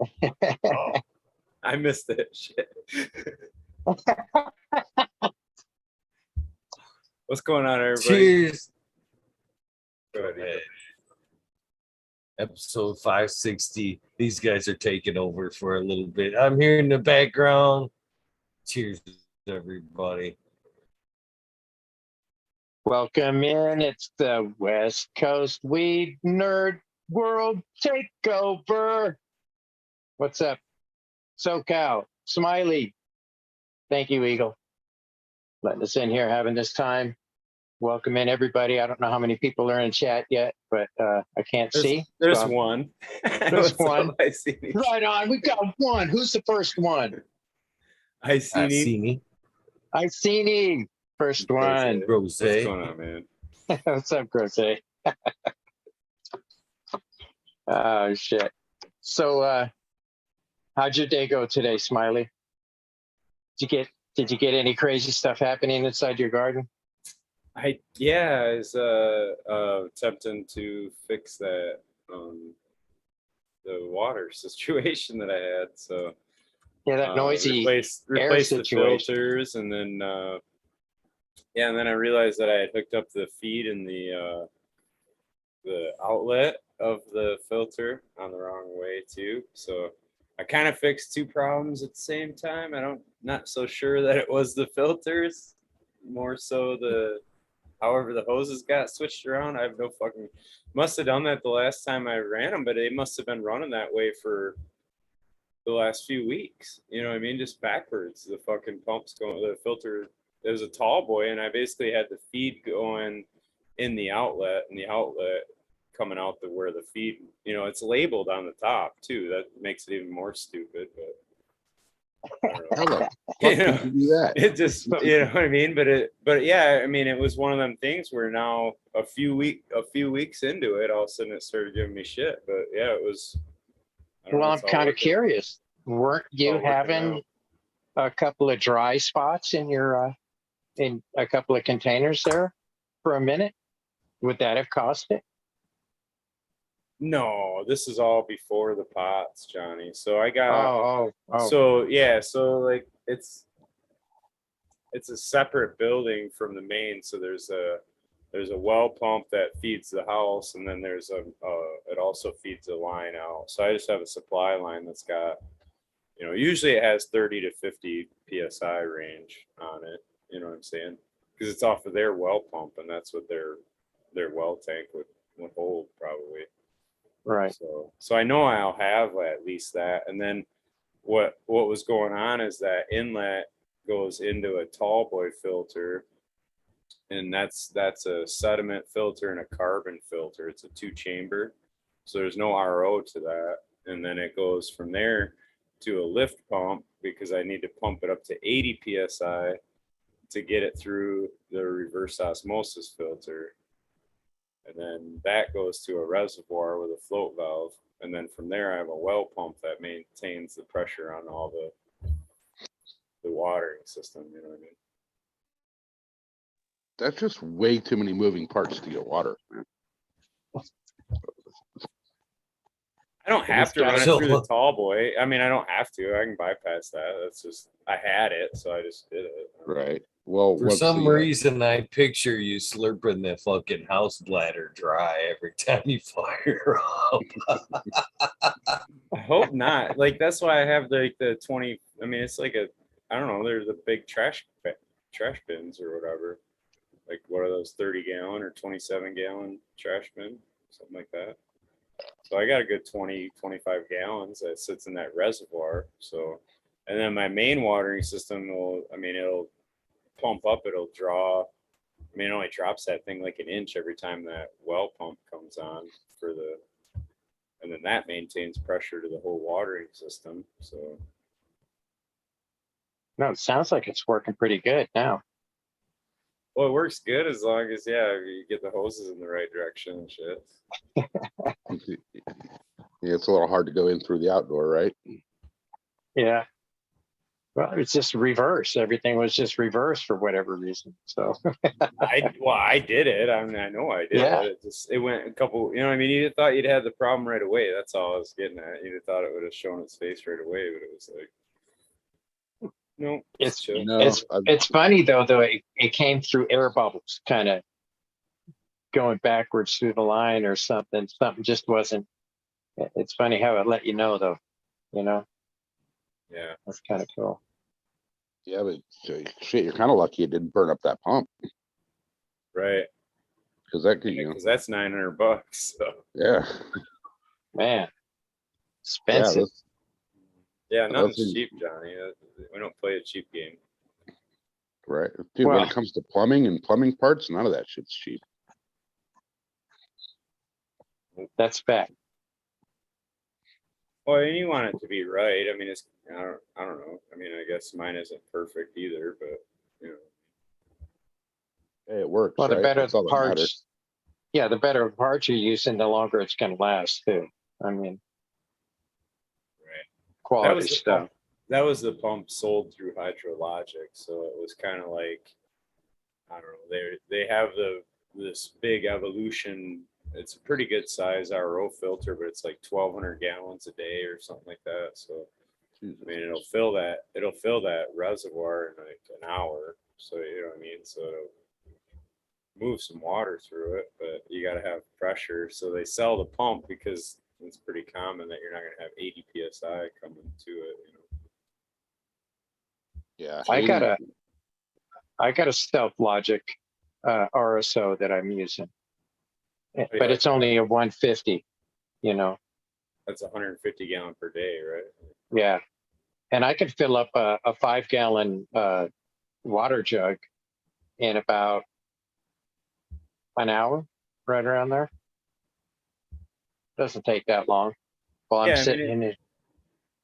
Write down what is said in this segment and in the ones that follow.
Oh, I missed that shit. What's going on, everybody? Cheers. Go ahead. Episode 560. These guys are taking over for a little bit. I'm here in the background. Cheers, everybody. Welcome in. It's the West Coast Weed Nerd World Takeover. What's up? Socal, Smiley. Thank you, Eagle. Letting us in here, having this time. Welcome in, everybody. I don't know how many people are in chat yet, but I can't see. There's So, one. There's one. I see. Right on. We got one. Who's the first one? I see. See me. I seen him. First one. Rose. What's going on, man? What's up, Grosse? Oh, shit. So, how'd your day go today, Smiley? Did you get any crazy stuff happening inside your garden? I was attempting to fix that the water situation that I had. So Yeah, that noisy replace air the situation. filters, and then and then I realized that I had hooked up the feed and the outlet of the filter on the wrong way too. So I kind of fixed two problems at the same time. Not so sure that it was the filters, more so however the hoses got switched around. I have no fucking, must have done that the last time I ran them, but they must have been running that way for the last few weeks. You know what I mean? Just backwards. The fucking pumps going, the filter, it was a tall boy, and I basically had the feed going in the outlet, and the outlet coming out to where the feed, you know, it's labeled on the top too. That makes it even more stupid, but How the fuck did you do that? it just, you know what I mean? But yeah, I mean, it was one of them things where now a few weeks into it, all of a sudden it started giving me shit. But yeah, it was. Well, I'm kind of curious. Weren't you having a couple of dry spots in your in a couple of containers there for a minute? Would that have caused it? No, this is all before the pots, Johnny. So I got. Oh. So yeah, so like it's a separate building from the main. So there's a well pump that feeds the house, and then there's it also feeds a line out. So I just have a supply line that's got, you know, usually it has 30 to 50 psi range on it. You know what I'm saying? Because it's off of their well pump, and that's what their well tank would hold probably. Right. So I know I'll have at least that. And then what was going on is that inlet goes into a tall boy filter, and that's a sediment filter and a carbon filter. It's a 2-chamber, so there's no RO to that. And then it goes from there to a lift pump, because I need to pump it up to 80 psi to get it through the reverse osmosis filter. And then that goes to a reservoir with a float valve. And then from there, I have a well pump that maintains the pressure on all the watering system. You know what I mean? That's just way too many moving parts to get water, man. I don't have to run it through the tall boy. I mean, I don't have to. I can bypass that. That's just, I had it, so I just did it. Right. Well, For some reason, I picture you slurping the fucking house bladder dry every time you fire up. I hope not. Like, that's why I have the 20. I mean, it's like I don't know. There's a big trash bins or whatever. Like, what are those 30-gallon or 27-gallon trash bin? Something like that. So I got a good 20, 25 gallons that sits in that reservoir. So, and then my main watering system it'll pump up, it'll draw. I mean, it only drops that thing like an inch every time that well pump comes on and then that maintains pressure to the whole watering system. So. No, it sounds like it's working pretty good now. Well, it works good as long as, you get the hoses in the right direction and shit. Yeah, it's a little hard to go in through the outdoor, right? Yeah. Well, it's just reverse. Everything was just reverse for whatever reason. So I did it. I mean, I know I did Yeah. it. It went a couple, you know what I mean? You'd thought you'd had the problem right away. That's all I was getting at. You'd have thought it would have shown its face right away, but it was like, no, it's chill. No, it's funny though it came through air bubbles, kind of going backwards through the line or something. Something just wasn't. It's funny how it let you know though. You know, Yeah. that's kind of cool. yeah, but shit, you're kind of lucky it didn't burn up that pump Right. because that could, Because that's $900. So yeah, Man, yeah, expensive. yeah, nothing's Nothing- cheap, Johnny. We don't play a cheap game. right, dude. When Well- it comes to plumbing and plumbing parts, none of that shit's cheap. That's fact. Well, and you want it to be right. I mean, I don't know. I mean, I guess mine isn't perfect either, but you know. Hey, it works. Well, the right? better That's the all that matters. parts, yeah, the better parts you're using, the longer it's going to last too. I mean, Right. quality stuff. That was the pump sold through Hydrologic, so it was kind of like, I don't know. They have this big Evolution. It's a pretty good size RO filter, but it's like 1,200 gallons a day or something like that. So Jesus. I mean, it'll fill that reservoir in like an hour. So you know what I mean. So it'll move some water through it, but you got to have pressure. So they sell the pump because it's pretty common that you're not going to have 80 psi coming to it. You know. Yeah, I got a Stealth Logic RSO that I'm using, but yeah. it's only a 150. You know, That's 150 gallon per day, right? yeah, and I could fill up a 5-gallon water jug in about an hour, right around there. Doesn't take that long. While Yeah, I'm I sitting mean, in it.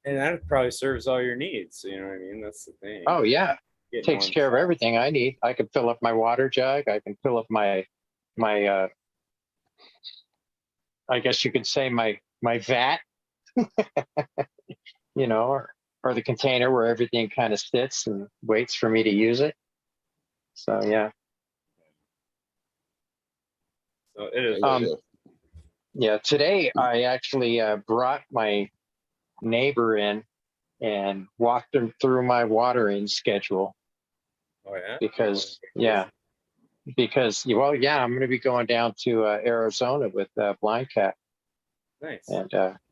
And that probably serves all your needs. You know what I mean? That's the thing. Oh yeah, Getting takes one care of shot. everything I need. I can fill up my water jug. I can fill up my I guess you could say my vat, you know, or the container where everything kind of sits and waits for me to use it. So yeah. So it is. Yeah, today I actually brought my neighbor in and walked him through my watering schedule Oh yeah. because well, yeah, I'm going to be going down to Arizona with Blind Cat, Nice. and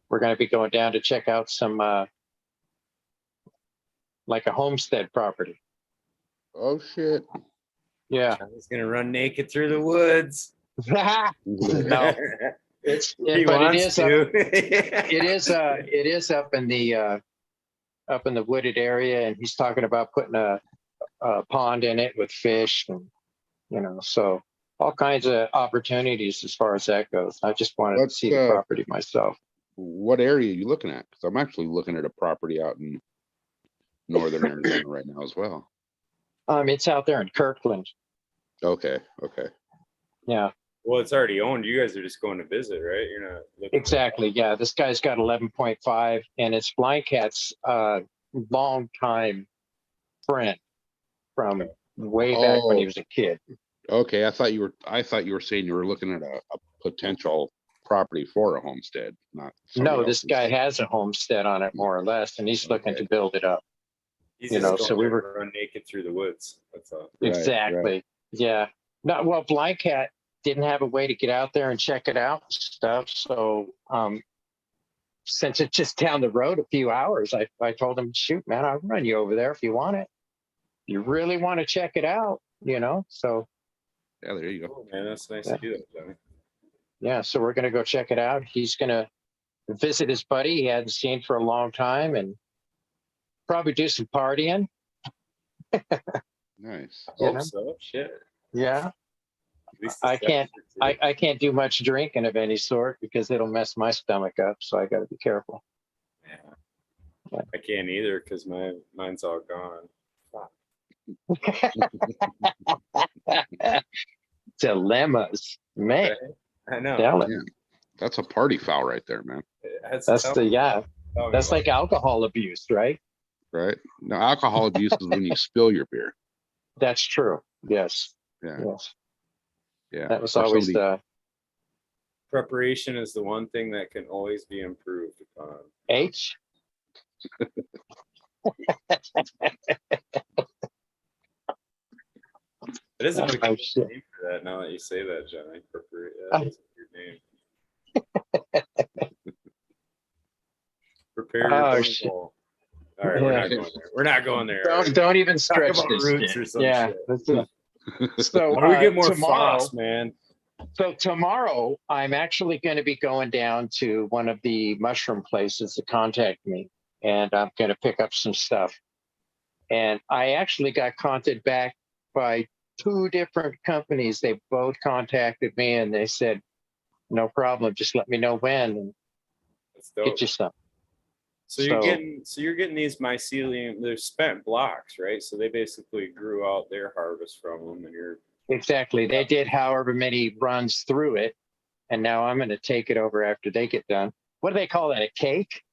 we're going to be going down to check out some like a homestead property. oh shit. Yeah. Johnny's gonna run naked through the woods. No, it's He but it wants is to. it is up in the wooded area, and he's talking about putting a pond in it with fish, and you know, so all kinds of opportunities as far as that goes. I just wanted to What's, see the property myself. What area are you looking at? Because I'm actually looking at a property out in northern Arizona right now as well. It's out there in Kirkland. Okay. Yeah, Well, it's already owned. You guys are just going to visit, right? You're not looking. exactly. Yeah, this guy's got 11.5, and it's Blind Cat's longtime friend from way back when he was a kid. Okay. I thought you were saying you were looking at a potential property for a homestead, not No, somebody this else's. guy has a homestead on it, more or less, and he's looking Okay. to build it up. He's you just know, going so we to were- run naked through the woods. That's all. Right, Exactly. Yeah. No, well, Blind Cat didn't have a way to get out there and check it out and stuff. So since it's just down the road a few hours, I told him, shoot, man, I'll run you over there if you want it. You really want to check it out, you know? So Yeah, there you go. Oh, man, that's nice Yeah. to do that, Johnny. yeah, so we're gonna go check it out. He's gonna visit his buddy he hadn't seen for a long time and probably do some partying. Nice. You Hope know? so. Shit. Yeah. At least I it's can't- extra, too. I can't do much drinking of any sort because it'll mess my stomach up. So I got to be careful. Yeah. I can't either because mine's all gone. Dilemmas, man. I know. Tell it. Yeah. That's a party foul right there, man. It has That's tough- the yeah. tell me That's about like alcohol abuse, right? right? No, alcohol abuse is when you spill your beer. That's true. Yes. Yeah, Yes. yeah. That was Or always somebody- the Preparation is the one thing that can always be improved upon. H. It is a Oh, good shit. name for that. Now that you say that, Johnny, Oh. that's a good name. Prepare your Oh, bung shit. hole. All right, we're Yeah. not going there. We're not going there. all right? Don't even Talk stretch about this roots shit. or some Yeah. shit. That's it. So How do we get more tomorrow, FOSS, man? so tomorrow I'm actually going to be going down to one of the mushroom places to contact me, and I'm going to pick up some stuff. And I actually got contacted back by 2 different companies. They both contacted me and they said, no problem, just let me know when and That's dope. get you some. So you're getting these mycelium, they're spent blocks, right? So they basically grew out their harvest from them, and you're Exactly. They did however many runs through it. And now I'm going to take it over after they get done. What do they call that? A cake?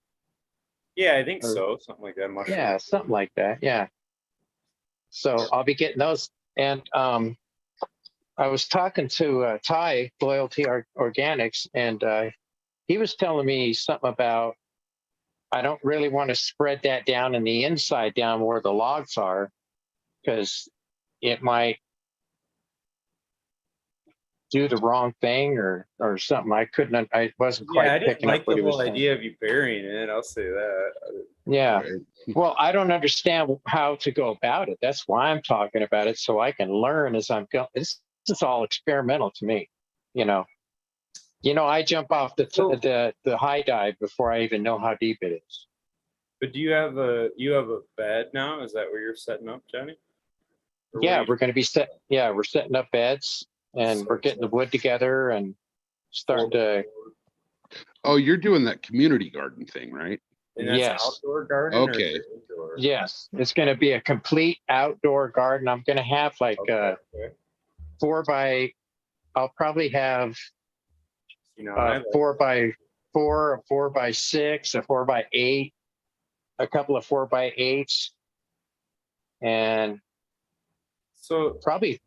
yeah, I think Or- so, something like that. Mushroom. Yeah, something like that. Yeah. So I'll be getting those. And I was talking to Ty, Loyalty Organics, and he was telling me something about I don't really want to spread that down in the inside down where the logs are, because it might do the wrong thing or something. I wasn't quite Yeah, I didn't picking up like what the he was whole saying. idea of you burying it. I'll say that. Yeah. Right. Well, I don't understand how to go about it. That's why I'm talking about it, so I can learn as I'm going. This is all experimental to me, you know. I jump off the high dive before I even know how deep it is. But do you have a bed now? Is that where you're setting up, Johnny? Or Yeah, where we're going to be we're setting up beds and So we're getting the wood together and starting to. Oh, you're doing that community garden thing, right? And that's Yes. outdoor garden Okay. or indoor? Yes, it's going to be a complete outdoor garden. I'm going to have like Okay. 4 by. I'll probably have I like 4 by 4, a 4 by 6, a 4 by 8, a couple of 4 by 8s, and so probably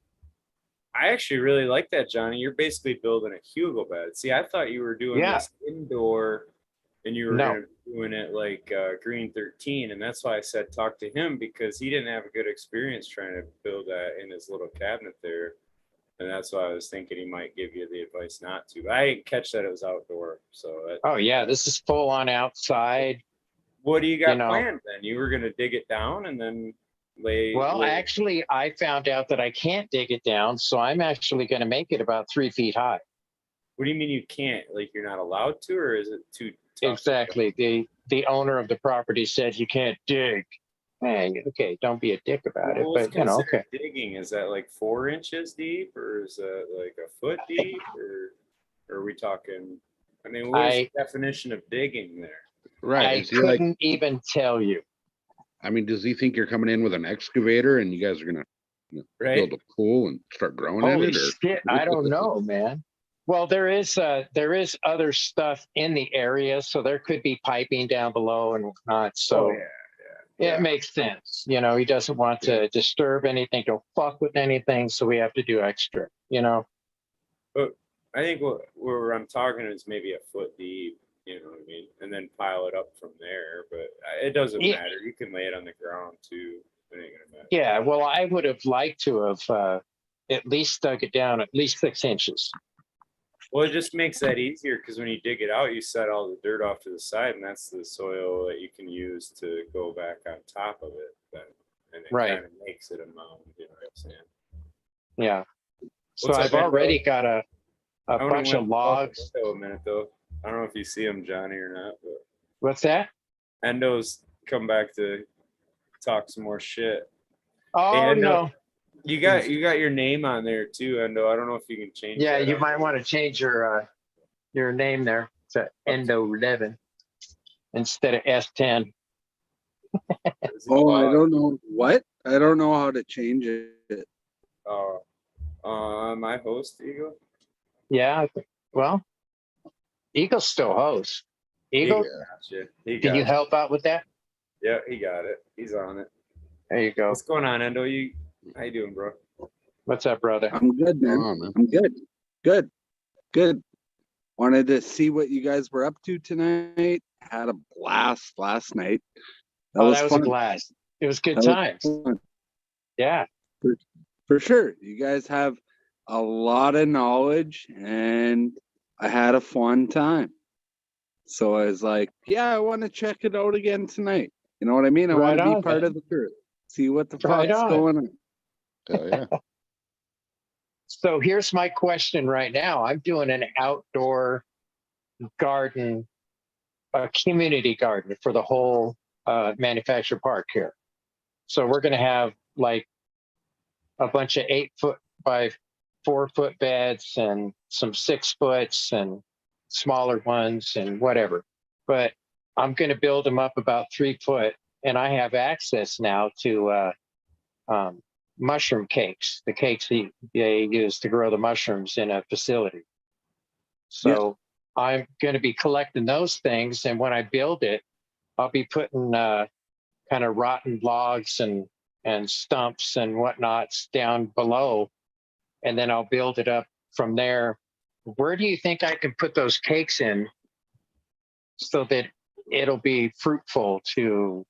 I actually really like that, Johnny. You're basically building a Hugel bed. See, I thought you were doing Yeah. this indoor and you were No. gonna be doing it like Green 13. And that's why I said talk to him, because he didn't have a good experience trying to build that in his little cabinet there. And that's why I was thinking he might give you the advice not to. But I didn't catch that it was outdoor. So Oh yeah, this is full on outside. what do you got You know. planned then? You were gonna dig it down and then lay. Well, actually, I found out that I can't dig it down, so I'm actually going to make it about 3 feet high. What do you mean you can't? Like you're not allowed to, or is it too tough? Exactly. The owner of the property said you can't dig. Hey, okay, don't be a dick about it, What's but okay. considered digging? Is that like 4 inches deep, or is that like a foot deep, or are we talking? I mean, what is the definition of digging there? Right. I Is he like, couldn't even tell you. I mean, does he think you're coming in with an excavator and you guys are gonna Right? build a pool and start growing in Holy it? Or shit, I don't know, man. Well, there is other stuff in the area, so there could be piping down below and whatnot. So it makes sense. He doesn't want to disturb anything, don't fuck with anything, so we have to do extra. But I think where I'm talking is maybe a foot deep. You know what I mean? And then pile it up from there. But it doesn't matter. You can lay it on the ground too. It ain't gonna matter. Yeah, well, I would have liked to have at least dug it down at least 6 inches. Well, it just makes that easier because when you dig it out, you set all the dirt off to the side, and that's the soil that you can use to go back on top of it. Then, and it Right. kind of makes it a mound. You know what I'm saying? Yeah. So What's up, I've Endo? already got a I wanna bunch of went logs. off the window a minute though. I don't know if you see him, Johnny, or not, but What's that? Endo's come back to talk some more shit. Oh, Hey, Endo, no. You got your name on there too, Endo. I don't know if you can change. Yeah, that you on might there. want to change your name there to Endo 11 instead of S10. Is it- Oh, I don't know what. I don't know how to change it. Oh, my host Eagle. Yeah. Well, Eagle still hosts. Eagle, Gotcha. He can you got help out with that? Yeah, he got it. He's on it. There you go. What's going on, Endo? How you doing, bro? What's up, brother? I'm good, Going man. on, man? I'm good. Good. Good. Wanted to see what you guys were up to tonight. Had a blast last night. That Oh, was that was fun. a blast. It was good That was times. fun. Yeah. For sure. You guys have a lot of knowledge and I had a fun time. So I was like, yeah, I want to check it out again tonight. You know what I mean? I want Right to be on, part man. of the crew. See what the Right fuck's on. going on. Hell yeah. So here's my question right now. I'm doing an outdoor garden, a community garden for the whole manufactured park here. So we're going to have like a bunch of 8-foot by 4-foot beds and some 6-foots and smaller ones and whatever. But I'm going to build them up about 3 foot, and I have access now to mushroom cakes, the cakes they use to grow the mushrooms in a facility. So I'm going to be collecting those things, and when I build it, I'll be putting kind of rotten logs and stumps and whatnots down below, and then I'll build it up from there. Where do you think I can put those cakes in so that it'll be fruitful to?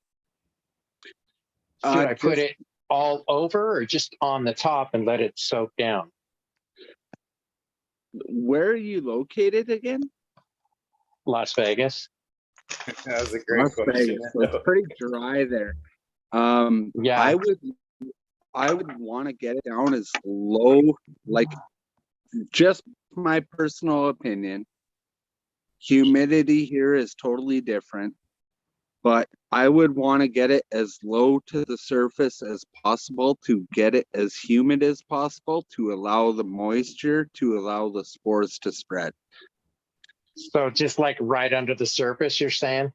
Should I put Just- it all over or just on the top and let it soak down? Where are you located again? Las Vegas. That was a great Las question. Vegas. So it's pretty dry there. Yeah. I would want to get it down as low, like just my personal opinion. Humidity here is totally different, but I would want to get it as low to the surface as possible to get it as humid as possible to allow the moisture to allow the spores to spread. So just like right under the surface, you're saying?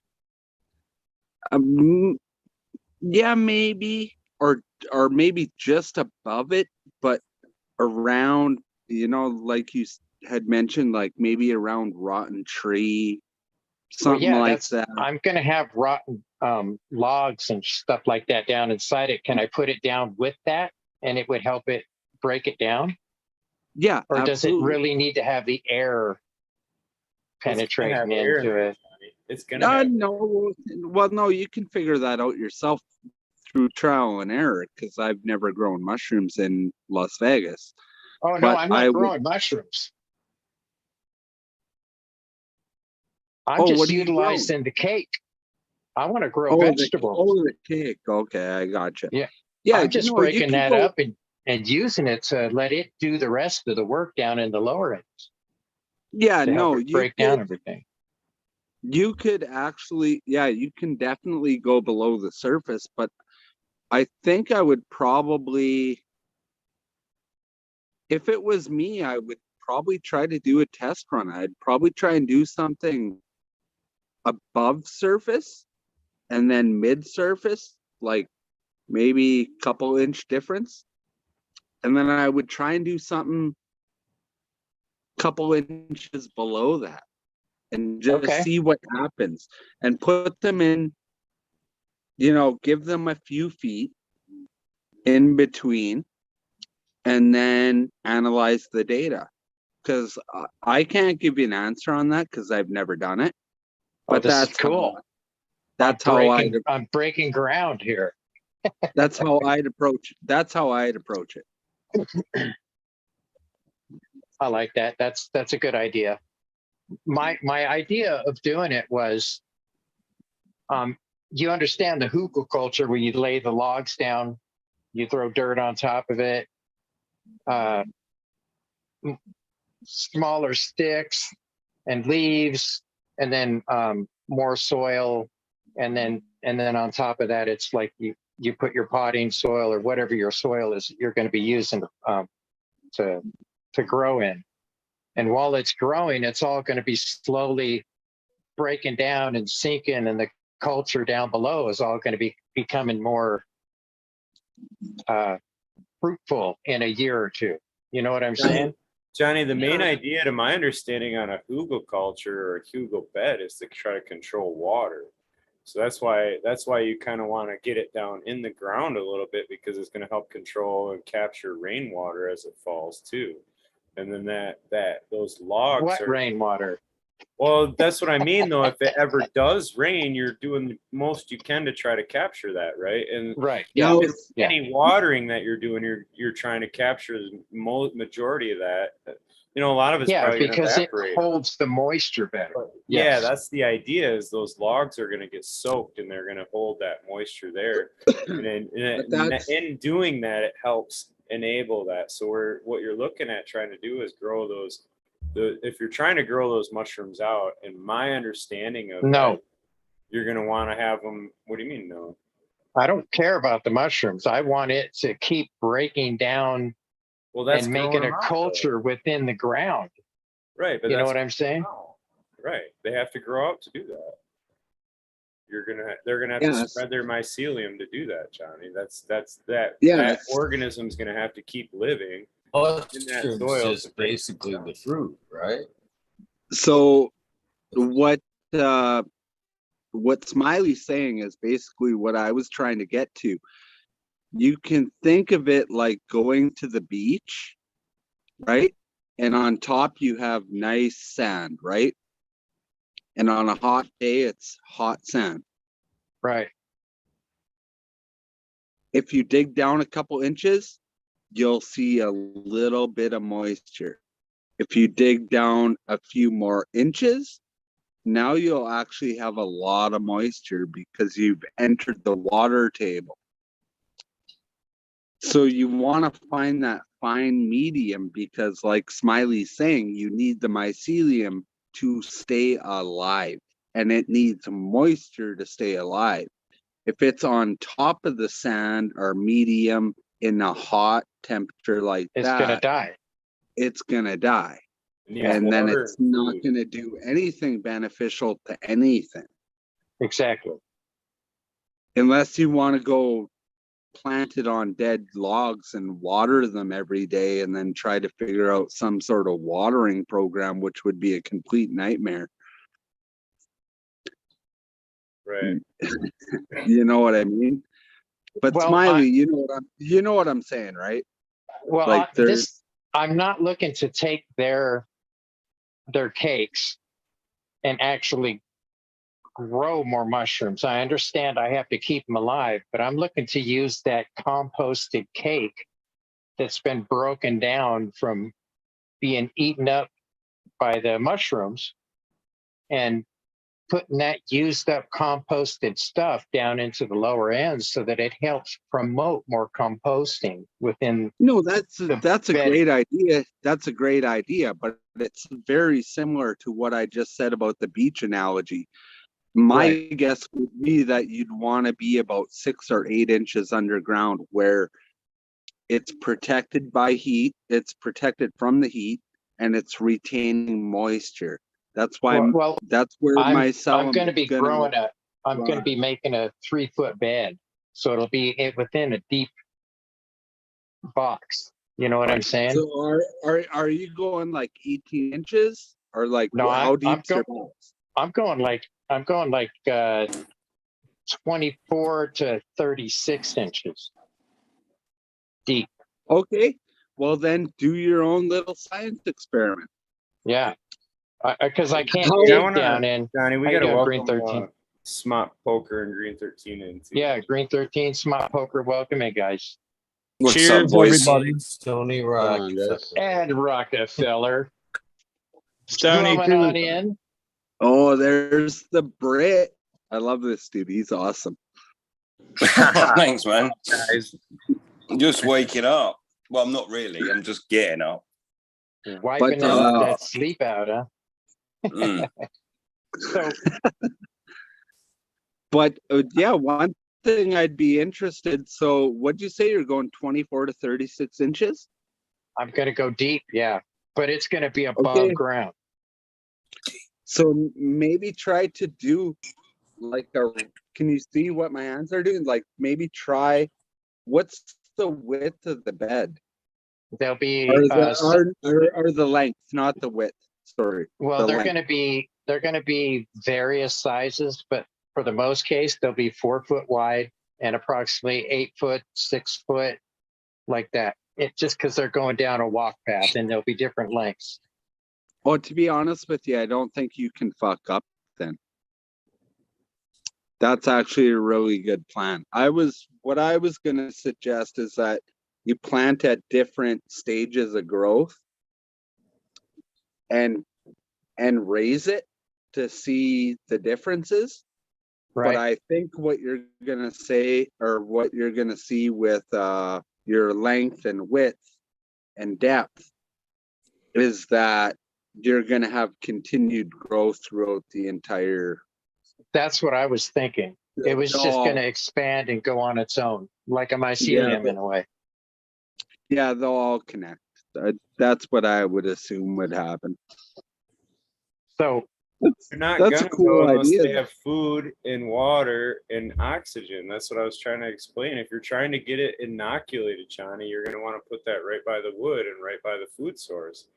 Yeah, maybe, or maybe just above it, but around, like you had mentioned, like maybe around rotten tree, Well, something yeah, like that's. that. I'm going to have rotten logs and stuff like that down inside it. Can I put it down with that, and it would help it break it down? Yeah, Or does it absolutely. really need to have the air penetrating into it? It's gonna have No, well, no, you can figure that out yourself through trial and error because I've never grown mushrooms in Las Vegas. Oh, no, But I'm I not would- growing mushrooms. I'm Oh, what just are you utilizing the cake. I want to grow Oh, vegetables. the cake. Okay, I gotcha. Yeah. Yeah, I'm just you breaking can that go- up and using it to let it do the rest of the work down in the lower end Yeah, to help no, it break down everything. you could actually, yeah, you can definitely go below the surface, but I think I would probably, if it was me, I would probably try to do a test run. I'd probably try and do something above surface and then mid surface, like maybe a couple inch difference. And then I would try and do something couple inches below that and just Okay. see what happens and put them in, give them a few feet in between and then analyze the data. Because I can't give you an answer on that because I've never done it. Oh, But this that's is cool. That's how I'm breaking ground here. that's how I'd approach it. That's how I'd approach it. I like that. That's a good idea. My idea of doing it was, you understand the Hugelkultur where you lay the logs down, you throw dirt on top of it, smaller sticks and leaves, and then more soil, and then on top of that, it's like you put your potting soil or whatever your soil is you're going to be using to grow in. And while it's growing, it's all going to be slowly breaking down and sinking, and the culture down below is all going to be becoming more fruitful in a year or two. You know what I'm saying? Johnny, the main idea to my understanding on a Hugelkultur or a Hugel bed is to try to control water. So that's why you kind of want to get it down in the ground a little bit, because it's going to help control and capture rainwater as it falls too. And then those logs What are rainwater? well, that's what I mean though. If it ever does rain, you're doing the most you can to try to capture that, right? And Right. No, Yeah. Yeah. any watering that you're doing, you're trying to capture the majority of that. You know, a lot of it's Yeah, probably going to because it evaporate. holds the moisture better. Yeah, Yes. that's the idea. Is those logs are going to get soaked and they're going to hold that moisture there. And in doing that, it helps enable that. So what you're looking at trying to do is grow those. If you're trying to grow those mushrooms out, in my understanding of No. that, you're going to want to have them. What do you mean no? I don't care about the mushrooms. I want it to keep breaking down Well, that's and making growing a them out, culture within the ground. though. Right? But You know that's what I'm saying? right. They have to grow up to do that. They're gonna have to Yes. spread their mycelium to do that, Johnny. That Yes. organism's gonna have to keep living. Mushrooms soil just to break basically down. the fruit, right? So what Smiley's saying is basically what I was trying to get to. You can think of it like going to the beach, right? And on top you have nice sand, right? And on a hot day, it's hot sand. Right. If you dig down a couple inches, you'll see a little bit of moisture. If you dig down a few more inches, now you'll actually have a lot of moisture because you've entered the water table. So you want to find that fine medium because, like Smiley's saying, you need the mycelium to stay alive, and it needs moisture to stay alive. If it's on top of the sand or medium in a hot temperature like It's that, gonna die. it's gonna die. Yeah, And then water it's and not food. going to do anything beneficial to anything Exactly. unless you want to go plant it on dead logs and water them every day and then try to figure out some sort of watering program, which would be a complete nightmare. Right. You know what I mean? But Well, Smiley, you know what I'm saying, right? Well, Like I'm not looking to take their cakes and actually grow more mushrooms. I understand I have to keep them alive, but I'm looking to use that composted cake that's been broken down from being eaten up by the mushrooms and putting that used up composted stuff down into the lower ends so that it helps promote more composting within. No, that's a bedding. great idea. That's a great idea, but it's very similar to what I just said about the beach analogy. My guess would be that you'd want to be about 6 or 8 inches underground where it's protected by heat, it's protected from the heat, and it's retaining moisture. That's why that's where I'm going to be I'm going to be making a 3-foot bed. So it'll be within a deep box. You know what I'm saying? So are you going like 18 inches or like No, how deep's your box? I'm going like 24 to 36 inches deep. Okay. Well, then do your own little science experiment. Yeah. Because I can't Yeah, dig down in. Johnny, we How you got to doing, Green welcome 13? Smot Poker and Green 13 in too. Yeah, Green 13, Smot Poker, welcome in, guys. What's Cheers, up, boys? everybody. Stoney Rock. And Rockafeller. Stoney, Coming on in. Oh, there's the Brit. I love this dude. He's awesome. Thanks, man. Guys, Just waking up. Well, I'm not really. I'm just getting up. Wiping that sleep out, huh? Mm. So, but yeah, one thing I'd be interested. So, what'd you say? You're going 24 to 36 inches? I'm going to go deep, yeah, but it's going to be above ground. So maybe try to do like can you see what my hands are doing? Like maybe try, what's the width of the bed? There'll be or the length, not the width. Sorry. Well, they're going to be various sizes, but for the most case, they'll be 4 foot wide and approximately 8 foot, 6 foot, like that. It just because they're going down a walk path and there'll be different lengths. Oh, to be honest with you, I don't think you can fuck up then. That's actually a really good plan. What I was gonna suggest is that you plant at different stages of growth and raise it to see the differences. Right. But I think what you're gonna say, or what you're gonna see with your length and width and depth, is that you're gonna have continued growth throughout the entire. That's what I was thinking. It was just No. going to expand and go on its own, like a mycelium in a way. Yeah, they'll all connect. That's what I would assume would happen. So You're not That's a gonna cool go unless idea. they have food and water and oxygen. That's what I was trying to explain. If you're trying to get it inoculated, Johnny, you're gonna want to put that right by the wood and right by the food source.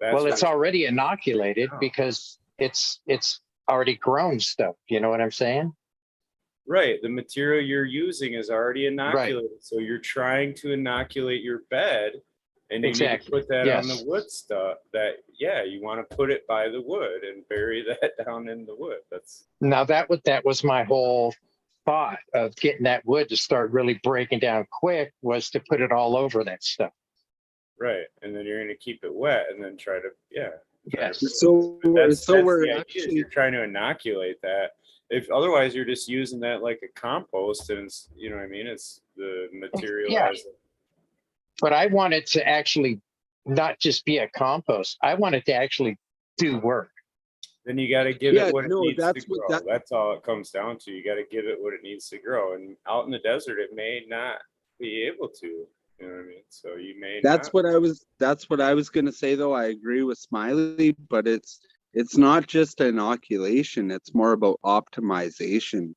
That's well, what it's already inoculated because it's already grown stuff. You know what I'm saying? right. The material you're using is already inoculated. So you're trying to inoculate your bed, and you need Exactly. to put that on the Yes. wood stuff. That you want to put it by the wood and bury that down in the wood. That's Now that was my whole thought of getting that wood to start really breaking down quick, was to put it all over that stuff. right. And then you're gonna keep it wet and then try to Yes. So that's we're the idea, is actually, you're trying to inoculate that. If otherwise you're just using that like a compost, and it's, you know what I mean, it's the material Yeah. as But I want it to actually not just be a compost. I want it to actually do work. then you got to give Yeah, it what no, it needs to that's what grow. that- That's all it comes down to. You got to give it what it needs to grow, and out in the desert it may not be able to, you know what I mean, so you may that's not. what I was gonna say though. I agree with Smiley, but it's not just inoculation, it's more about optimization.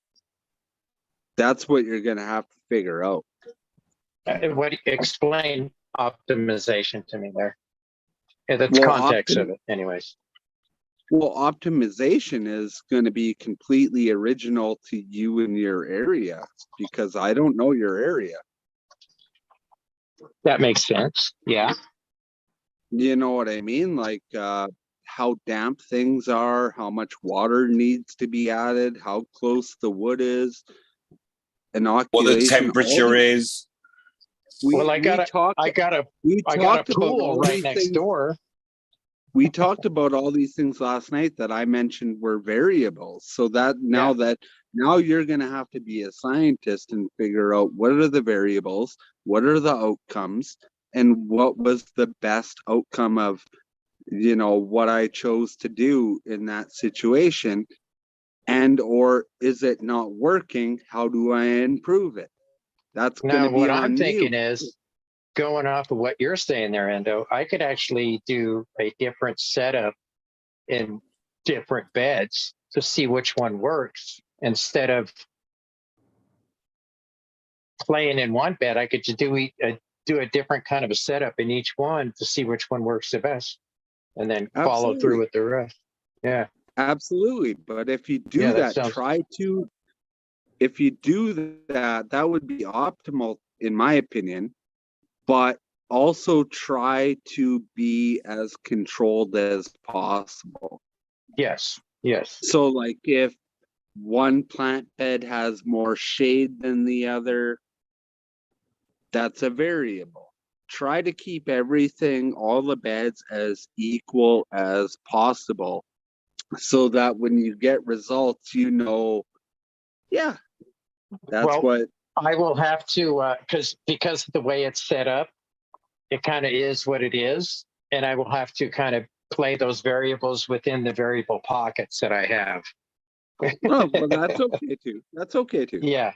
That's what you're gonna have to figure out. Explain optimization to me there. Yeah, that's Well, context of it, anyways. Well, optimization is going to be completely original to you and your area, because I don't know your area. That makes sense. Yeah. You know what I mean? Like how damp things are, how much water needs to be added, how close the wood is, What inoculation. the temperature is. Well, I got a pool right next door. We talked about all these things last night that I mentioned were variables. So that now you're going to have to be a scientist and figure out what are the variables, what are the outcomes, and what was the best outcome of, what I chose to do in that situation. And, or is it not working? How do I improve it? That's going to be what on I'm thinking you. is, going off of what you're saying there, Endo, I could actually do a different setup in different beds to see which one works. Instead of playing in one bed, I could just do a different kind of a setup in each one to see which one works the best, and then follow Absolutely. through with the rest. Yeah. Absolutely. But if you do if you do that, that would be optimal in my opinion, but also try to be as controlled as possible. Yes. Yes. So like if one plant bed has more shade than the other, that's a variable. Try to keep everything, all the beds, as equal as possible, so that when you get results, that's Well, what. I will have to, because of the way it's set up, it kind of is what it is. And I will have to kind of play those variables within the variable pockets that I have. Oh, well, that's okay too. That's okay too. Yeah.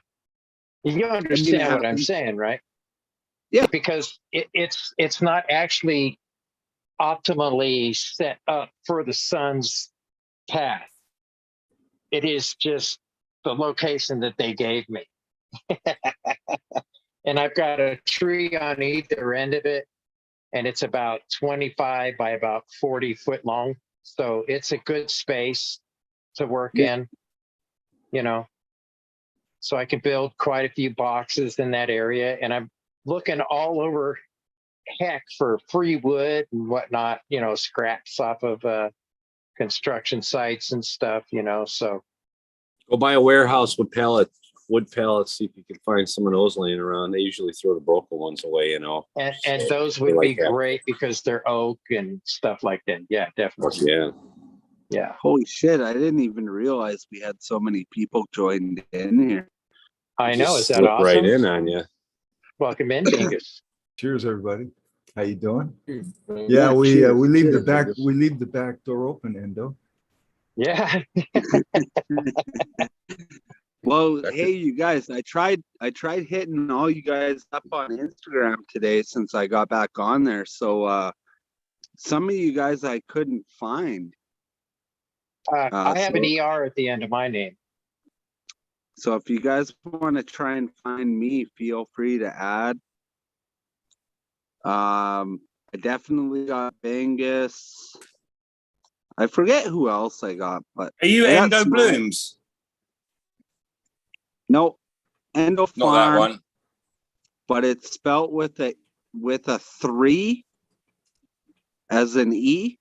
You understand what I'm saying, right? Yeah. Because it's not actually optimally set up for the sun's path. It is just the location that they gave me. And I've got a tree on either end of it, and it's about 25 by about 40 foot long. So it's a good space to work in. you know, so I could build quite a few boxes in that area. And I'm looking all over heck for free wood and whatnot, you know, scraps off of construction sites and stuff, you know. So Go buy a warehouse with wood pallets, see if you can find some of those laying around. They usually throw the broken ones away, you know. and those would like be that. great because they're oak and stuff like that. Yeah, definitely. Yeah. Yeah. Holy shit, I didn't even realize we had so many people joined in here. I know. Is Just that slip awesome? right in on you. Welcome in, Dingus. Cheers, everybody. How you doing? Yeah, Yeah, we cheers, leave the cheers, back Dingus. we leave the back door open, Endo. Yeah. Well, hey, you guys, I tried hitting all you guys up on Instagram today since I got back on there. So some of you guys I couldn't find. I have an so- ER at the end of my name. So if you guys want to try and find me, feel free to add. I definitely got Angus. I forget who else I got, but Are you I got Endo Smile. Blooms? No, Endo Not Farm, that one. but it's spelt with a 3 as an E.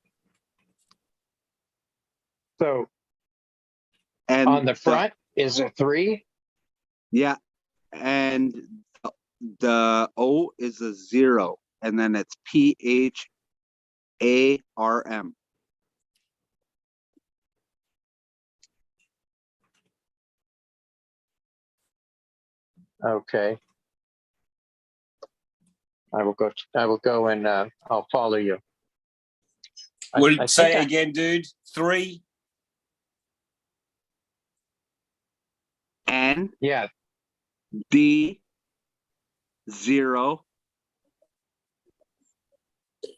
So And on the front is a 3. yeah, and the O is a 0, and then it's PHARM. Okay. I will go and I'll follow you. Well, I say think it again, dude. 3. N Yeah. D 0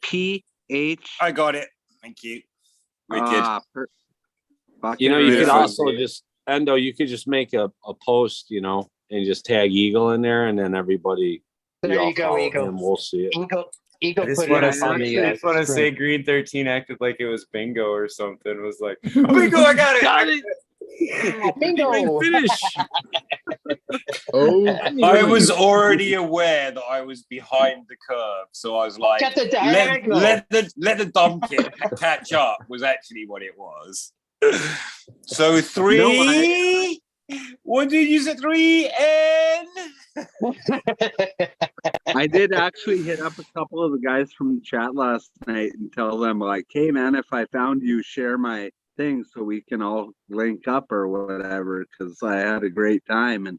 PH. I got it. Thank you. Wicked. You know, you Fucking could right. also just Endo, you could just make a post, you know, and just tag Eagle in there, and then everybody There all you go, follow Eagle. him. We'll see it. Eagle I just put want it to up on the I just want to say screen. Green 13 acted like it was bingo or something. It was like, bingo, I got it. Got it. Bingo. Finish. Oh, I was already aware that I was behind the curve, so I was like, Get the let diagonal. the dumb kid catch up was actually what it was. So 3. What did you say? 3N. I did actually hit up a couple of the guys from the chat last night and tell them like, hey man, if I found you, share my thing so we can all link up or whatever, because I had a great time. And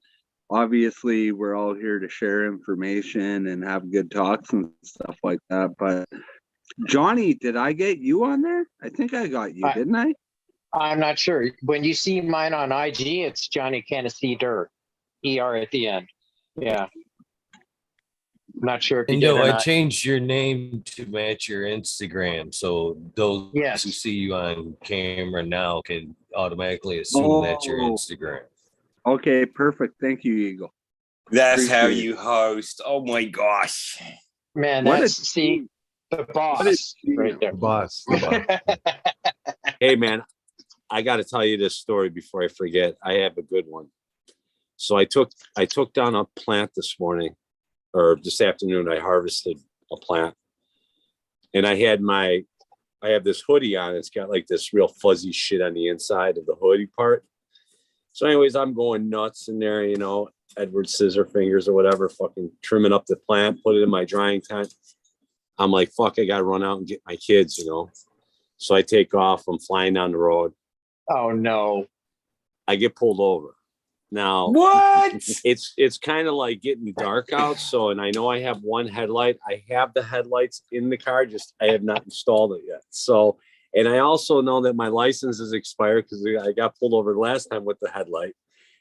obviously we're all here to share information and have good talks and stuff like that. But Johnny, did I get you on there? I think I got you, didn't I? I'm not sure. When you see mine on IG, it's Johnny Canna ER at the end. Yeah. Not sure if you did Endo, or I not. changed your name to match your Instagram, so those Yes. who see you on camera now can automatically assume that's your Oh. Instagram. Okay, perfect. Thank you, Eagle. That's how Appreciate it. you host. Oh my gosh. Man, What a that's team. the boss What a team. right there. The boss. The boss. Hey man, I got to tell you this story before I forget. I have a good one. So I took down a plant this morning, or this afternoon. I harvested a plant, and I have this hoodie on. It's got like this real fuzzy shit on the inside of the hoodie part. So anyways, I'm going nuts in there, you know, Edward scissor fingers or whatever, fucking trimming up the plant, put it in my drying tent. I'm like, fuck, I got to run out and get my kids, you know. So I take off. I'm flying down the road. Oh no. I get pulled over. Now, What? it's kind of like getting dark out. So, and I know I have one headlight. I have the headlights in the car, just I have not installed it yet. So, and I also know that my license is expired because I got pulled over last time with the headlight.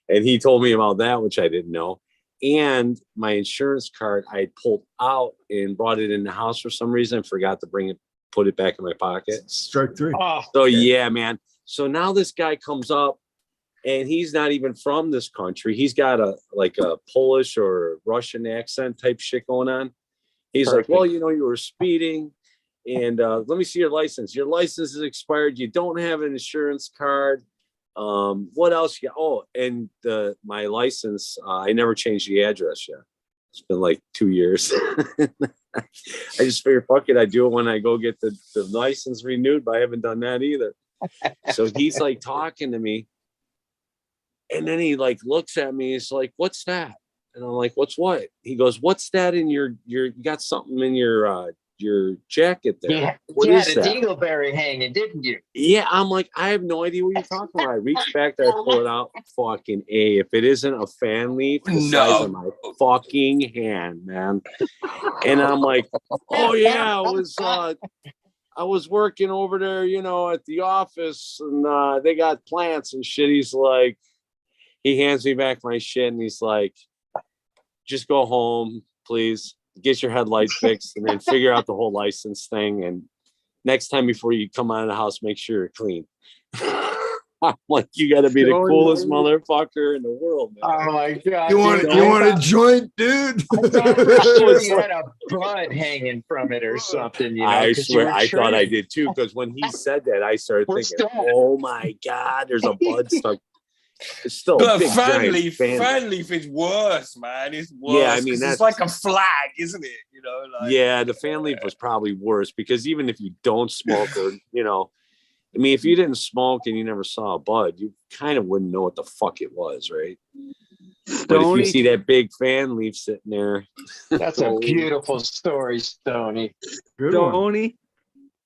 And he told me about that, which I didn't know. And my insurance card I pulled out and brought it in the house for some reason. I forgot to put it back in my pocket. Strike 3. Oh, So yeah, man. So now this guy comes up and he's not even from this country. He's got a Polish or Russian accent type shit going on. He's perfect. like, well, you know, you were speeding and let me see your license. Your license is expired. You don't have an insurance card. What else? Yeah. Oh, and my license, I never changed the address yet. It's been like 2 years. I just figured, fuck it, I do it when I go get the license renewed, but I haven't done that either. So he's like talking to me, and then he like looks at me. He's like, "What's that?" And I'm like, "What's what?" He goes, "What's that in your you got something in your jacket there? Yeah, What you is had a that?" dingleberry hanging, didn't you? Yeah, I'm like, I have no idea what you're talking about. I reach back there, I pull it out. Fucking A. If it isn't a fan leaf the size of my fucking hand, man. And I'm like, oh yeah, I was working over there, you know, at the office, and they got plants and shit. He's like, he hands me back my shit, and he's like, just go home, please. Get your headlight fixed, and then figure out the whole license thing. And next time before you come out of the house, make sure you're clean. I'm like, you got to be the coolest motherfucker in the world, man. Oh my god! You want a joint, dude? I thought for sure you had a bud hanging from it or something. You know, I 'cause you swear, were I thought I trimmed. did too. Because when he said that, I started What's thinking, that? oh my god, there's a bud stuck. It's still a But big fan giant leaf is worse, man. It's worse. Yeah, I mean, 'cause that's it's like a flag, isn't it? You know, like, yeah, the fan leaf was probably worse because even if you don't smoke or, you know, I mean, if you didn't smoke and you never saw a bud, you kind of wouldn't know what the fuck it was, right? But if you Stoney, see that big fan leaf sitting there, That's a beautiful story, Stoney. Good one. Stoney,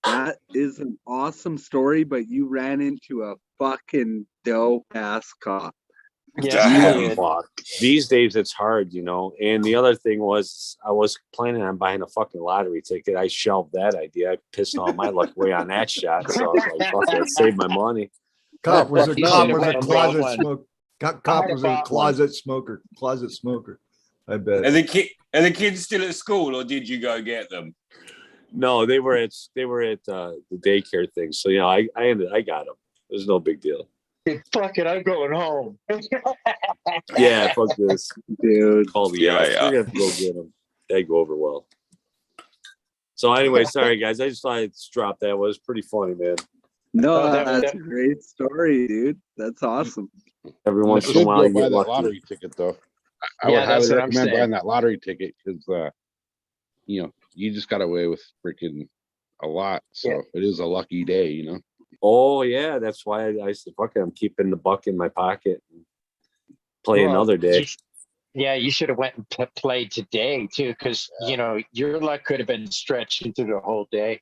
that is an awesome story, but you ran into a fucking dope ass cop. Yes, Damn. you did. fuck. These days it's hard, you know. And the other thing was, I was planning on buying a fucking lottery ticket. I shelved that idea. I pissed all my luck away on that shot. So I was like, fuck it, save my money. Cop was You a should've went and bought closet one. smoker. Cop I'd was have a bought closet smoker. Closet smoker. I bet. Are the kids still at school, or did you go get them? No, they were at the daycare thing. So you know, I got them. It was no big deal. Fuck it, I'm going home. Yeah, fuck this. Dude. Call the Yeah, We're yeah. gonna have to go get them. They go over well. So anyway, sorry guys. I just thought I'd drop that. It was pretty funny, man. No, Oh, that's a great story, dude. That's awesome. Every You once in a should while, go you buy get that lucky. lottery ticket, though. I Yeah, would that's highly what I'm recommend saying. buying that lottery ticket because, you know, you just got away with freaking a lot. So Yeah. it is a lucky day, you know. Oh yeah, that's why I said, fuck it, I'm keeping the buck in my pocket and play Well, another day. Yeah, you should have went and played today too, because you know your luck could have been stretched into the whole day.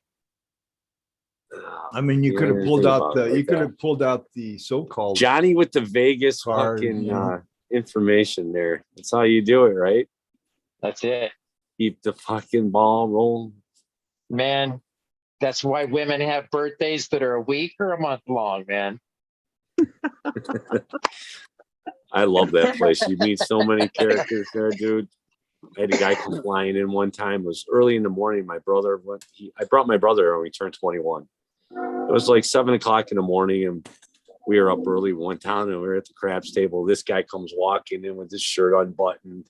I mean, you Yeah, could have think pulled out about it the like you could that. have pulled out the so-called Johnny with the Vegas Card, fucking yeah. information there. That's how you do it, right? That's it, Keep the fucking ball rolling. man. That's why women have birthdays that are a week or a month long, man. I love that place. You meet so many characters there, dude. I had a guy come flying in one time. It was early in the morning. My brother went. I brought my brother when we turned 21. It was like 7 o'clock in the morning, and we were up early. We went down and we were at the craps table. This guy comes walking in with his shirt unbuttoned,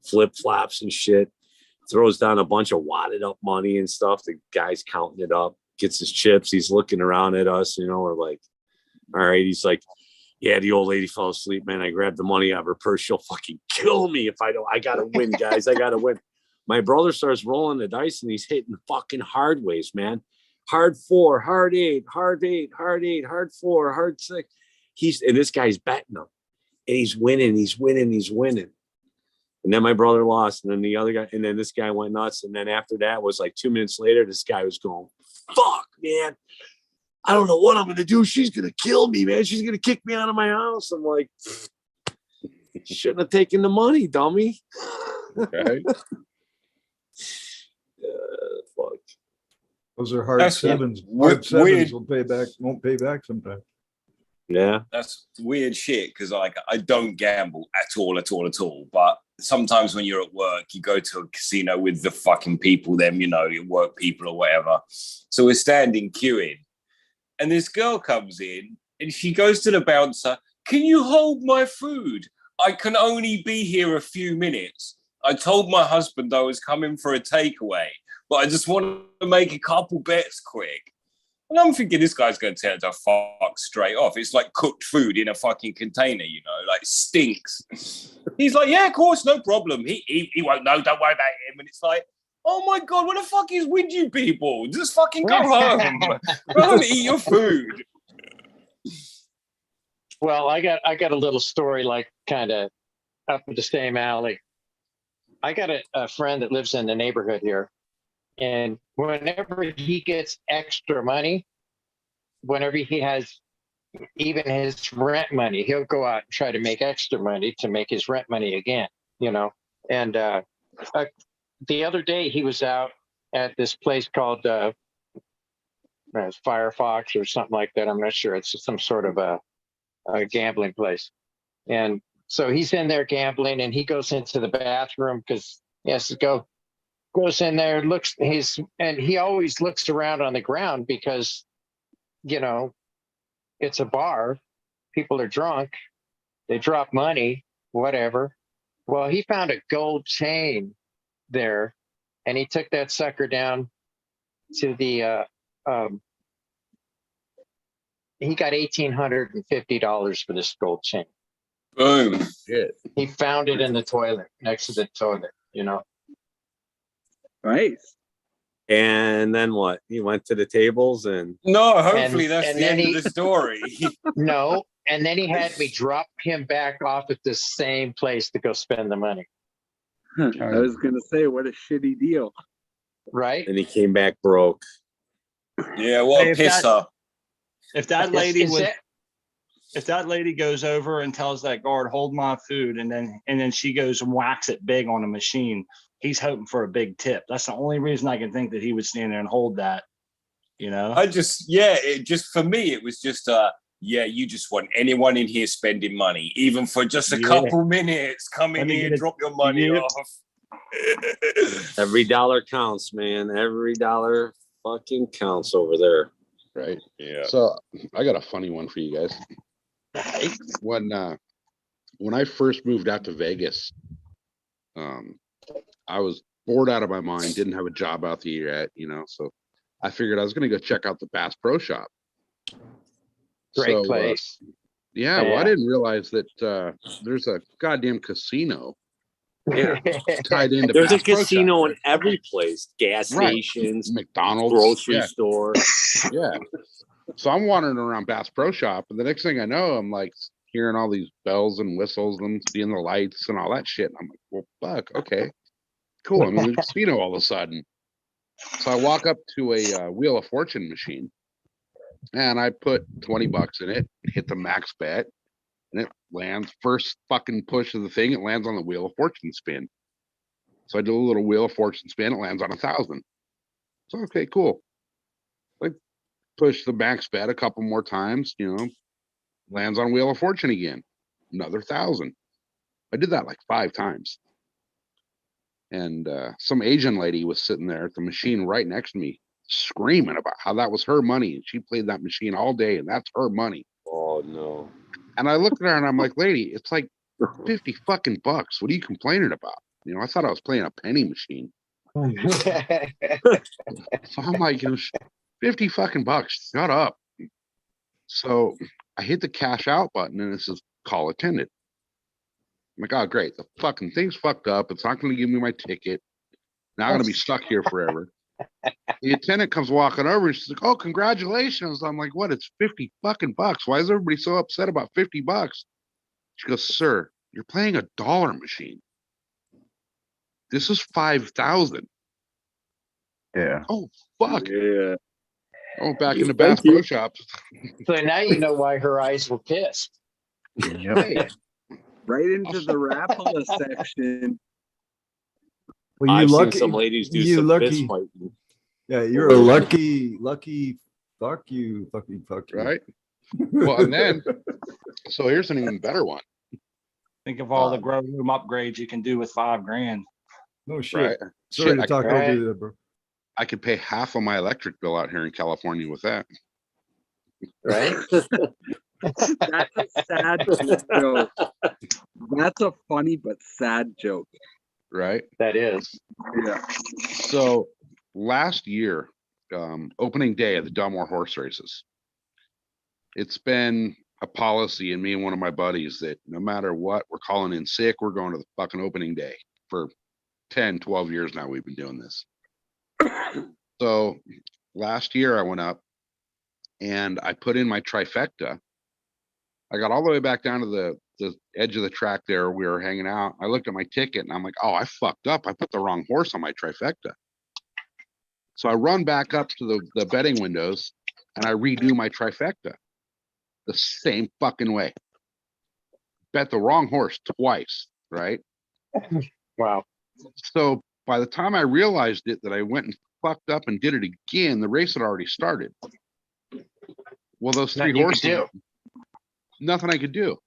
flip flops and shit. Throws down a bunch of wadded up money and stuff. The guy's counting it up, gets his chips. He's looking around at us, you know, we're like, all right. He's like, yeah, the old lady fell asleep, man. I grabbed the money out of her purse. She'll fucking kill me if I don't. I got to win, guys. I got to win. My brother starts rolling the dice and he's hitting fucking hard ways, man. Hard 4, hard 8, hard 8, hard 8, hard 4, hard 6. And this guy's betting them. And he's winning. And then my brother lost, and then the other guy, and then this guy went nuts. And then after that was like 2 minutes later, this guy was going, fuck, man. I don't know what I'm going to do. She's going to kill me, man. She's going to kick me out of my house. I'm like, you shouldn't have taken the money, dummy. Okay. Fuck. those are hard That's sevens. weird. Hard sevens won't pay back sometimes. Yeah. That's weird shit because like I don't gamble at all. But sometimes when you're at work, you go to a casino with the fucking people, them, you know, your work people or whatever. So we're standing queuing, and this girl comes in and she goes to the bouncer. Can you hold my food? I can only be here a few minutes. I told my husband I was coming for a takeaway, but I just want to make a couple bets quick. And I'm thinking this guy's going to tell her to fuck straight off. It's like cooked food in a fucking container, you know, like stinks. He's like, yeah, of course, no problem. He won't know. Don't worry about him. And it's like, oh my God, what the fuck is with you people? Just fucking go home. Go home and eat your food. Well, I got a little story like kind of up the same alley. I got a friend that lives in the neighborhood here, and whenever he gets extra money, whenever he has even his rent money, he'll go out and try to make extra money to make his rent money again, you know. And the other day he was out at this place called Firefox or something like that. I'm not sure. It's some sort of a gambling place. And so he's in there gambling, and he goes into the bathroom because he has to goes in there, and he always looks around on the ground because, you know, it's a bar. People are drunk. They drop money, whatever. Well, he found a gold chain there, and he took that sucker down to the, he got $1,850 for this gold chain. Boom. Shit. He found it in the toilet, next to the toilet, you know. Nice. And then what? He went to the tables and No, hopefully that's and the then end of the story. No, and then he had me drop him back off at the same place to go spend the money. I was gonna say, what a shitty deal. Right? he came back broke. Yeah, what Hey, a pisser. If that lady Is was, it- if that lady goes over and tells that guard, hold my food, and then she goes and whacks it big on a machine, he's hoping for a big tip. That's the only reason I can think that he would stand there and hold that, you know. For me, it was just yeah, you just want anyone in here spending money, even for just a couple minutes. Come in here, drop your money off. Every dollar counts, man. Every dollar fucking counts over there. Right. Yeah. So I got a funny one for you guys. When I first moved out to Vegas, I was bored out of my mind, didn't have a job out the year yet, you know, so I figured I was gonna go check out the Bass Pro Shop. Great place. Yeah, well, I didn't realize that there's a goddamn casino tied into There's a Bass Pro Shop. casino in every place. Gas Right. stations, McDonald's, grocery store. Yeah. So I'm wandering around Bass Pro Shop, and the next thing I know, I'm like hearing all these bells and whistles and seeing the lights and all that shit. And I'm like, well, fuck, okay, cool. I'm in the casino all of a sudden. So I walk up to a Wheel of Fortune machine, and I put $20 in it, hit the max bet, and it lands. First fucking push of the thing, it lands on the Wheel of Fortune spin. So I do a little Wheel of Fortune spin, it lands on 1,000. So okay, cool. Like push the max bet a couple more times, you know, lands on Wheel of Fortune again, another 1,000. I did that like 5 times. And some Asian lady was sitting there at the machine right next to me, screaming about how that was her money, and she played that machine all day, and that's her money. Oh no. And I looked at her and I'm like, lady, it's like 50 fucking bucks. What are you complaining about? You know, I thought I was playing a penny machine. So I'm like, you know, 50 fucking bucks, shut up. So I hit the cash out button, and it says call attended. I'm like, oh great, the fucking thing's fucked up. It's not going to give me my ticket. Now I'm going to be stuck here forever. The attendant comes walking over, and she's like, oh, congratulations. I'm like, what? It's 50 fucking bucks. Why is everybody so upset about 50 bucks? She goes, sir, you're playing a dollar machine. This is 5,000. Yeah. Oh, fuck. Yeah. Oh, back in the Bass Pro Shop. So now you know why her eyes were pissed. Yep. Hey, Right into the Rapala section. Well, you I've lucky. seen some ladies do you some lucky. fist fighting. Yeah, you're a lucky. Fuck you. Fucking fuck you. right? Well, and then, so here's an even better one. Think of all the grow room upgrades you can do with $5,000. No shit. Right? Sorry Shit, to talk over you, bro. I could pay half of my electric bill out here in California with that. Right? That's a sad joke. That's a funny but sad joke. Right? That is. Yeah. So last year, opening day of the Dunmore horse races. It's been a policy in me and one of my buddies that no matter what, we're calling in sick, we're going to the fucking opening day. For 10, 12 years now, we've been doing this. So last year I went up and I put in my trifecta. I got all the way back down to the edge of the track there. We were hanging out. I looked at my ticket and I'm like, oh, I fucked up. I put the wrong horse on my trifecta. So I run back up to the betting windows and I redo my trifecta the same fucking way. Bet the wrong horse twice, right? Wow. So by the time I realized it, that I went and fucked up and did it again, the race had already started. Well, those three horses, nothing I could do.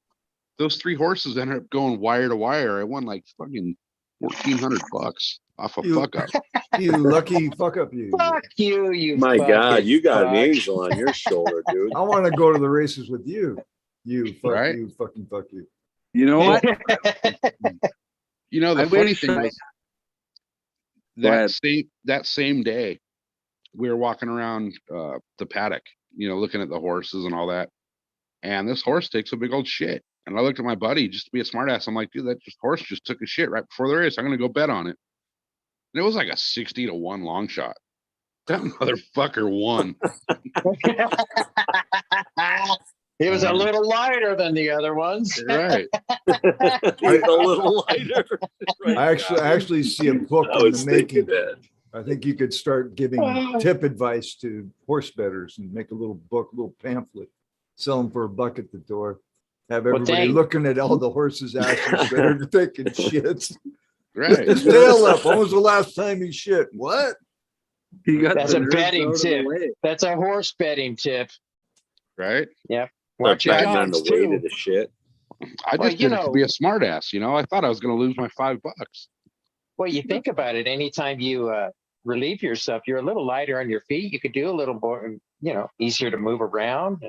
Those three horses ended up going wire to wire. I won like fucking $1,400 off a fuck up. You lucky fuck up, you. Fuck you, you. My God, fucking you got an fuck. angel on your shoulder, dude. I want to go to the races with you. You fuck Right? you, fucking fuck you. You know what? You know, the I funny wish thing I- was Go ahead. that same day, we were walking around the paddock, you know, looking at the horses and all that. And this horse takes a big old shit. And I looked at my buddy just to be a smartass. I'm like, dude, that horse just took a shit right before the race. I'm gonna go bet on it. And it was like a 60-1 long shot. That motherfucker won. He was a little lighter than the other ones. Right. He's a little lighter. Right, I actually see a book I in was the thinking making. that. I think you could start giving tip advice to horse bettors and make a little book, a little pamphlet, sell them for $1 at the door. Have Well, everybody dang. looking at all the horses' asses that are taking shits. Right. His tail up. When was the last time he shit? What? He got That's the a nerves betting out of the tip. way. That's a horse betting tip. Right. Watch your Betting on dogs the weight too. of the shit. I Well, just you did it to know- be a smartass, you know. I thought I was gonna lose my $5. Well, you think about it. Anytime you relieve yourself, you're a little lighter on your feet. You could do a little more, you know, easier to move around.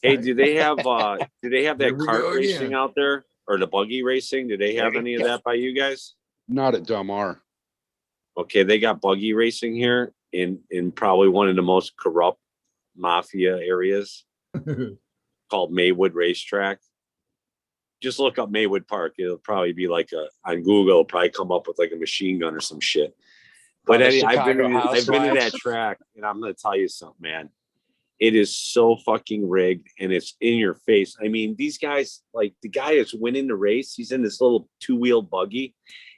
Hey, do they have that Here we cart go racing again. out there or the buggy racing? Do they have There any you of go. that by you guys? Not at Delmar. Okay, they got buggy racing here in probably one of the most corrupt mafia areas called Maywood Racetrack. Just look up Maywood Park. It'll probably be like on Google. It'll probably come up with like a machine gun or some shit. But the Eddie, I've been Chicago to that Housewives. track, and I'm gonna tell you something, man. It is so fucking rigged, and it's in your face. I mean, these guys, like the guy that's winning the race, he's in this little 2-wheel buggy,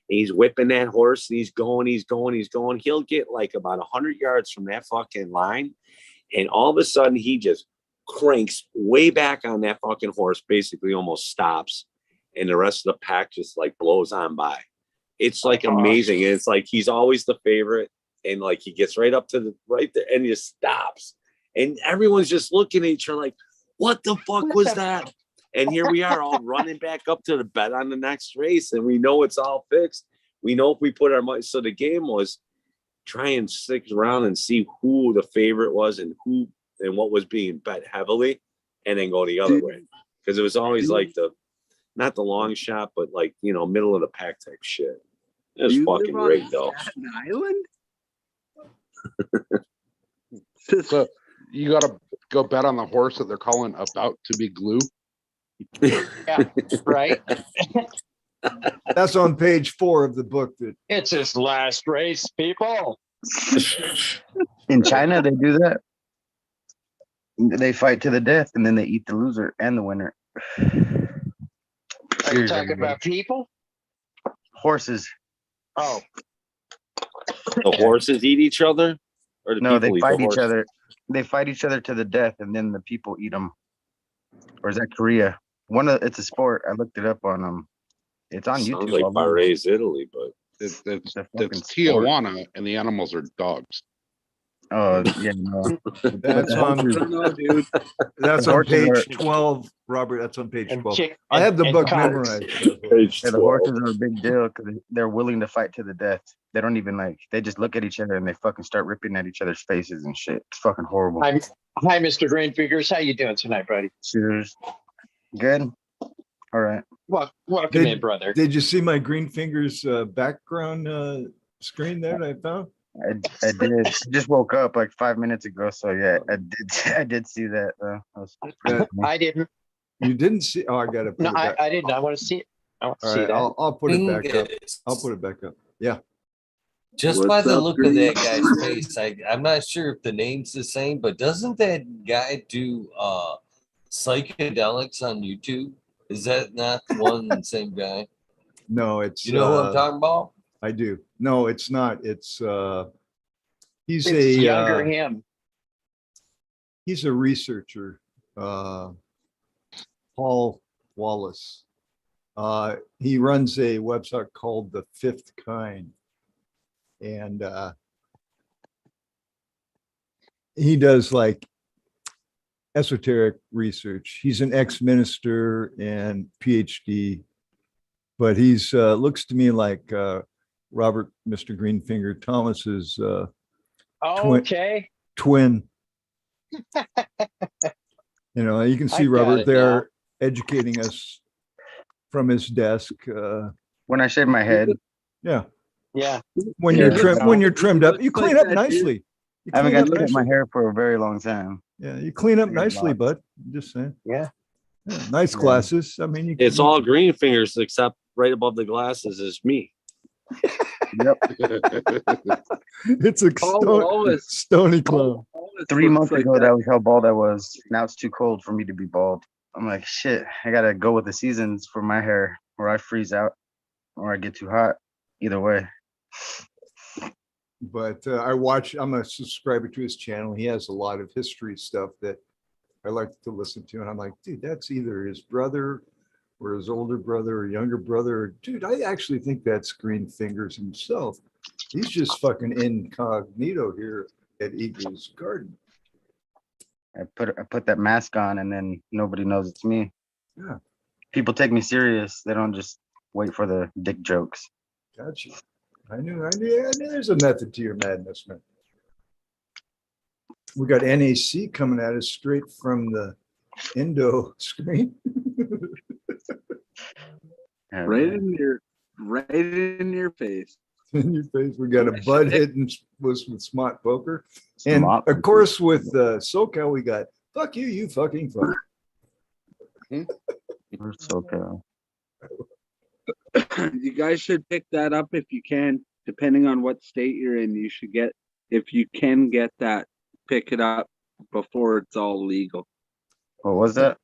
and he's whipping that horse, and he's going. He'll get like about 100 yards from that fucking line, and all of a sudden he just cranks way back on that fucking horse, basically almost stops, and the rest of the pack just like blows on by. It's like amazing, and it's like he's always the favorite, and like he gets right up to the right there and just stops. And everyone's just looking at each other like, what the fuck was that? And here we are all running back up to the bet on the next race. And we know it's all fixed. We know if we put our money. So the game was try and stick around and see who the favorite was and who and what was being bet heavily, and then go the other way. Because it was always like not the long shot, but like, you know, middle of the pack type shit. It was You fucking live on rigged though. Staten Island? So you gotta go bet on the horse that they're calling about to be glue. Yeah, right. That's on page 4 of the book. That It's his last race, people. In China, they do that. They fight to the death, and then they eat the loser and the winner. Are you Cheers, talking everybody. about people? Horses. Oh, The horses eat each other? Or the No, they people eat fight the each horses? other. They fight each other to the death, and then the people eat them. Or is that Korea? It's a sport. I looked it up on It's on Sounds YouTube. like I'll look. Bahrain's Italy, but It's a fucking it's sport. Tijuana, and the animals are dogs. Oh yeah, no. that's on I don't know, dude. that's The on horses page are- 12, Robert. That's on page and 12. chick. I have the and book cocks. memorized. page Yeah, the 12. horses are a big deal because they're willing to fight to the death. They don't even they just look at each other and they fucking start ripping at each other's faces and shit. It's fucking horrible. Hi, Mr. Greenfingers. How you doing tonight, buddy? Cheers. Good. All right. Welcome in, brother. Did you see my green fingers background screen there that I found? I did. Just woke up like 5 minutes ago, so yeah, I did. I did see that. I didn't. You didn't see, oh, I gotta put No, it back. I didn't. I want to see it. I want to All see right, that. I'll put it back up. Fingers. I'll put it back up. Yeah. Just What's by the up, look of that Green? guy's face, I'm not sure if the name's the same, but doesn't that guy do psychedelics on YouTube? Is that not one and the same guy? No, it's, You know who I'm talking about? I do. No, it's not. It's, he's It's younger a, him. he's a researcher, Paul Wallace. He runs a website called The Fifth Kind. And he does like esoteric research. He's an ex-minister and PhD, but he's looks to me like Robert, Mr. Greenfinger Thomas's Okay. twin. You know, you can see I got Robert it there educating us from his desk. When I shave my head, Yeah, Yeah. when Yeah. you're trimmed up, you Looks clean like up that, dude. nicely. You I haven't clean got up to cut my nicely. hair for a very long time. Yeah, you clean up Yeah, nicely, lots. bud. I'm just saying. Yeah. Yeah, nice Yeah. glasses. I mean, It's all green fingers except right above the glasses is me. Yep. It's a Paul Wallace. Stony clone. 3 months Looks ago, like that was how bald I was. Now it's too cold for me to be bald. I'm like, shit, I gotta go with the seasons for my hair, or I freeze out, or I get too hot. Either way. But I'm a subscriber to his channel. He has a lot of history stuff that I like to listen to. And I'm like, dude, that's either his brother or his older brother or younger brother. Dude, I actually think that's Green Fingers himself. He's just fucking incognito here at Eagle's Garden. I put that mask on, and then nobody knows it's me. Yeah. People take me serious. They don't just wait for the dick jokes. Gotcha. I knew there's a method to your madness, man. We got NAC coming at us straight from the Indo screen. right in your face. In your face. We got a bud hitting was with Smot Poker. And Smot of course with Socal, we got fuck you, you fucking fuck. We're so cool. You guys should pick that up if you can, depending on what state you're in. You should get, if you can get that, pick it up before it's all legal. What was that?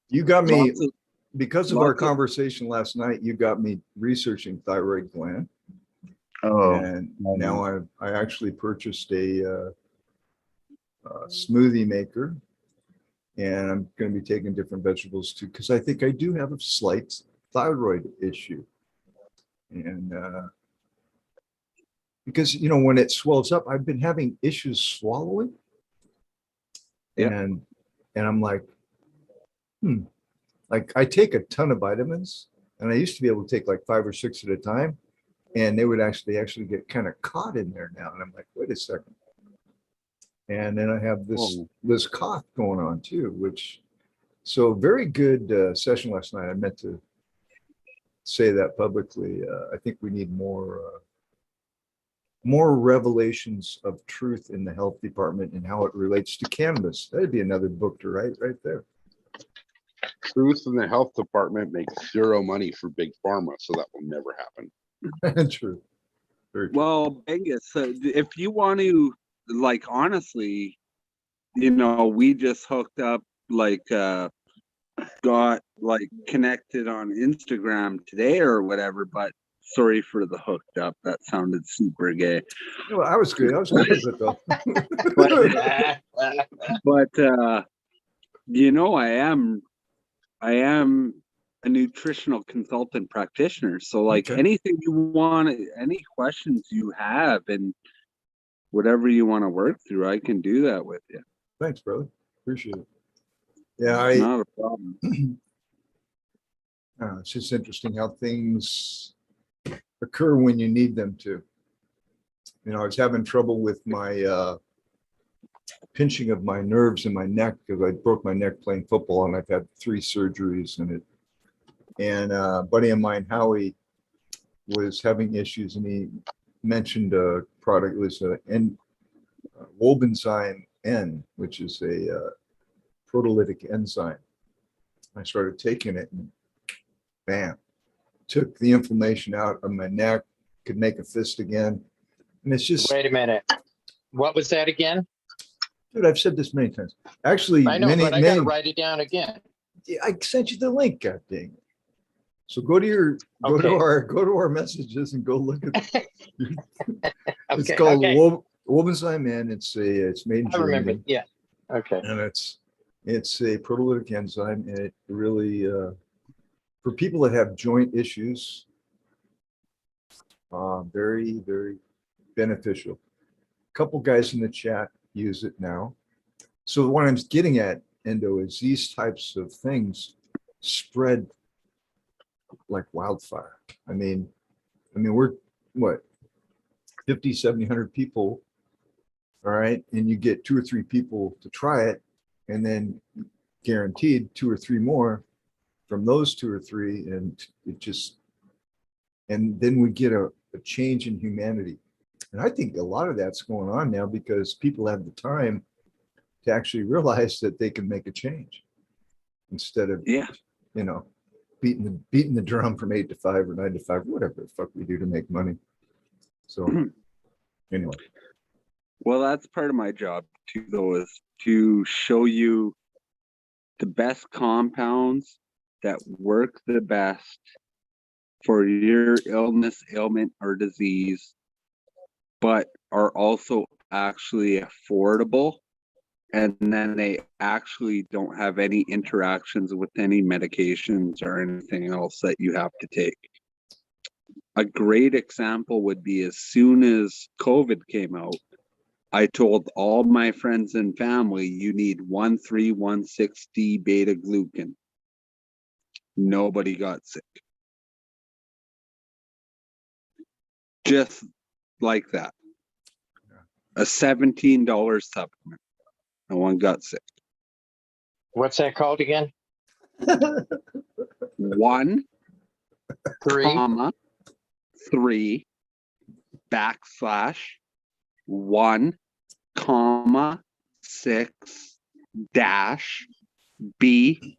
You got me, Lots of- because of our lots of- conversation last night, you got me researching thyroid gland. Oh, And now I actually purchased a smoothie maker. And I'm going to be taking different vegetables too, because I think I do have a slight thyroid issue. And because, you know, when it swells up, I've been having issues swallowing. Yeah. And I'm like, like I take a ton of vitamins, and I used to be able to take like 5 or 6 at a time, and they would actually get kind of caught in there now. And I'm like, wait a second. And then I have this cough going on too, which, so very good session last night. I meant to say that publicly. I think we need more revelations of truth in the health department and how it relates to cannabis. That'd be another book to write right there. Truth in the health department makes zero money for big pharma, so that will never happen. True. Very true. Well, Angus, if you want to, like, honestly, you know, we just hooked up, like, got like connected on Instagram today or whatever, but sorry for the hooked up. That sounded super gay. Well, I was good. I was good with it though. But you know, I am a nutritional consultant practitioner. So like Okay. anything you want, any questions you have and whatever you want to work through, I can do that with you. Thanks, brother. Appreciate it. Yeah, It's not a problem. It's just interesting how things occur when you need them to. You know, I was having trouble with my pinching of my nerves in my neck because I broke my neck playing football, and I've had 3 surgeries in it. And a buddy of mine, Howie, was having issues, and mentioned a product. It was Wolbenzyme N, which is a proteolytic enzyme. I started taking it and bam, took the inflammation out of my neck, could make a fist again. And it's just, Wait a minute. What was that again? dude, I've said this many times. Actually, I know, but I gotta write it down again. I sent you the link, god dang it. So go to our messages and go look at it's called Wolbenzyme N. It's made in Germany. I remember. Yeah. Okay. And it's a proteolytic enzyme, and it really for people that have joint issues, very, very beneficial. A couple guys in the chat use it now. So what I'm getting at, Endo, is these types of things spread like wildfire. I mean, we're what, 50, 70, 100 people, all right? And you get 2 or 3 people to try it, and then guaranteed 2 or 3 more from those 2 or 3, and it just, and then we get a change in humanity. And I think a lot of that's going on now because people have the time to actually realize that they can make a change instead of, you know, beating the drum from 8 to 5 or 9 to 5, whatever the fuck we do to make money. So anyway. Well, that's part of my job too, though, is to show you the best compounds that work the best for your illness, ailment, or disease, but are also actually affordable. And then they actually don't have any interactions with any medications or anything else that you have to take. A great example would be as soon as COVID came out, I told all my friends and family, you need 1,3,1,6-D beta glucan. Nobody got sick. Just like that. A $17 supplement. No one got sick. What's that called again? 1, 3, / 1, 6 dash B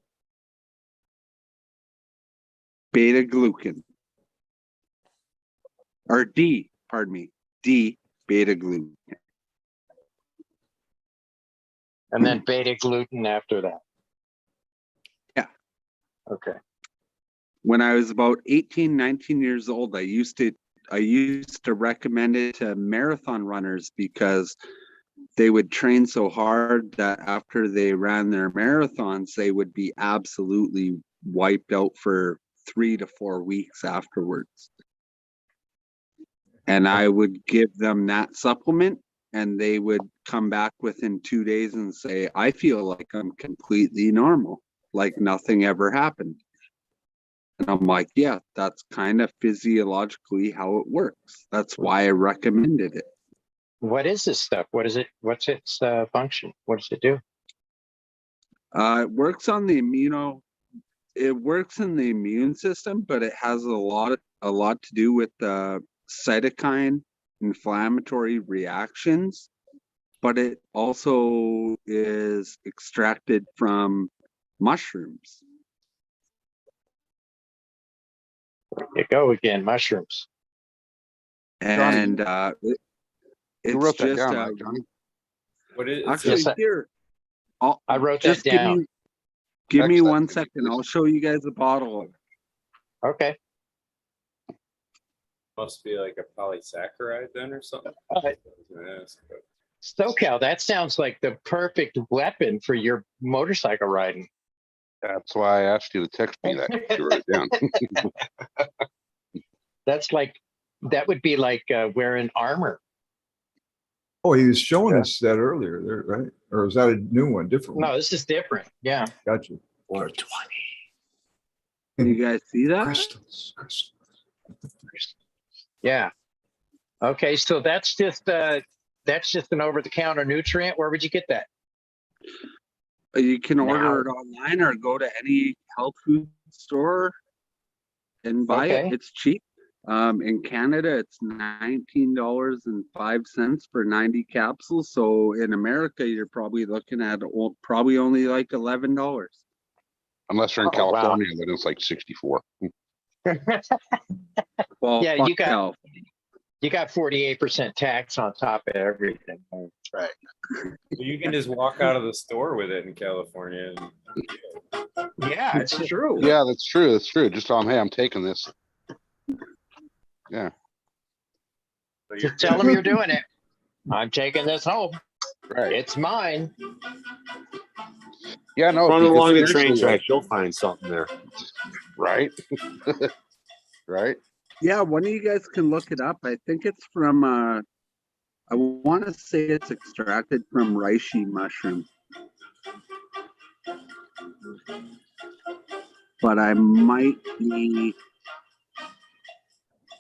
beta glucan. Or D, pardon me, D beta glucan. And then beta gluten after that. Yeah. Okay. When I was about 18, 19 years old, I used to recommend it to marathon runners because they would train so hard that after they ran their marathons, they would be absolutely wiped out for 3 to 4 weeks afterwards. And I would give them that supplement, and they would come back within 2 days and say, I feel like I'm completely normal, like nothing ever happened. And I'm like, yeah, that's kind of physiologically how it works. That's why I recommended it. What is this stuff? What is it? What's its function? What does it do? It works on the it works in the immune system, but it has a lot to do with cytokine inflammatory reactions. But it also is extracted from mushrooms. There you go again, mushrooms. And it's wrote that just down, right, Johnny? What is actually Yes, here. I wrote Just that down. give me Text that 1 to me, second. please. I'll show you guys a bottle of it. Okay. must be like a polysaccharide then or something? Socal, that sounds like the perfect weapon for your motorcycle riding. That's why I asked you to text me that. You wrote it down. That's like, that would be like wearing armor. Oh, he was showing us that earlier there, right? Or was that a new one, different one? No, this is different. Yeah. Gotcha. You guys see that? Crystals. Yeah. Okay, so that's just an over-the-counter nutrient. Where would you get that? You can order it online or go to any health food store and buy it. It's cheap. In Canada, it's $19.05 for 90 capsules. So in America, you're probably looking at probably only like $11. Unless you're in Oh, wow. California, then it's like 64. Well, Yeah, fuck you got California. you got 48% tax on top of everything. Right. You can just walk out of the store with it in California. Yeah, it's true. Yeah, that's true. That's true. Just tell them, hey, I'm taking this. Yeah. So Just tell them you're doing it. I'm taking this home. Right. It's mine. Yeah, no. Run because along the train seriously, tracks, you'll find something there. Right. Right. Yeah, one of you guys can look it up. I think it's from I want to say it's extracted from reishi mushroom. But I might be,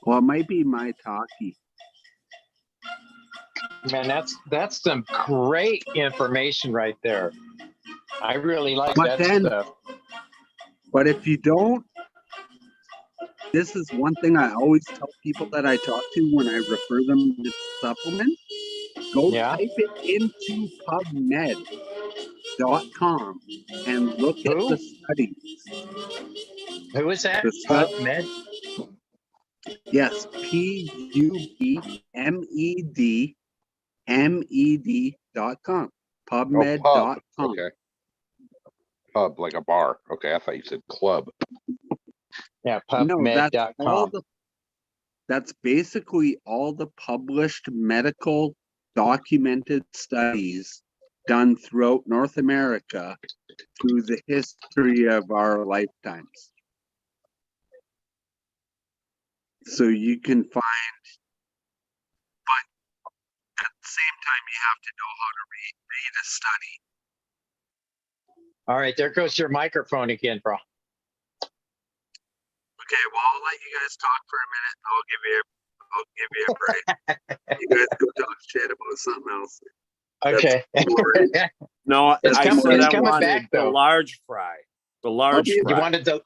well, it might be maitake. Man, that's some great information right there. I really like But that then- stuff. But if you don't, this is one thing I always tell people that I talk to when I refer them to supplement. Go Yeah. type it into PubMed.com and look at Who? the studies. Who is that? The stud- PubMed? Yes, PubMed.com. PubMed.com. Okay. Pub, like a bar. Okay, I thought you said club. Yeah, No, that's all PubMed.com. that's basically all the published medical documented studies done throughout North America through the history of our lifetimes. So you can find, but at the same time, you have to know how to read a study. All right, there goes your microphone again, bro. Okay, well, I'll let you guys talk for a minute. I'll give you a break. You guys go talk shit about something else. Okay. No, It's I coming- said it's I coming wanted back, the though. large fry. The large you fry. You wanted the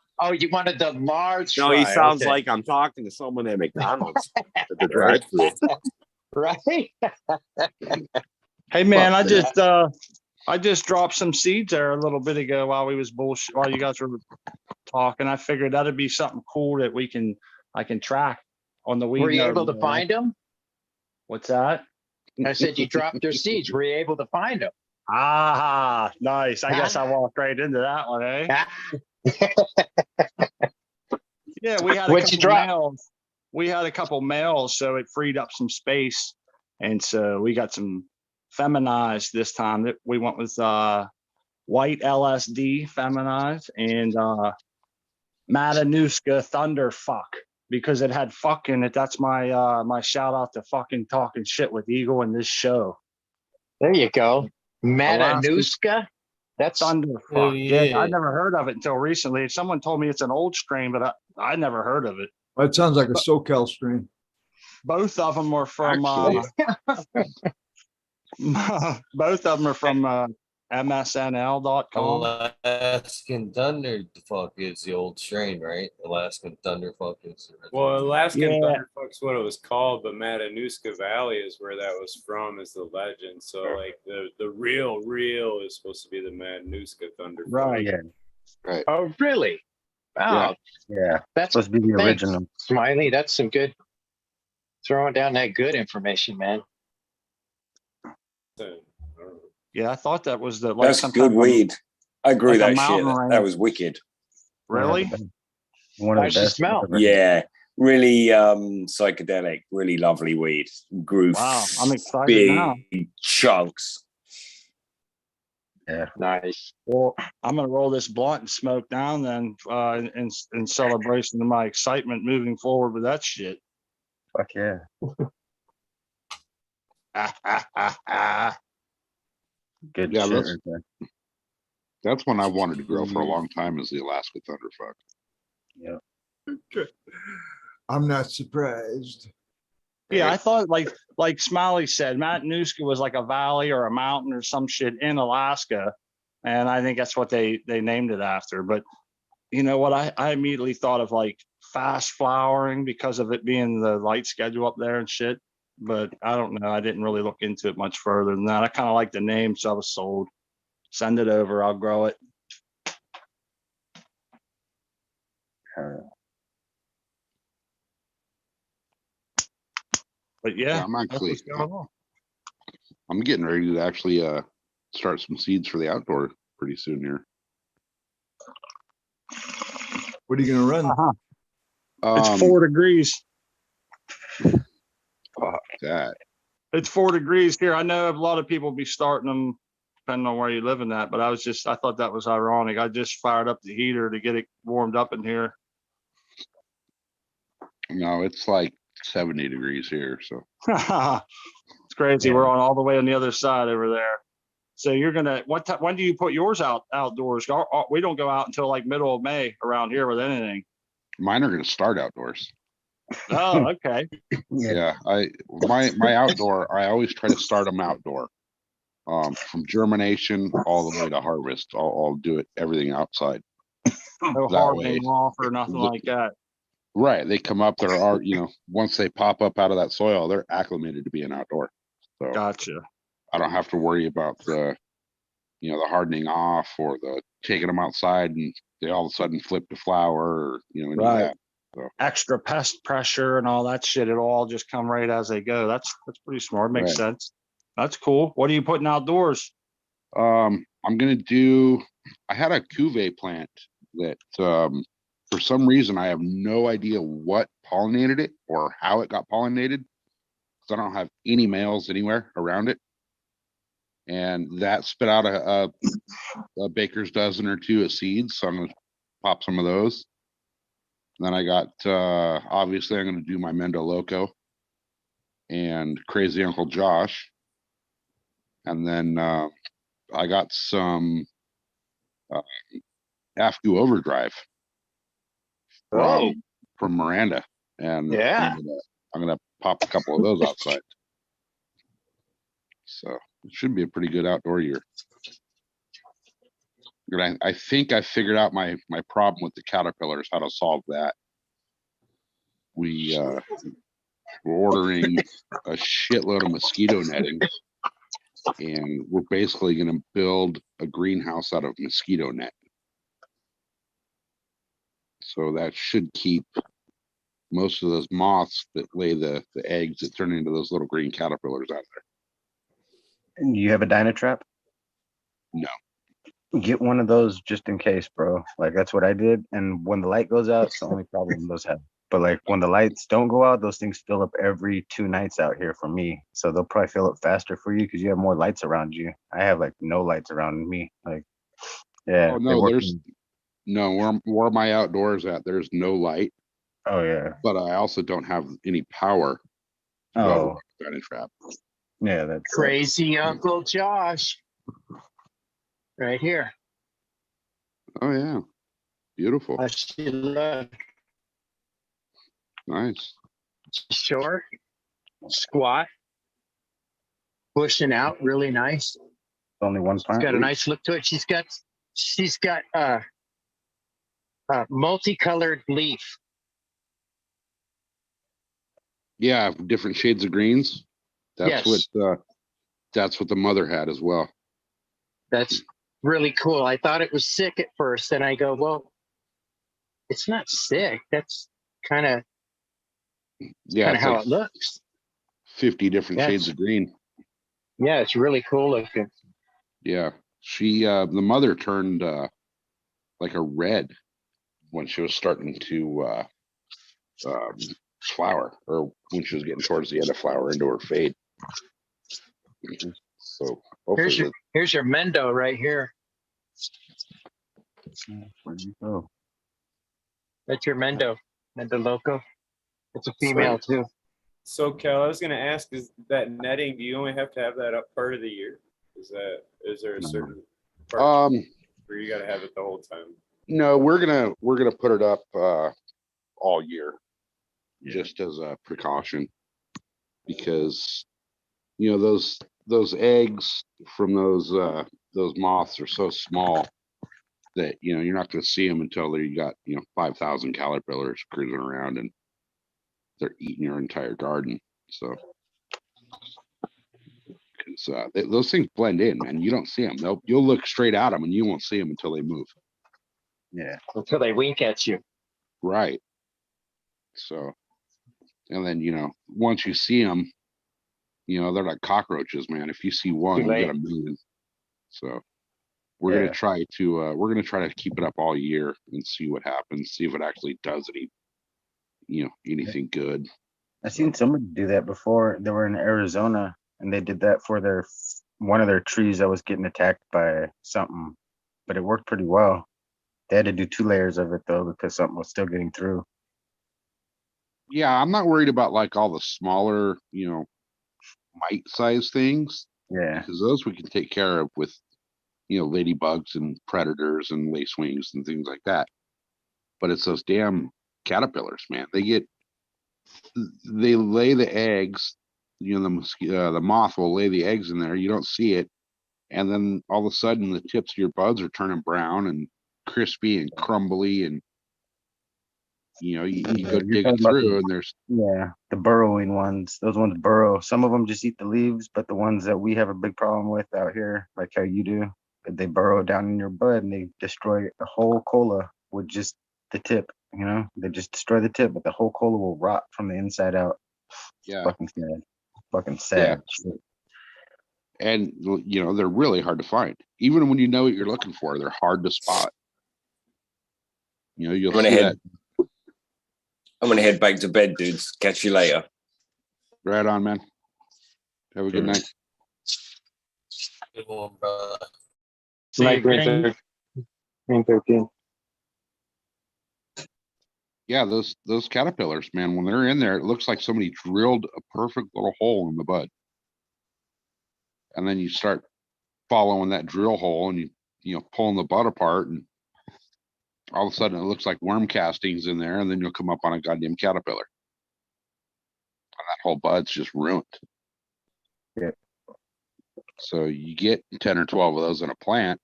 large No, he fry, sounds okay. like I'm talking to someone at McDonald's at the drive-thru. Right? Hey man, Fuck I just dropped some seeds there a little bit ago while we was bullshit while you guys were talking. I figured that'd be something cool that I can track on the weed. Were you Nerd able to World. find them? What's that? I said you dropped your seeds. Were you able to find them? Ah, nice. I guess I walked right into that one, eh? Yeah, we had a What'd you couple drop? males. We had a couple males, so it freed up some space, and so we got some feminized this time. That we went with white LSD feminized and Matanuska Thunderfuck because it had fuck in it. That's my my shout out to fucking talking shit with Eagle in this show. There you go. Matanuska? That's Thunderfuck. Oh, Yeah, yeah. I never heard of it until recently. Someone told me it's an old strain, but I never heard of it. Well, it sounds like a Socal strain. Both of them are from both of them are from MSNL.com. Alaskan Thunderfuck is the old strain, right? Alaskan Thunderfuck is the original. Well, Alaskan Yeah. Thunderfuck's what it was called, but Matanuska Valley is where that was from, is the legend. So like the real is supposed to be the Matanuska Thunderfuck. Right. Yeah, Oh, really? Wow. yeah. That's Supposed to be the thanks, original. Smiley. That's some good throwing down that good information, man. Yeah, I thought that was the like That's some good kind of- weed. I grew like a that shit. mountain That range. was wicked. Really? One of How's the she best. smell? ever. Yeah, really psychedelic, really lovely weed. Grew Wow, I'm excited big now. chunks. Yeah. Nice. Well, I'm gonna roll this blunt and smoke down then in celebration of my excitement moving forward with that shit. Fuck yeah. Good Yeah, shit that's- right there. That's one I wanted to grow for a long time, is the Alaska Thunderfuck. Yeah. I'm not surprised. Yeah, I thought like Smiley said, Matanuska was like a valley or a mountain or some shit in Alaska, and I think that's what they named it after. But you know what? I immediately thought of like fast flowering because of it being the light schedule up there and shit. But I don't know. I didn't really look into it much further than that. I kind of like the name, so I was sold. Send it over. I'll grow it. But yeah, I'm that's actually, what's going on. I'm getting ready to actually start some seeds for the outdoor pretty soon here. What are you gonna run? It's 4 degrees. Fuck that. It's 4 degrees here. I know a lot of people be starting them depending on where you live in that, but I thought that was ironic. I just fired up the heater to get it warmed up in here. No, it's like 70 degrees here. So It's crazy. Yeah. We're on all the way on the other side over there. So you're gonna when do you put yours outdoors? We don't go out until like middle of May around here with anything. mine are going to start outdoors. Oh, okay. Yeah, my outdoor, I always try to start them outdoor. From germination all the way to harvest. I'll do it everything outside. No That hardening way, off or nothing like that. right? They come up, once they pop up out of that soil, they're acclimated to being outdoor. So Gotcha. I don't have to worry about the hardening off or the taking them outside and they all of a sudden flip to flower or any of Right. that. So, Extra pest pressure and all that shit. It'll all just come right as they go. That's pretty smart. Makes Right. sense. That's cool. What are you putting outdoors? I'm gonna I had a cuvee plant that for some reason I have no idea what pollinated it or how it got pollinated because I don't have any males anywhere around it. And that spit out a baker's dozen or two of seeds. So I'm gonna pop some of those. And then I got obviously I'm gonna do my Mendo Loco and Crazy Uncle Josh. And then I got some AFCU Overdrive from Miranda, and Yeah. I'm gonna pop a couple of those outside. So it should be a pretty good outdoor year. And I think I figured out my problem with the caterpillars, how to solve that. We're ordering a shitload of mosquito netting, and we're basically going to build a greenhouse out of mosquito net. So that should keep most of those moths that lay the eggs that turn into those little green caterpillars out there. And you have a Dynatrap? No. Get one of those just in case, bro. Like that's what I did. And when the light goes out, it's the only problem those have. But like when the lights don't go out, those things fill up every 2 nights out here for me. So they'll probably fill up faster for you because you have more lights around you. I have like no lights around me. Like, yeah. Oh they no, work where my outdoors at, there's no light, Oh yeah. but I also don't have any power to go Oh with Dynatrap. yeah. That's Crazy Uncle Josh. Right here. Oh yeah, beautiful, Watch you look. nice. Short, squat, pushing out really nice. only one It's plant. got a nice look to it. She's got multicolored leaf. Yeah, different shades of greens. That's Yes. what the mother had as well. That's really cool. I thought it was sick at first, and I go, well, it's not sick. That's kind of Yeah, it's how like it looks. 50 different Yes. shades of green. Yeah, it's really cool looking. Yeah, the mother turned like a red when she was starting to flower, or when she was getting towards the end of flower into her fade. So hopefully, Here's your Mendo right here. Where'd you go? That's your Mendo Loco. It's a female too. So Cal, I was gonna ask, is that netting, do you only have to have that up part of the year? Is there a certain part where you gotta have it the whole time? no, we're gonna put it up all year, just as a precaution, because those eggs from those moths are so small that, you're not going to see them until you got, 5,000 caterpillars cruising around and they're eating your entire garden. So, those things blend in, man. You don't see them. You'll look straight at them and you won't see them until they move. Yeah. Until they wink at you. Right. So, and then, once you see them, they're like cockroaches, man. If you see one, Too you late. got a million. So we're gonna try to keep it up all year and see what happens, see if it actually does anything good. I seen somebody do that before. They were in Arizona and they did that for one of their trees that was getting attacked by something, but it worked pretty well. They had to do 2 layers of it though because something was still getting through. Yeah, I'm not worried about like all the smaller, mite size things. Yeah. Because those we can take care of with, ladybugs and predators and lacewings and things like that. But it's those damn caterpillars, man. They lay the eggs. The moth will lay the eggs in there. You don't see it, and then all of a sudden the tips of your buds are turning brown and crispy and crumbly, and you go You're digging talking about through, and there's the burrowing ones. Those ones burrow. Some of them just eat the leaves, but the ones that we have a big problem with out here, like how you do, they burrow down in your bud and they destroy the whole cola with just the tip. They just destroy the tip, but the whole cola will rot from the inside out. yeah, Fucking sad. Fucking sad. Shit. and they're really hard to find. Even when you know what you're looking for, they're hard to spot. You'll see that. I'm gonna head back to bed, dudes. Catch you later. Right on, man. Have a good night. Good one, brother. See you, Green 13. Yeah, those caterpillars, man, when they're in there, it looks like somebody drilled a perfect little hole in the bud. And then you start following that drill hole and you pulling the bud apart, and all of a sudden it looks like worm castings in there, and then you'll come up on a goddamn caterpillar. And that whole bud's just ruined. Yeah. So you get 10 or 12 of those in a plant,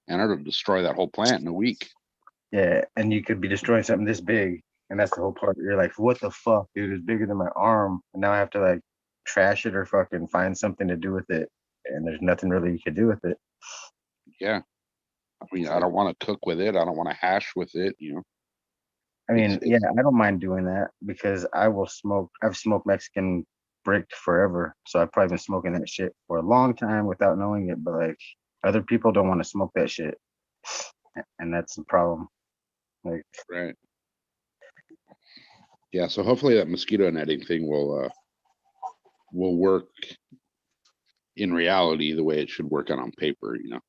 and it'll destroy that whole plant in a week. Yeah, and you could be destroying something this big, and that's the whole part. You're like, what the fuck, dude? It's bigger than my arm, and now I have to like trash it or fucking find something to do with it, and there's nothing really you could do with it. Yeah. I mean, I don't want to cook with it. I don't want to hash with it, I mean, yeah, I don't mind doing that because I will smoke. I've smoked Mexican bricked forever, so I've probably been smoking that shit for a long time without knowing it. But like, other people don't want to smoke that shit, and that's the problem. Like, Right. Yeah, so hopefully that mosquito netting thing will work in reality the way it should work out on paper, it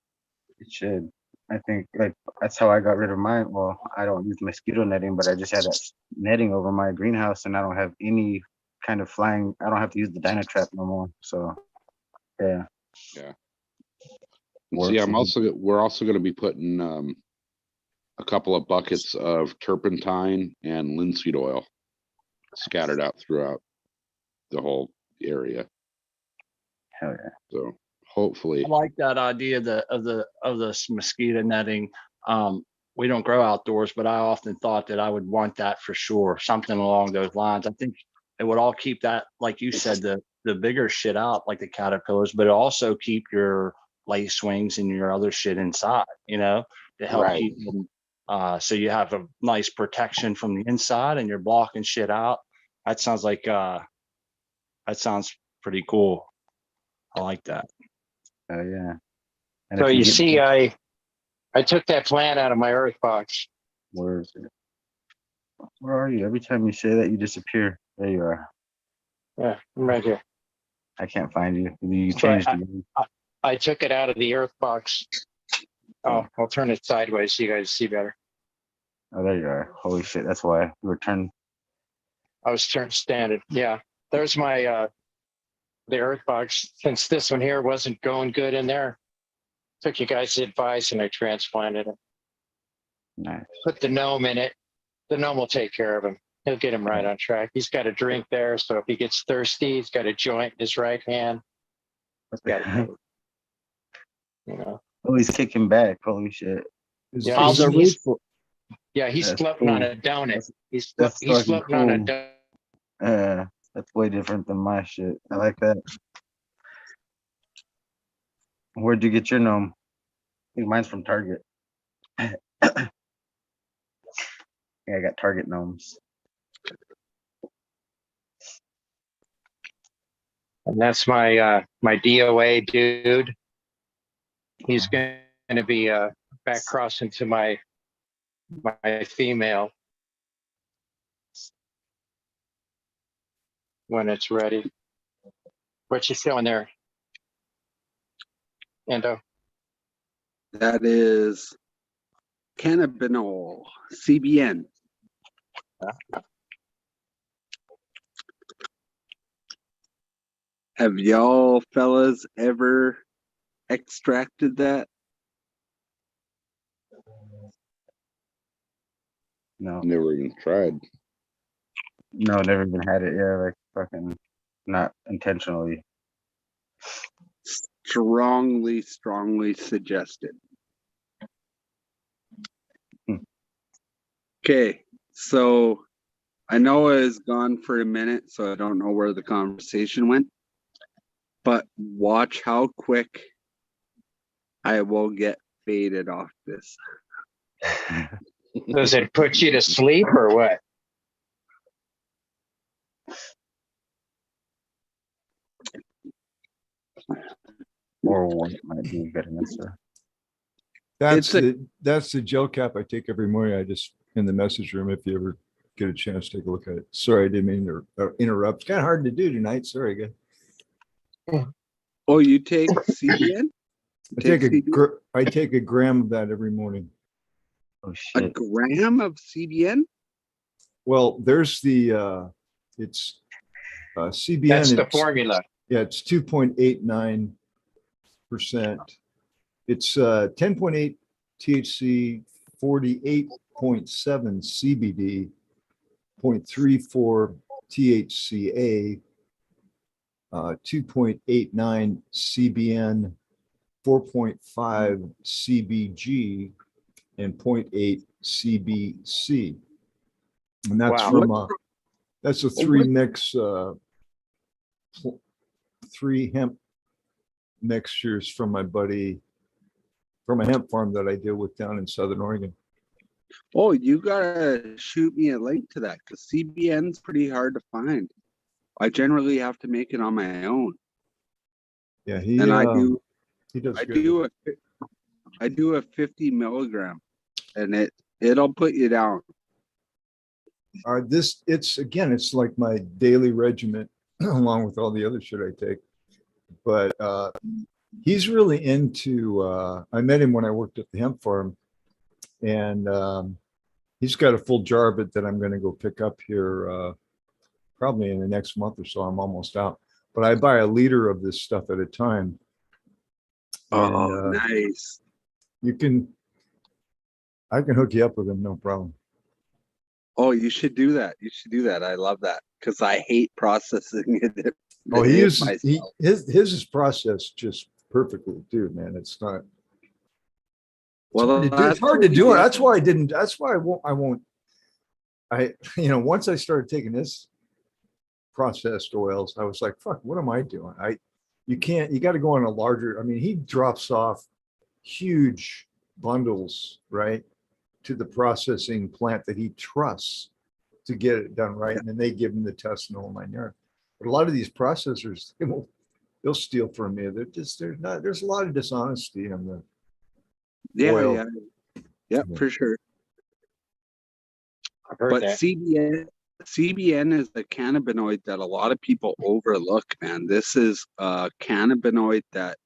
should. I think like that's how I got rid of mine. Well, I don't use mosquito netting, but I just had that netting over my greenhouse, and I don't have any kind of flying. I don't have to use the Dynatrap no more. So, yeah. Yeah. See, we're also going to be putting a couple of buckets of turpentine and linseed oil scattered out throughout the whole area. Hell yeah. So hopefully, I like that idea of the mosquito netting. We don't grow outdoors, but I often thought that I would want that for sure. Something along those lines. I think it would all keep that, like you said, the bigger shit out, like the caterpillars, but it also keep your lace wings and your other shit inside, to help Right. keep them. So you have a nice protection from the inside and you're blocking shit out. That sounds like that sounds pretty cool. I like that. Oh yeah. And So if you get- see, I took that plant out of my earth box. Where is it? Where are you? Every time you say that, you disappear. There you are. Yeah, I'm right here. I can't find you. You So changed the I took it out of the earth box. Oh, I'll turn it sideways so you guys see better. Oh, there you are. Holy shit. That's why you were turned. I was turned standard. Yeah, there's my the earth box. Since this one here wasn't going good in there, took you guys' advice and I transplanted it. Nice. Put the gnome in it. The gnome will take care of him. He'll get him right on track. He's got a drink there, so if he gets thirsty, he's got a joint in his right hand. He's got a, Oh, he's kicking back. Holy shit. Yeah, How the he's That's floating on cool. a down. He's That's he's fucking floating on a cool. down. Yeah, that's way different than my shit. I like that. Where'd you get your gnome? I think mine's from Target. Yeah, I got Target gnomes. And that's my my DOA dude. He's going to be back crossing to my female when it's ready. What you showing there, Endo? That is cannabinol, CBN. Have y'all fellas ever extracted that? No, Never even tried. no, never even had it. Yeah, like fucking not intentionally. Strongly, strongly suggested. Hmm. Okay, so I know I was gone for a minute, so I don't know where the conversation went, but watch how quick I will get faded off this. Does it put you to sleep or what? Or one might be a good answer. That's It's that's the gel cap I take every morning. I just in the message room if you ever get a chance, take a look at it. Sorry, I didn't mean to interrupt. It's kind of hard to do tonight. Sorry, guys. Oh, you take CBN? I take a gram of that every morning. Oh A shit. gram of CBN? Well, there's the it's CBN. That's the it's- formula. Yeah, it's 2.89%. It's 10.8 THC, 48.7 CBD, 0.34 THCA, 2.89 CBN, 4.5 CBG, and 0.8 CBC. And that's Wow. from that's a three mix, three hemp mixtures from my buddy from a hemp farm that I deal with down in Southern Oregon. Oh, you gotta shoot me a link to that because CBN's pretty hard to find. I generally have to make it on my own, Yeah, and I do. He does I good. do a 50 milligram, and it'll put you down. It's like my daily regimen along with all the other shit I take. But he's really into I met him when I worked at the hemp farm, and he's got a full jar of it that I'm going to go pick up here probably in the next month or so. I'm almost out, but I buy a liter of this stuff at a time. Oh, nice. I can hook you up with him, no problem. Oh, you should do that. You should do that. I love that because I hate processing it. Oh, his myself. is processed just perfectly too, man. It's not. Well, It's hard to do it. That's why I didn't. That's why I won't. Once I started taking this processed oils, I was like, fuck, what am I doing? You got to go on a larger. I mean, he drops off huge bundles, right, to the processing plant that he trusts to get it done right. And then they give him the test and the whole 9 yards. But a lot of these processors, they'll steal from you. There's a lot of dishonesty in the oil. Yeah, for sure. I've heard But that. CBN is a cannabinoid that a lot of people overlook, man. This is a cannabinoid that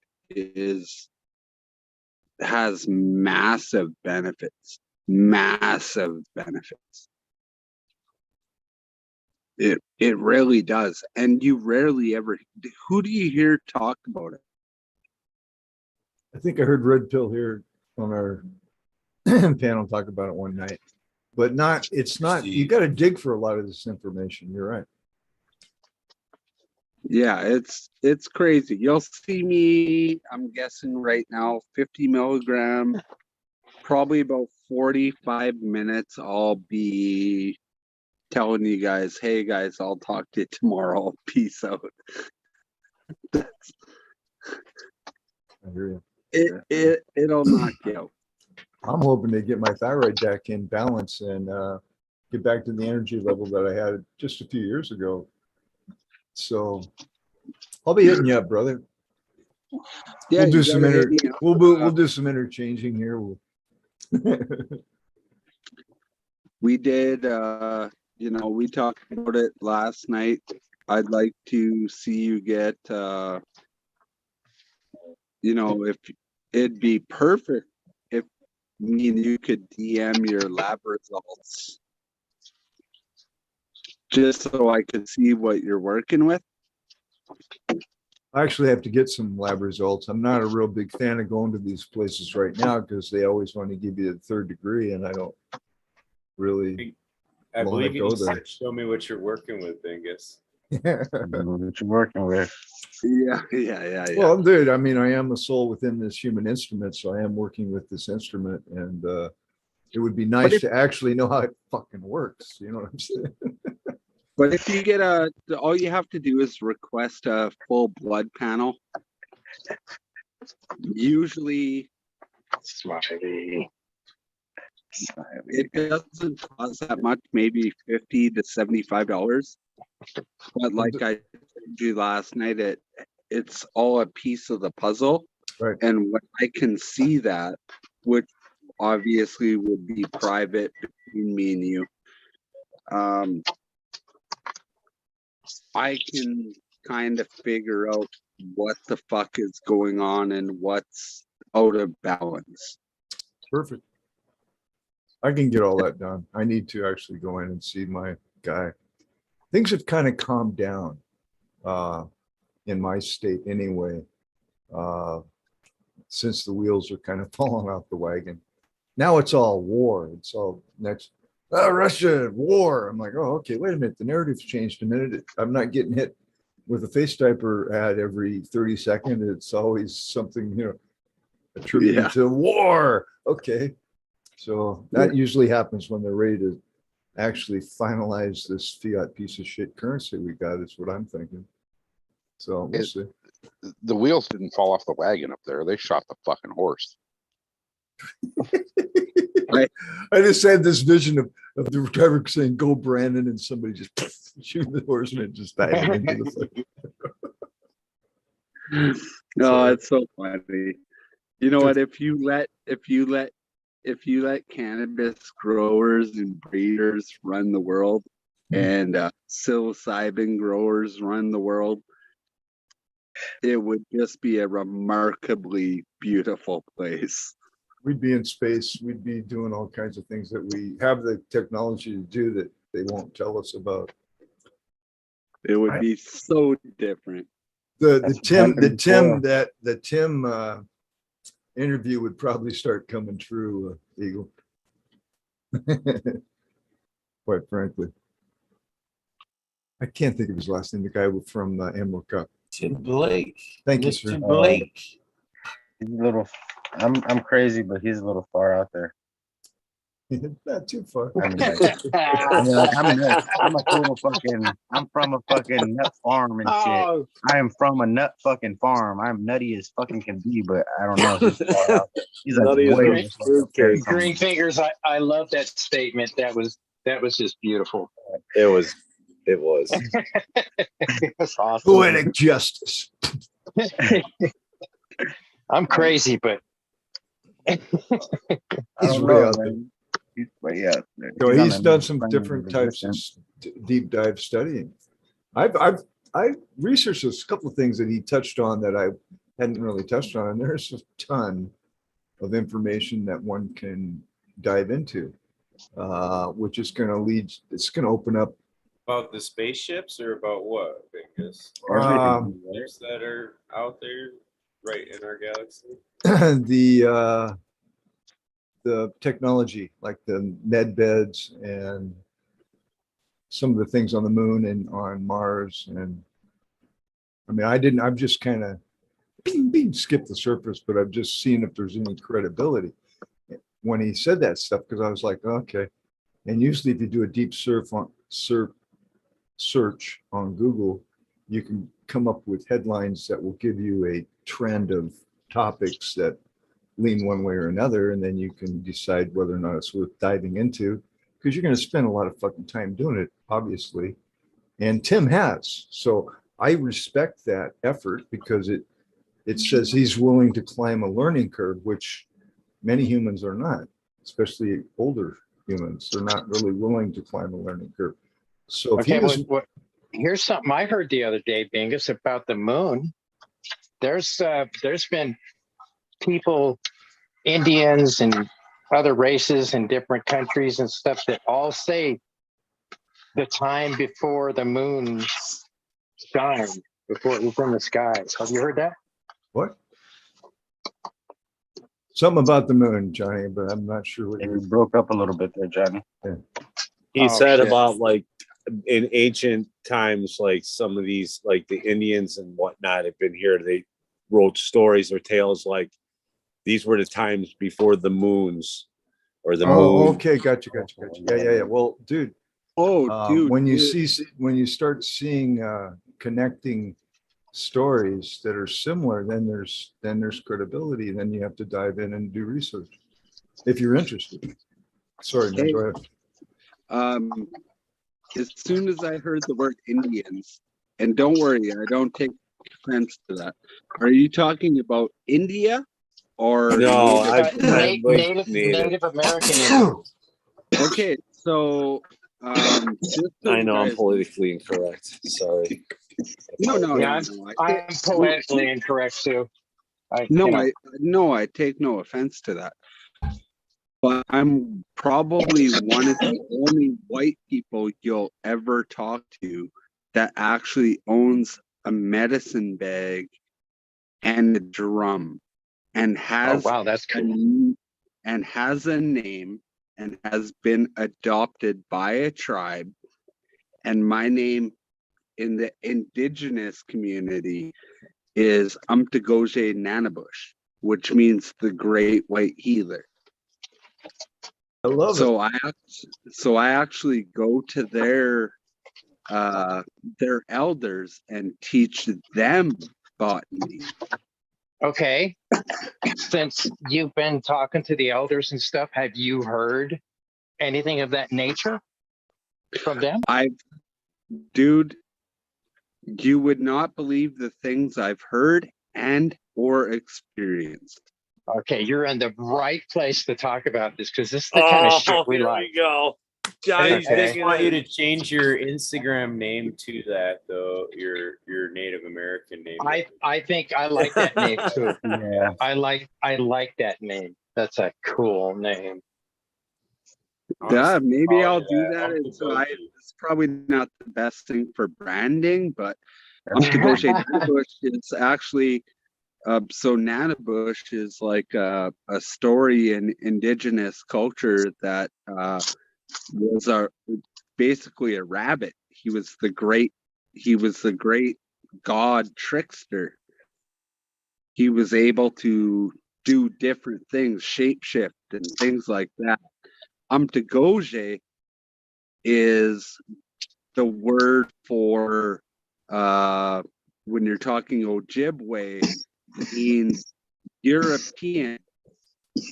has massive benefits. Massive benefits. It really does. And you rarely ever, who do you hear talk about it? I think I heard Red Pill here on our panel talk about it one night, but it's not, you got to dig for a lot of this information. You're right. Yeah, it's crazy. You'll see me, I'm guessing right now, 50 milligram probably about 45 minutes, I'll be telling you guys, hey guys, I'll talk to you tomorrow. Peace out. I hear you. It'll knock you out. I'm hoping to get my thyroid back in balance and get back to the energy level that I had just a few years ago. So I'll be hitting you up, brother. Yeah, We'll do you some gotta hit me up. we'll do some interchanging here. We did, we talked about it last night. I'd like to see you get, if it'd be perfect if me and you could DM your lab results just so I could see what you're working with. I actually have to get some lab results. I'm not a real big fan of going to these places right now because they always want to give you the third degree, and I don't really I wanna believe you go just there. said, show me what you're working with, Dingus. What you working with? Yeah. Well, dude, I mean, I am a soul within this human instrument, so I am working with this instrument, and it would be nice to actually know how it fucking works. You know what I'm saying? But if you get all you have to do is request a full blood panel. Usually Smiley. it doesn't cost that much, maybe $50 to $75. But like I told you last night, it's all a piece of the puzzle. Right. And when I can see that, which obviously would be private between me and you, I can kind of figure out what the fuck is going on and what's out of balance. Perfect. I can get all that done. I need to actually go in and see my guy. Things have kind of calmed down in my state anyway, since the wheels are kind of falling off the wagon. Now it's all war. It's all next. Russia, war. I'm like, oh, okay, wait a minute. The narrative's changed a minute. I'm not getting hit with a face diaper ad every 30 seconds. It's always something, attributed to war. Okay. So that usually happens when they're ready to actually finalize this fiat piece of shit currency we got, is what I'm thinking. So we'll see. The wheels didn't fall off the wagon up there. They shot the fucking horse. I just had this vision of the driver saying, go Brandon, and somebody just shooting the horseman and just diving into the No, it's so funny. You know what? If you let cannabis growers and breeders run the world, and psilocybin growers run the world, it would just be a remarkably beautiful place. We'd be in space. We'd be doing all kinds of things that we have the technology to do that they won't tell us about. It would be so different. The Tim interview would probably start coming true, Eagle. Quite frankly, I can't think of his last name. The guy from Emerald Cup. Tim Blake. Thank you, Mr. sir. Blake. He's a little. I'm crazy, but he's a little far out there. Not too far. I mean, I'm nuts. I'm a total fucking. I'm from a fucking nut farm and shit. Oh, I am from a nut fucking farm. I'm nutty as fucking can be, but I don't know. He's far out there. He's like Nutty as way a the fuck up there fruitcake. somewhere. green fingers. I love that statement. That was just beautiful. It was. That's awesome. Poetic justice. I'm crazy, but I He's don't way know, out there. man. He's way out there. So on he's the done next some plane different of types of existence. deep dive studying. I've researched a couple of things that he touched on that I hadn't really touched on, and there's a ton of information that one can dive into, which is going to lead. It's going to open up. About the spaceships or about what, Dingus? Um, Others that are out there right in our galaxy? the technology, like the med beds and some of the things on the moon and on Mars. And I mean, I've just kind of skipped the surface, but I've just seen if there's any credibility. when he said that stuff, because I was like, okay. And usually if you do a deep search on Google, you can come up with headlines that will give you a trend of topics that lean one way or another, and then you can decide whether or not it's worth diving into, because you're going to spend a lot of fucking time doing it, obviously. And Tim has. So I respect that effort, because it says he's willing to climb a learning curve, which many humans are not, especially older humans. They're not really willing to climb a learning curve. So if he Okay, was, here's something I heard the other day, Bingus, about the moon. There's been people, Indians and other races in different countries and stuff, that all say the time before the moon shined, before it was in the sky. Have you heard that? what? Something about the moon, Johnny, but I'm not sure what You you're. broke up a little bit there, Johnny. He Oh, said shit. about like in ancient times, like some of these, like the Indians and whatnot have been here. They wrote stories or tales like these were the times before the moons or the Oh, moon. okay, gotcha. Yeah. Well, dude, Dude, when you start seeing connecting stories that are similar, then there's credibility. Then you have to dive in and do research if you're interested. Sorry, man, go ahead. as soon as I heard the word Indians, and don't worry, I don't take offense to that. Are you talking about India or No, Native American Indians. Okay, so just so I you know I'm guys- politically incorrect. Sorry. No, Yeah, no, I'm politically incorrect too. I take no offense to that. But I'm probably one of the only white people you'll ever talk to that actually owns a medicine bag and a drum and Oh has wow, that's cool. and has a name and has been adopted by a tribe. And my name in the Indigenous community is Umtagoje Nanabush, which means the Great White Healer. I love it. So I actually go to their elders and teach them botany. Okay. Since you've been talking to the elders and stuff, have you heard anything of that nature from them? Dude, you would not believe the things I've heard and or experienced. Okay, you're in the right place to talk about this, because this is the kind of shit we here like. we go. I Johnny's Okay. just want you to change your Instagram name to that, though. Your Native American name. I think I like that name too. Yeah. I like that name. That's a cool name. Yeah, maybe I'll do that. that. It's probably not the best thing for branding, but Umtagoje Nanabush is actually so Nanabush is like a story in Indigenous culture that was basically a rabbit. He was the great god trickster. He was able to do different things, shapeshift and things like that. Umtagoje is the word for when you're talking Ojibwe, means European.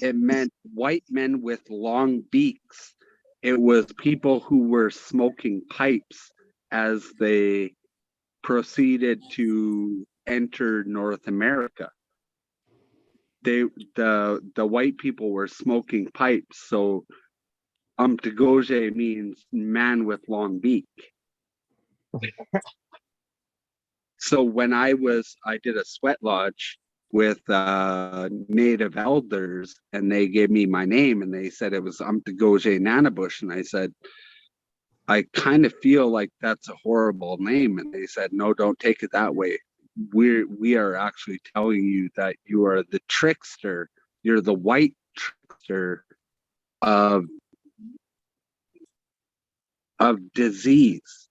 It meant white men with long beaks. It was people who were smoking pipes as they proceeded to enter North America. The white people were smoking pipes, so Umtagoje means man with long beak. So when I did a sweat lodge with native elders, and they gave me my name, and they said it was Umtagoje Nanabush, and I said, I kind of feel like that's a horrible name, and they said, no, don't take it that way. We are actually telling you that you are the trickster. You're the white trickster of disease.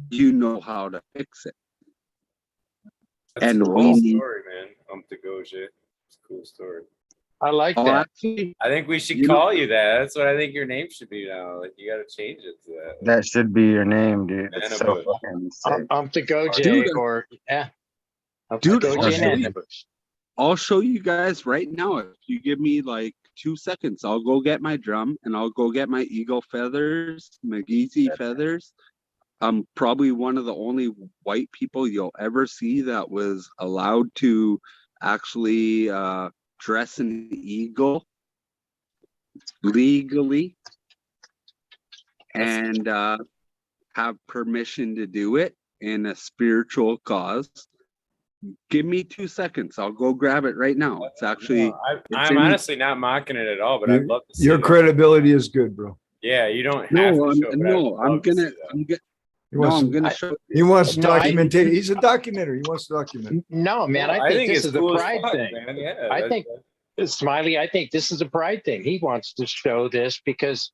You know how to fix it. That's And a cool story, man. Umtagoje. It's a cool story. I like Oh, that. actually, I think we should You know- call you that. That's what I think your name should be now. Like you got to change it to that. That should be your name, dude. Canna It's so bush. fucking sick. To go, Jay, Dude, or yeah. Dude, Go, I'll Jay, show you. Ambush. I'll show you guys right now. If you give me like 2 seconds, I'll go get my drum and I'll go get my eagle feathers, McGeezy feathers. I'm probably one of the only white people you'll ever see that was allowed to actually dress an eagle legally and have permission to do it in a spiritual cause. Give me 2 seconds. I'll go grab it right now. It's actually. No, it's I'm in- honestly not mocking it at all, but I'd love to see Your that. credibility is good, bro. Yeah, you don't have No, to I'm, show it, but I'd no, I'm love to see gonna, that. He no, wants I'm to, gonna show. he wants to No, I- document. He's a documenter. He wants to document. No, man, I think this it's is a cool as pride fuck, thing. man. Yeah, I that's- think Smiley, I think this is a pride thing. He wants to show this because,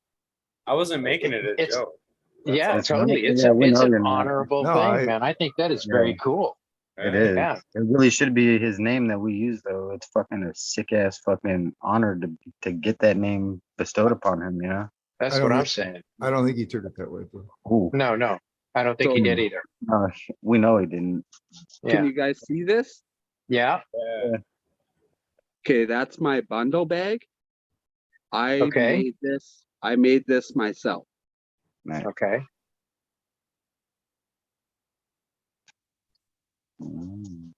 I wasn't making it a It's- joke. yeah, That's totally. right. It's, Yeah, we it's know an you're not. honorable No, thing, man. I think that is very cool. It is. Yeah. It really should be his name that we use, though. It's fucking a sick ass fucking honor to get that name bestowed upon him. You know. That's I what don't I'm think- saying. I don't think he took it that way, bro. Ooh, No, I don't think he did either. no, we know he didn't. Yeah. Can you guys see this? Yeah. Yeah. Okay, that's my bundle bag. I Okay. made this. I made this myself. Okay. Mm.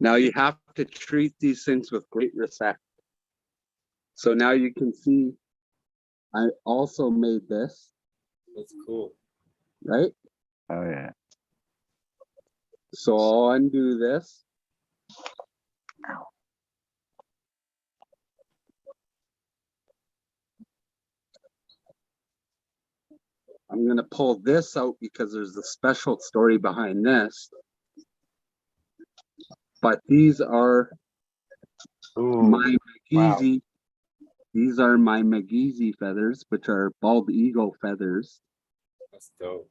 Now you have to treat these things with great respect. So now you can see I also made this, That's cool. right? Oh yeah. So I'll undo this. I'm going to pull this out because there's a special story behind this. But these are my wow. McGeezy. These are my McGeezy feathers, which are bald eagle feathers, That's dope.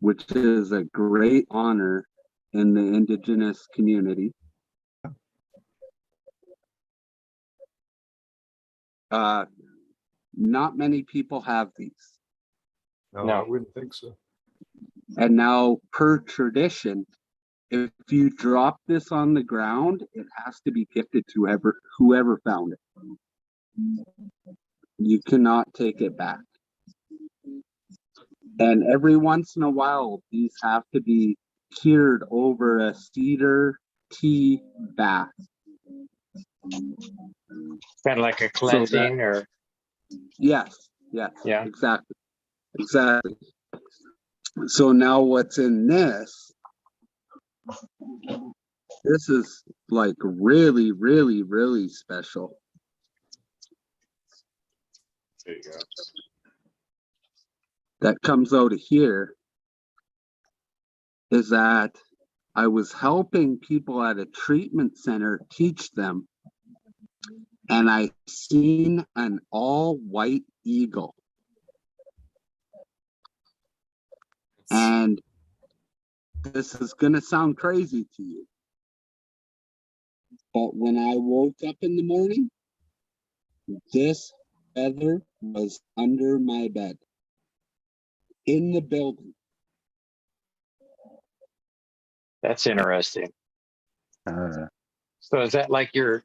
which is a great honor in the Indigenous community. Not many people have these. No, No. I wouldn't think so. And now, per tradition, if you drop this on the ground, it has to be gifted to whoever found it. You cannot take it back. And every once in a while, these have to be cured over a cedar tea bath. Kind of like a cleansing or Yes, Yeah. exactly. So now what's in this is like really, really, really special. There you go. That comes out of here is that I was helping people at a treatment center teach them, and I seen an all white eagle. And this is going to sound crazy to you, but when I woke up in the morning, this feather was under my bed in the building. That's interesting. Uh, So is that like your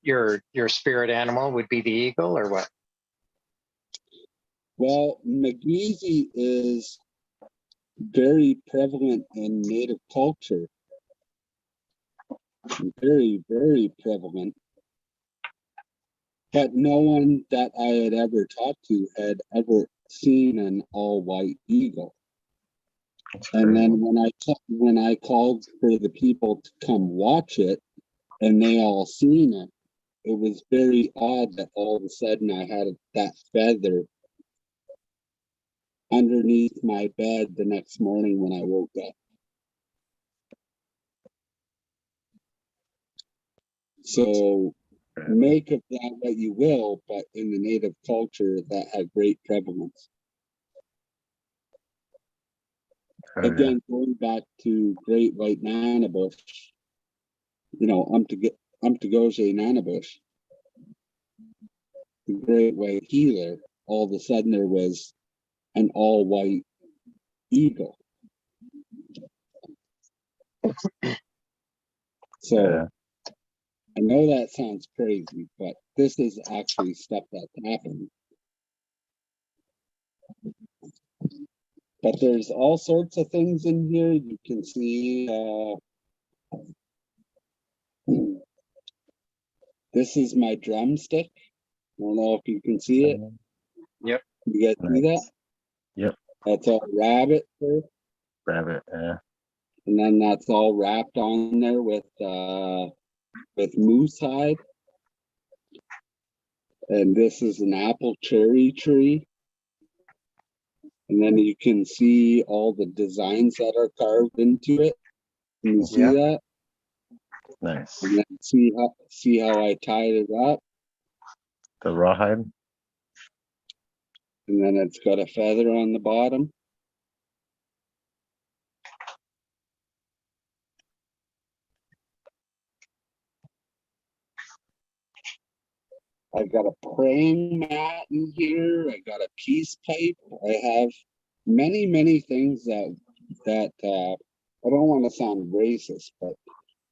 spirit animal would be the eagle or what? Well, McGeezy is very prevalent in Native culture. Very, very prevalent. But no one that I had ever talked to had ever seen an all-white eagle. And then when I called for the people to come watch it, and they all seen it, it was very odd that all of a sudden I had that feather underneath my bed the next morning when I woke up. So make of that what you will, but in the Native culture that had great prevalence. Again, going back to Great White Nana Bush, you know, Umtagoje Nana Bush. the great white healer, all of a sudden there was an all white eagle. So Yeah. I know that sounds crazy, but this is actually stuff that's happened. But there's all sorts of things in here. You can see this is my drumstick. I don't know if you can see it. Yep. You guys see that? Yep. That's all rabbit fur. Rabbit. Yeah. And then that's all wrapped on there with moose hide. And this is an apple cherry tree. And then you can see all the designs that are carved into it. Can you see that? Nice. And then see how I tied it up. The rawhide. And then it's got a feather on the bottom. I've got a praying mat in here. I got a peace pipe. I have many things that I don't want to sound racist, but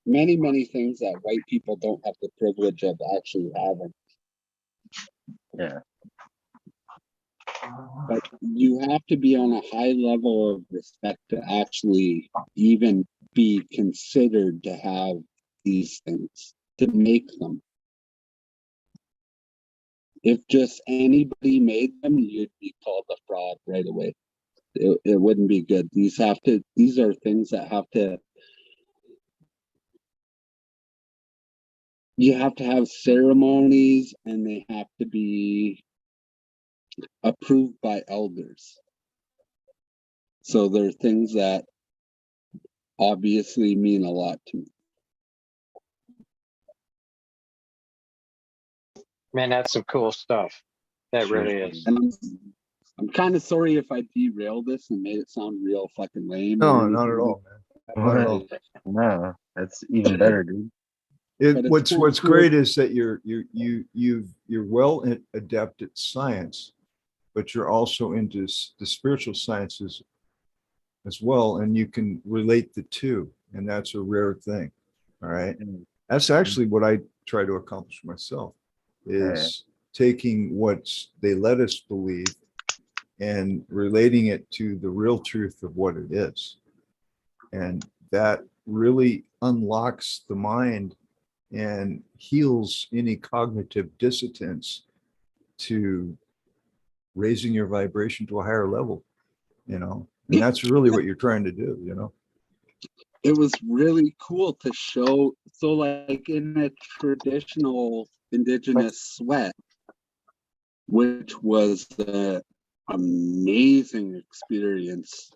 many things that white people don't have the privilege of actually having. Yeah. But you have to be on a high level of respect to actually even be considered to have these things, to make them. If just anybody made them, you'd be called a fraud right away. It wouldn't be good. These are things that you have to have ceremonies, and they have to be approved by elders. So they're things that obviously mean a lot to me. Man, that's some cool stuff. That really is. And I'm kind of sorry if I derailed this and made it sound real fucking lame. No, not at all, man. Not at all. No, that's even better, dude. But it's What's cool. great is that you're well adept at science, but you're also into the spiritual sciences as well, and you can relate the two, and that's a rare thing. All right, that's actually what I try to accomplish myself, is taking what they let us believe and relating it to the real truth of what it is, and that really unlocks the mind and heals any cognitive dissonance to raising your vibration to a higher level, and that's really what you're trying to do. It was really cool to show. So like in a traditional Indigenous sweat, which was an amazing experience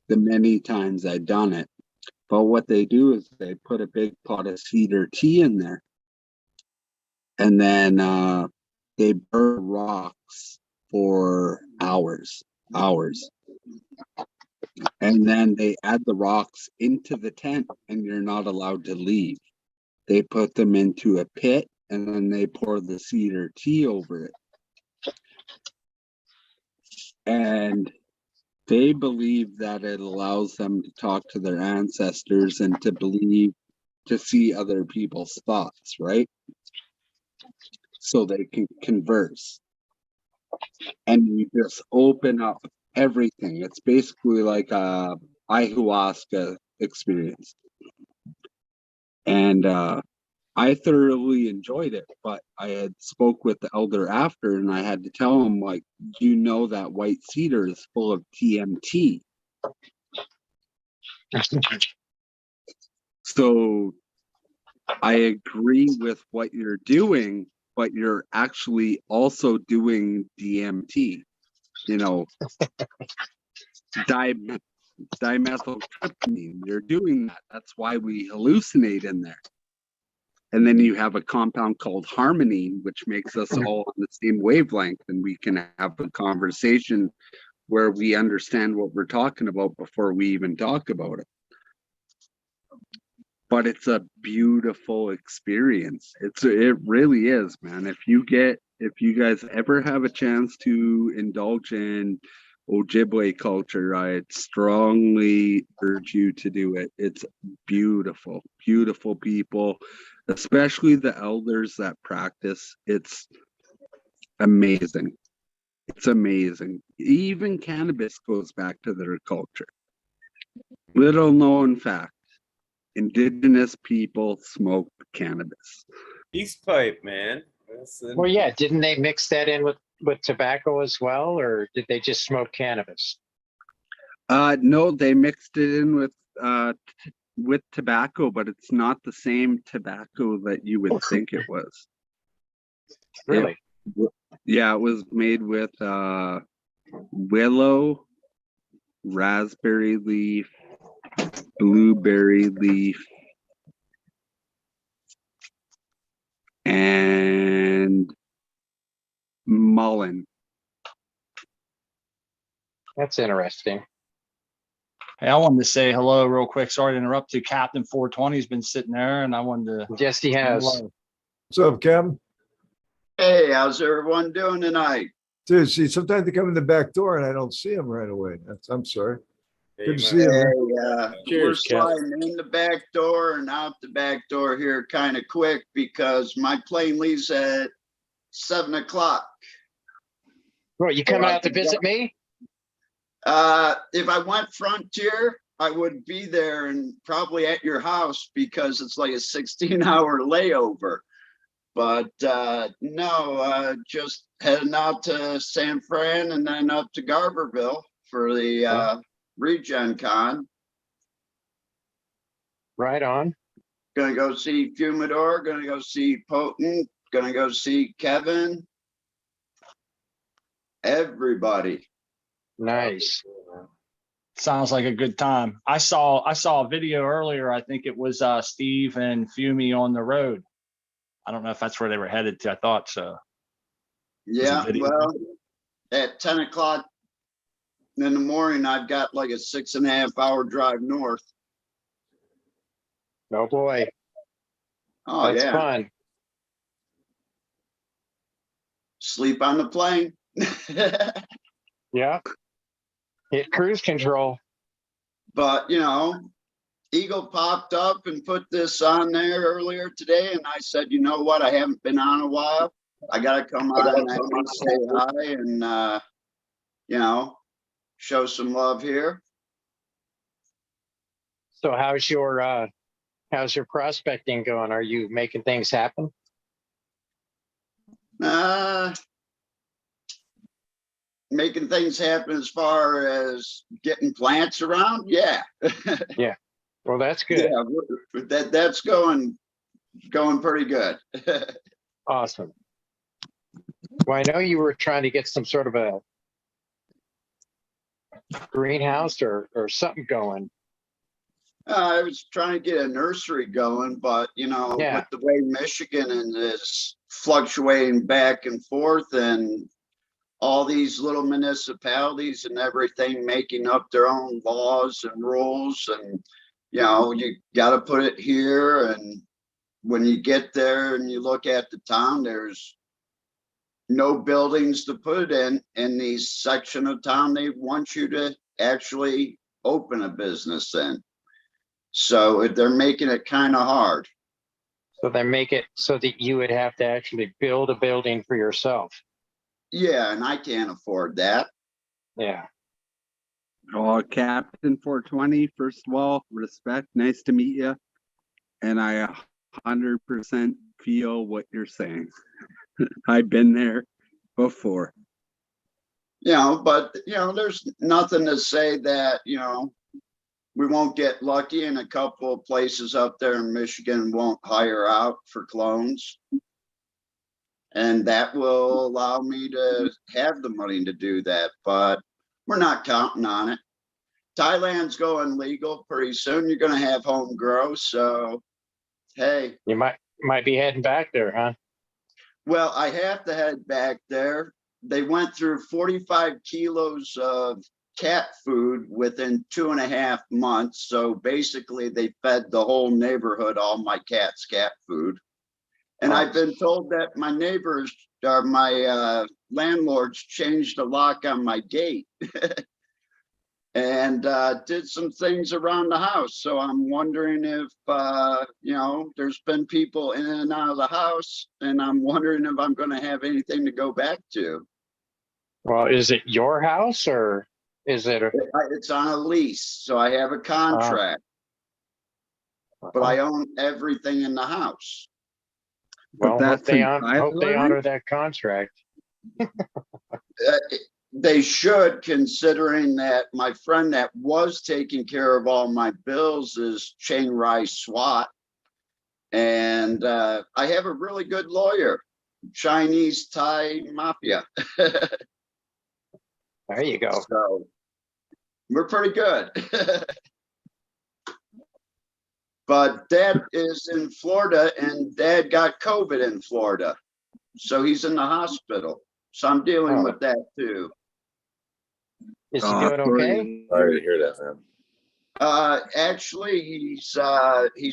the many times I'd done it. But what they do is they put a big pot of cedar tea in there, and then they burn rocks for hours, and then they add the rocks into the tent, and you're not allowed to leave. They put them into a pit, and then they pour the cedar tea over it. And they believe that it allows them to talk to their ancestors and to see other people's thoughts, right? So they can converse. And you just open up everything. It's basically like a ayahuasca experience. And I thoroughly enjoyed it, but I had spoke with the elder after, and I had to tell him, like, that white cedar is full of TMT. So I agree with what you're doing, but you're actually also doing DMT, dimethyltryptamine. You're doing that. That's why we hallucinate in there. And then you have a compound called harmonine, which makes us all on the same wavelength, and we can have a conversation where we understand what we're talking about before we even talk about it. But it's a beautiful experience. It really is, man. If you get if you guys ever have a chance to indulge in Ojibwe culture, I strongly urge you to do it. It's beautiful, beautiful people, especially the elders that practice. It's amazing. It's amazing. Even cannabis goes back to their culture. Little known fact, Indigenous people smoke cannabis. Peace pipe, man. Well, yeah, didn't they mix that in with tobacco as well, or did they just smoke cannabis? No, they mixed it in with tobacco, but it's not the same tobacco that you would think it was. Really? Yeah, it was made with willow, raspberry leaf, blueberry leaf, and mullein. That's interesting. Hey, I wanted to say hello real quick. Sorry to interrupt you. Captain 420's been sitting there, and I wanted to. Yes, he has. Hello. What's up, Kevin? Hey, how's everyone doing tonight? Dude, see, sometimes they come in the back door and I don't see them right away. I'm sorry. Good to see Hey, you, man. we're Cheers, Kev. sliding in the back door and out the back door here kind of quick because my plane leaves at 7 o'clock. Well, you coming out to visit me? If I went Frontier, I would be there and probably at your house because it's like a 16-hour layover. But no, just heading out to San Fran and then up to Garberville for the Regen Con. Right on. Gonna go see Fumidor, gonna go see Potent, gonna go see Kevin. Everybody. Nice. Sounds like a good time. I saw a video earlier. I think it was Steve and Fumi on the road. I don't know if that's where they were headed to. I thought so. Yeah, video. well, at 10 o'clock in the morning, I've got like a 6.5 hour drive north. Oh boy. Oh, That's yeah. fun. Sleep on the plane. Yeah. Hit cruise control. But, you know, Eagle popped up and put this on there earlier today. And I said, you know what? I haven't been on a while. I got to come on and at least say hi and, you know, show some love here. So how's your prospecting going? Are you making things happen? Making things happen as far as getting plants around. Yeah. Yeah. Well, that's good. Yeah, that's going pretty good. Awesome. Well, I know you were trying to get some sort of a greenhouse or something going. I was trying to get a nursery going, but you know, Yeah. with the way Michigan is fluctuating back and forth and all these little municipalities and everything making up their own laws and rules, and you know, you got to put it here. And when you get there and you look at the town, there's no buildings to put it in the section of town they want you to actually open a business in. So they're making it kind of hard. So they make it so that you would have to actually build a building for yourself. Yeah, and I can't afford that. Yeah. Oh, Captain 420, first of all, respect. Nice to meet you. And I 100% feel what you're saying. I've been there before. You know, but, you know, there's nothing to say that, you know, we won't get lucky and a couple of places up there in Michigan won't hire out for clones. And that will allow me to have the money to do that, but we're not counting on it. Thailand's going legal pretty soon. You're going to have home grow. So, hey. You might be heading back there, huh? Well, I have to head back there. They went through 45 kilos of cat food within 2.5 months. So basically they fed the whole neighborhood all my cats cat food. And I've been told that my neighbors my landlords changed the lock on my gate and did some things around the house. So I'm wondering if, you know, there's been people in and out of the house, and I'm wondering if I'm going to have anything to go back to. Well, is it your house or is it? It's on a lease, so I have a contract, but I own everything in the house. Well, hope they entirely- honor that contract. They should, considering that my friend that was taking care of all my bills is Chain Rise SWAT. And I have a really good lawyer, Chinese Thai Mafia. There you go. So we're pretty good. But Dad is in Florida, and Dad got COVID in Florida. So he's in the hospital. So I'm dealing with that too. Is he doing okay? Sorry to hear that, man. Actually, he's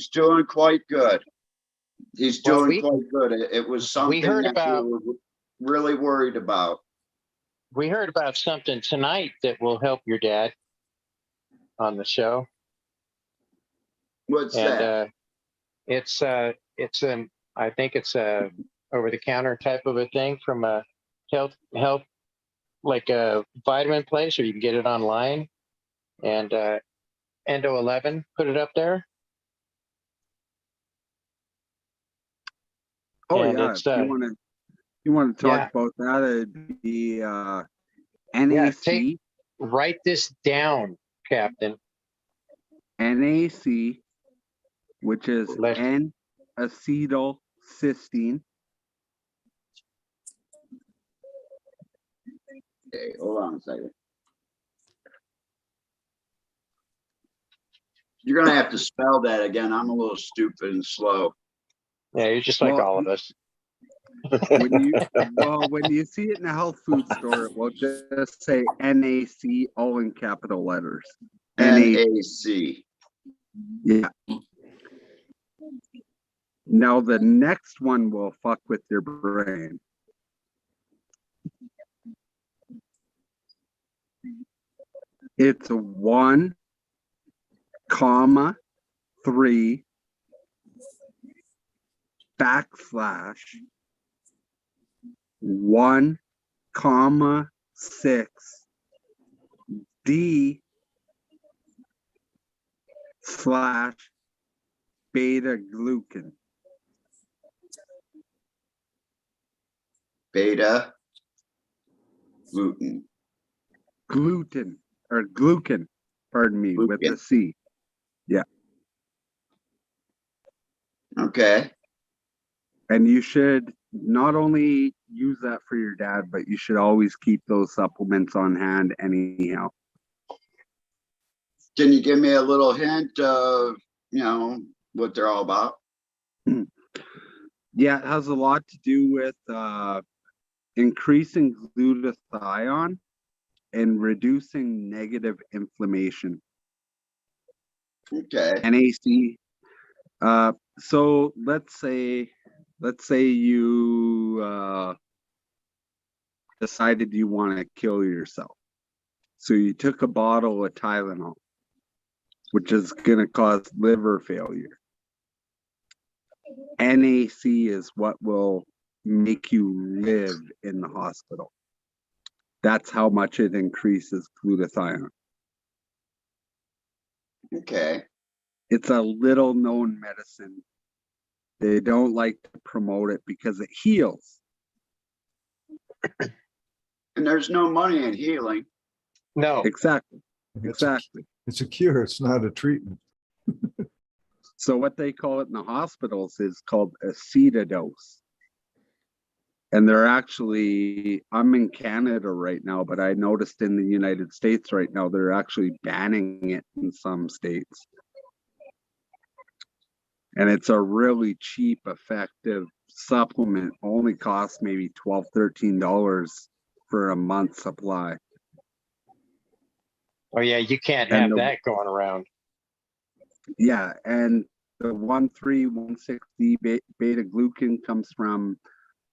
doing quite good. He's doing quite good. It was something that we were really worried about. We heard about something tonight that will help your dad on the show. What's that? It's I think it's a over-the-counter type of a thing from a health like a vitamin place, or you can get it online. And Endo 11 put it up there. Oh And yeah, it's, if you want to talk about that, it'd be NAC. Write this down, Captain. NAC, which is N-acetylcysteine. Okay, hold on a second. You're gonna have to spell that again. I'm a little stupid and slow. Yeah, you're just like all of us. When you see it in a health food store, it will just say NAC, all in capital letters. NAC. Yeah. Now the next one will fuck with your brain. It's 1,3 / 1,6 D / beta glucan. Beta gluten. Gluten or glucan, pardon me, with the C. Yeah. Okay. And you should not only use that for your dad, but you should always keep those supplements on hand anyhow. Can you give me a little hint of, you know, what they're all about? Yeah, it has a lot to do with increasing glutathione and reducing negative inflammation. Okay. NAC. So let's say you decided you want to kill yourself. So you took a bottle of Tylenol, which is going to cause liver failure. NAC is what will make you live in the hospital. That's how much it increases glutathione. Okay. It's a little known medicine. They don't like to promote it because it heals. And there's no money in healing. No. Exactly. Exactly. It's a cure. It's not a treatment. So what they call it in the hospitals is called acetadose. And they're actually, I'm in Canada right now, but I noticed in the United States right now, they're actually banning it in some states. And it's a really cheap, effective supplement. Only costs maybe $12, $13 for a month supply. Oh yeah, you can't have that going around. Yeah, and the 1,3-1,6-D beta glucan comes from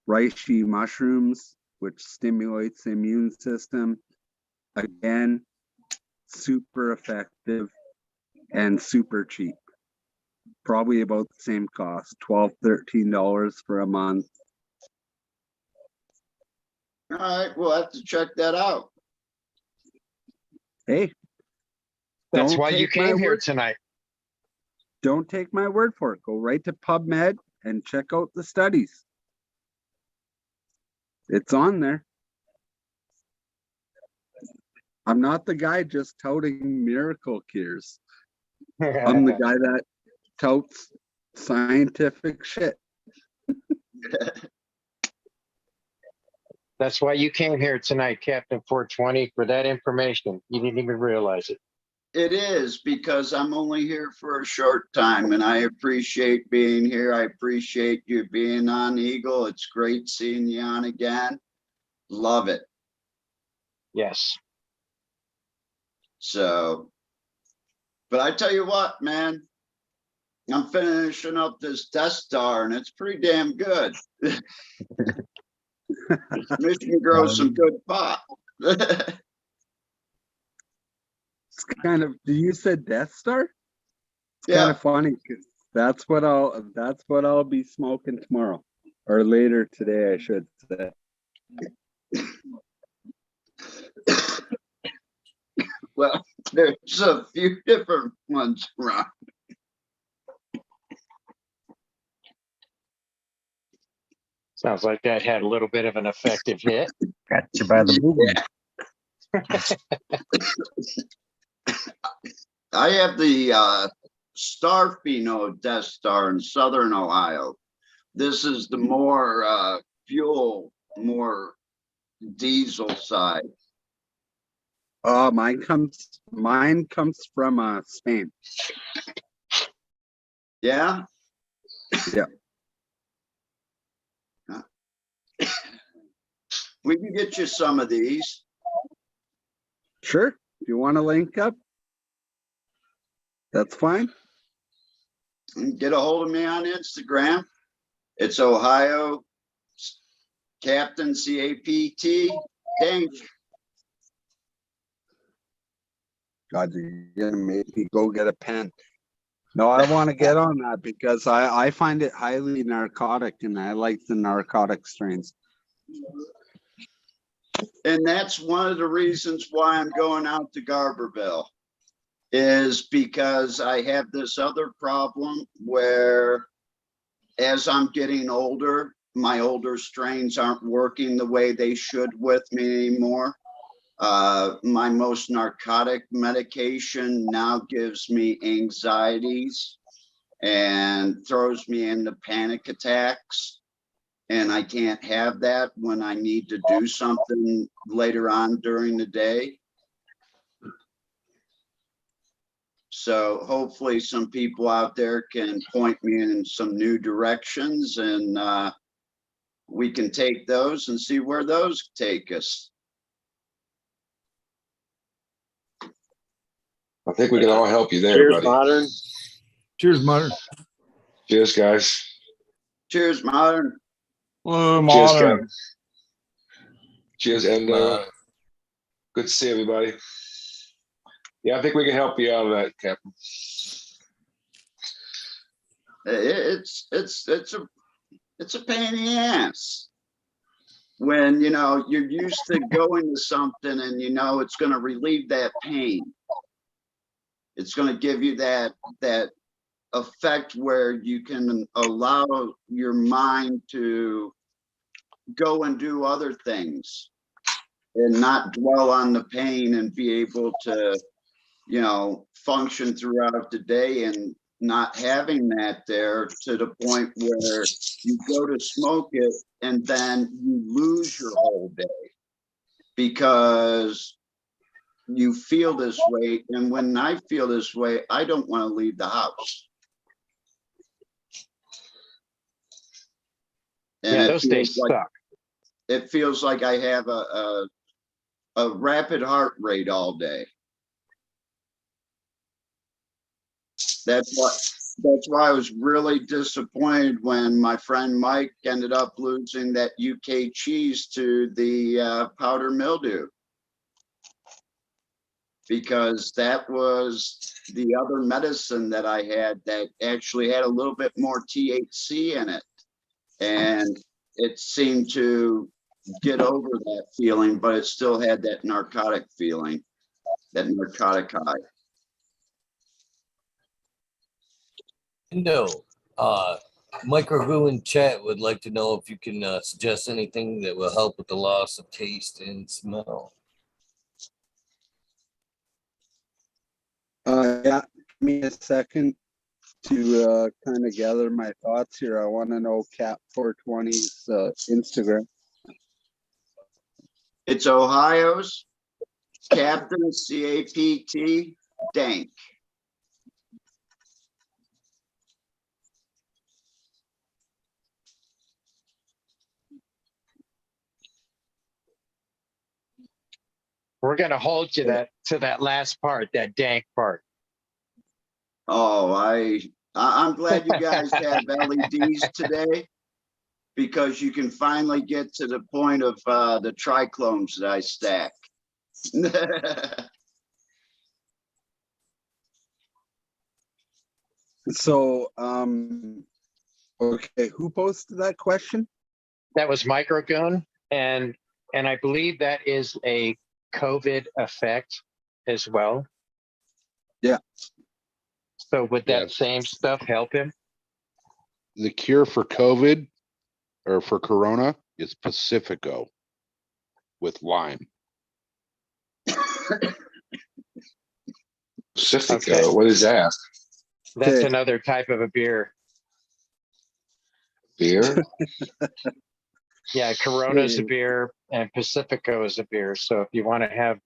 reishi mushrooms, which stimulates the immune system. Again, super effective and super cheap. Probably about the same cost, $12, $13 for a month. All right, we'll have to check that out. Hey, That's don't why you take my came here word- tonight. Don't take my word for it. Go right to PubMed and check out the studies. It's on there. I'm not the guy just touting miracle cures. I'm the guy that touts scientific shit. That's why you came here tonight, Captain 420, for that information. You didn't even realize it. It is, because I'm only here for a short time, and I appreciate being here. I appreciate you being on, Eagle. It's great seeing you on again. Love it. Yes. So, but I tell you what, man, I'm finishing up this Death Star, and it's pretty damn good. Mission grows some good pot. It's kind of, you said Death Star? It's Yeah. kind of funny because that's what I'll be smoking tomorrow, or later today, I should say. Well, there's a few different ones around. Sounds like that had a little bit of an effective hit. Got you by the movie. I have the Star Pheno Death Star in Southern Ohio. This is the more fuel, more diesel side. Mine comes from Spain. Yeah? Yeah. We can get you some of these. Sure. If you want to link up, that's fine. Get a hold of me on Instagram. It's Ohio Captain CAPT. Thanks. God, you're gonna make me go get a pen. No, I want to get on that because I find it highly narcotic, and I like the narcotic strains. And that's one of the reasons why I'm going out to Garberville, is because I have this other problem where as I'm getting older, my older strains aren't working the way they should with me anymore. My most narcotic medication now gives me anxieties and throws me into panic attacks. And I can't have that when I need to do something later on during the day. So hopefully some people out there can point me in some new directions, and we can take those and see where those take us. I think we can all help you there, Cheers, buddy. Modern. Cheers, Modern. Cheers, guys. Cheers, Modern. Hello, Cheers, Modern. Kevin. Cheers, and good to see everybody. Yeah, I think we can help you out of that, Captain. It's a pain in the ass when you're used to going to something and it's going to relieve that pain. It's going to give you that effect where you can allow your mind to go and do other things and not dwell on the pain, and be able to function throughout the day, and not having that there to the point where you go to smoke it and then you lose your whole day because you feel this way. And when I feel this way, I don't want to leave the house. And Yeah, it those days feels like, suck. it feels like I have a rapid heart rate all day. That's That's why I was really disappointed when my friend Mike ended up losing that UK cheese to the powder mildew. Because that was the other medicine that I had that actually had a little bit more THC in it. And it seemed to get over that feeling, but it still had that narcotic feeling, that narcotic high. No. Microgoo in chat would like to know if you can suggest anything that will help with the loss of taste and smell. Yeah, give me a second to kind of gather my thoughts here. I want to know Cap 420's Instagram. It's Ohio's Captain CAPT Dank. We're gonna hold you to that last part, that dank part. Oh, I'm glad you guys have LEDs today, because you can finally get to the point of the triclones that I stack. So, okay, who posted that question? That was Microgoon, and I believe that is a COVID effect as well. Yeah. So would that Yes. same stuff help him? The cure for COVID or for Corona is Pacifico with lime. Pacifico, Okay. what is that? That's Okay. another type of a beer. Beer? Yeah, Corona's a beer and Pacifico is a beer. So if you want to have